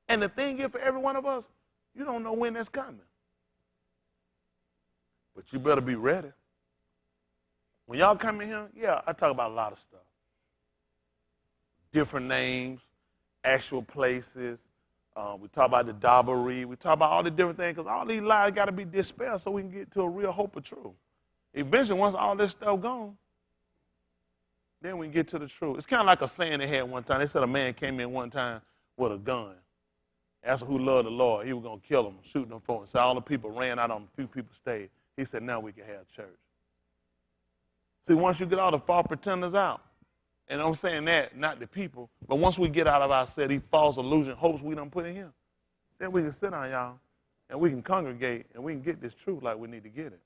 And the thing is, for every one of us, you don't know when that's coming. But you better be ready. When y'all come in here, yeah, I talk about a lot of stuff. Different names, actual places. We talk about the dobbery. We talk about all the different things because all these lies got to be dispelled so we can get to a real hope of truth. Eventually, once all this stuff gone, then we can get to the truth. It's kind of like a saying they had one time. They said a man came in one time with a gun. Asked who loved the Lord. He was going to kill him, shoot them for him. So all the people ran out on him. A few people stayed. He said, now we can have church. See, once you get all the false pretenders out, and I'm saying that, not the people, but once we get out of ourselves, these false illusion, hopes we done put in here, then we can sit down, y'all, and we can congregate, and we can get this truth like we need to get it.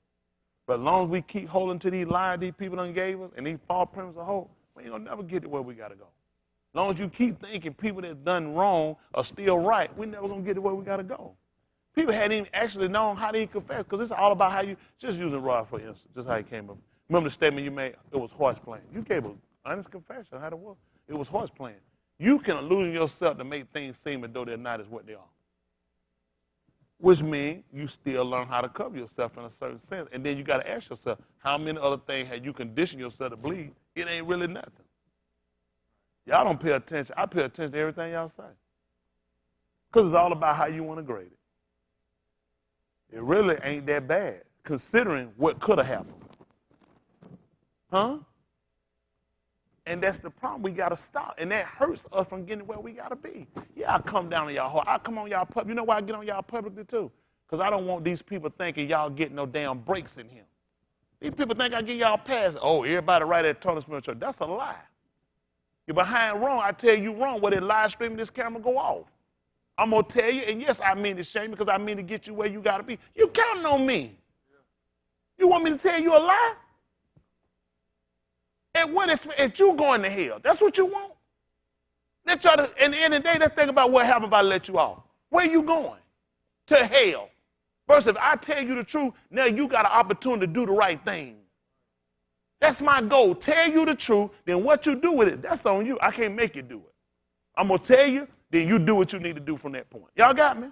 But as long as we keep holding to these lies these people done gave us, and these false premises of hope, we ain't gonna never get to where we gotta go. As long as you keep thinking people that done wrong are still right, we never gonna get to where we gotta go. People hadn't even actually known how to confess, because it's all about how you, just using Rod for instance, just how he came up. Remember the statement you made? It was horse playing. You gave an honest confession how it was. It was horse playing. You can illusion yourself to make things seem as though they're not as what they are. Which means you still learn how to cover yourself in a certain sense. And then you got to ask yourself, how many other things have you conditioned yourself to believe? It ain't really nothing. Y'all don't pay attention. I pay attention to everything y'all say. Because it's all about how you want to grade it. It really ain't that bad, considering what could have happened. Huh? And that's the problem. We got to stop. And that hurts us from getting where we got to be. Yeah, I come down on y'all hard. I come on y'all public. You know why I get on y'all publicly too? Because I don't want these people thinking y'all getting no damn breaks in here. These people think I give y'all pass. Oh, everybody right at Tony Smith Church. That's a lie. You're behind wrong. I tell you wrong. Where they live streaming this camera go off. I'm going to tell you, and yes, I mean to shame because I mean to get you where you got to be. You counting on me. You want me to tell you a lie? And what if you going to hell? That's what you want? Let's try to, at the end of the day, let's think about what happened if I let you off. Where you going? To hell. First, if I tell you the truth, now you got an opportunity to do the right thing. That's my goal. Tell you the truth, then what you do with it, that's on you. I can't make you do it. I'm going to tell you, then you do what you need to do from that point. Y'all got me?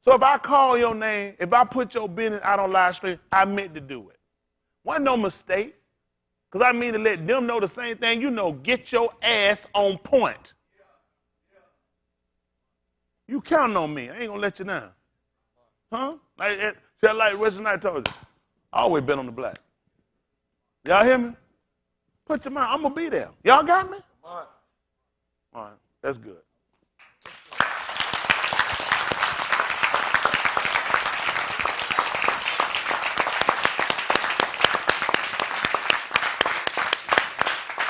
So if I call your name, if I put your business out on live stream, I meant to do it. Wasn't no mistake. Because I mean to let them know the same thing you know. Get your ass on point. You counting on me. I ain't going to let you down. Huh? Like Richard Knight told you. I always been on the black. Y'all hear me? Put your mind. I'm going to be there. Y'all got me? All right. That's good.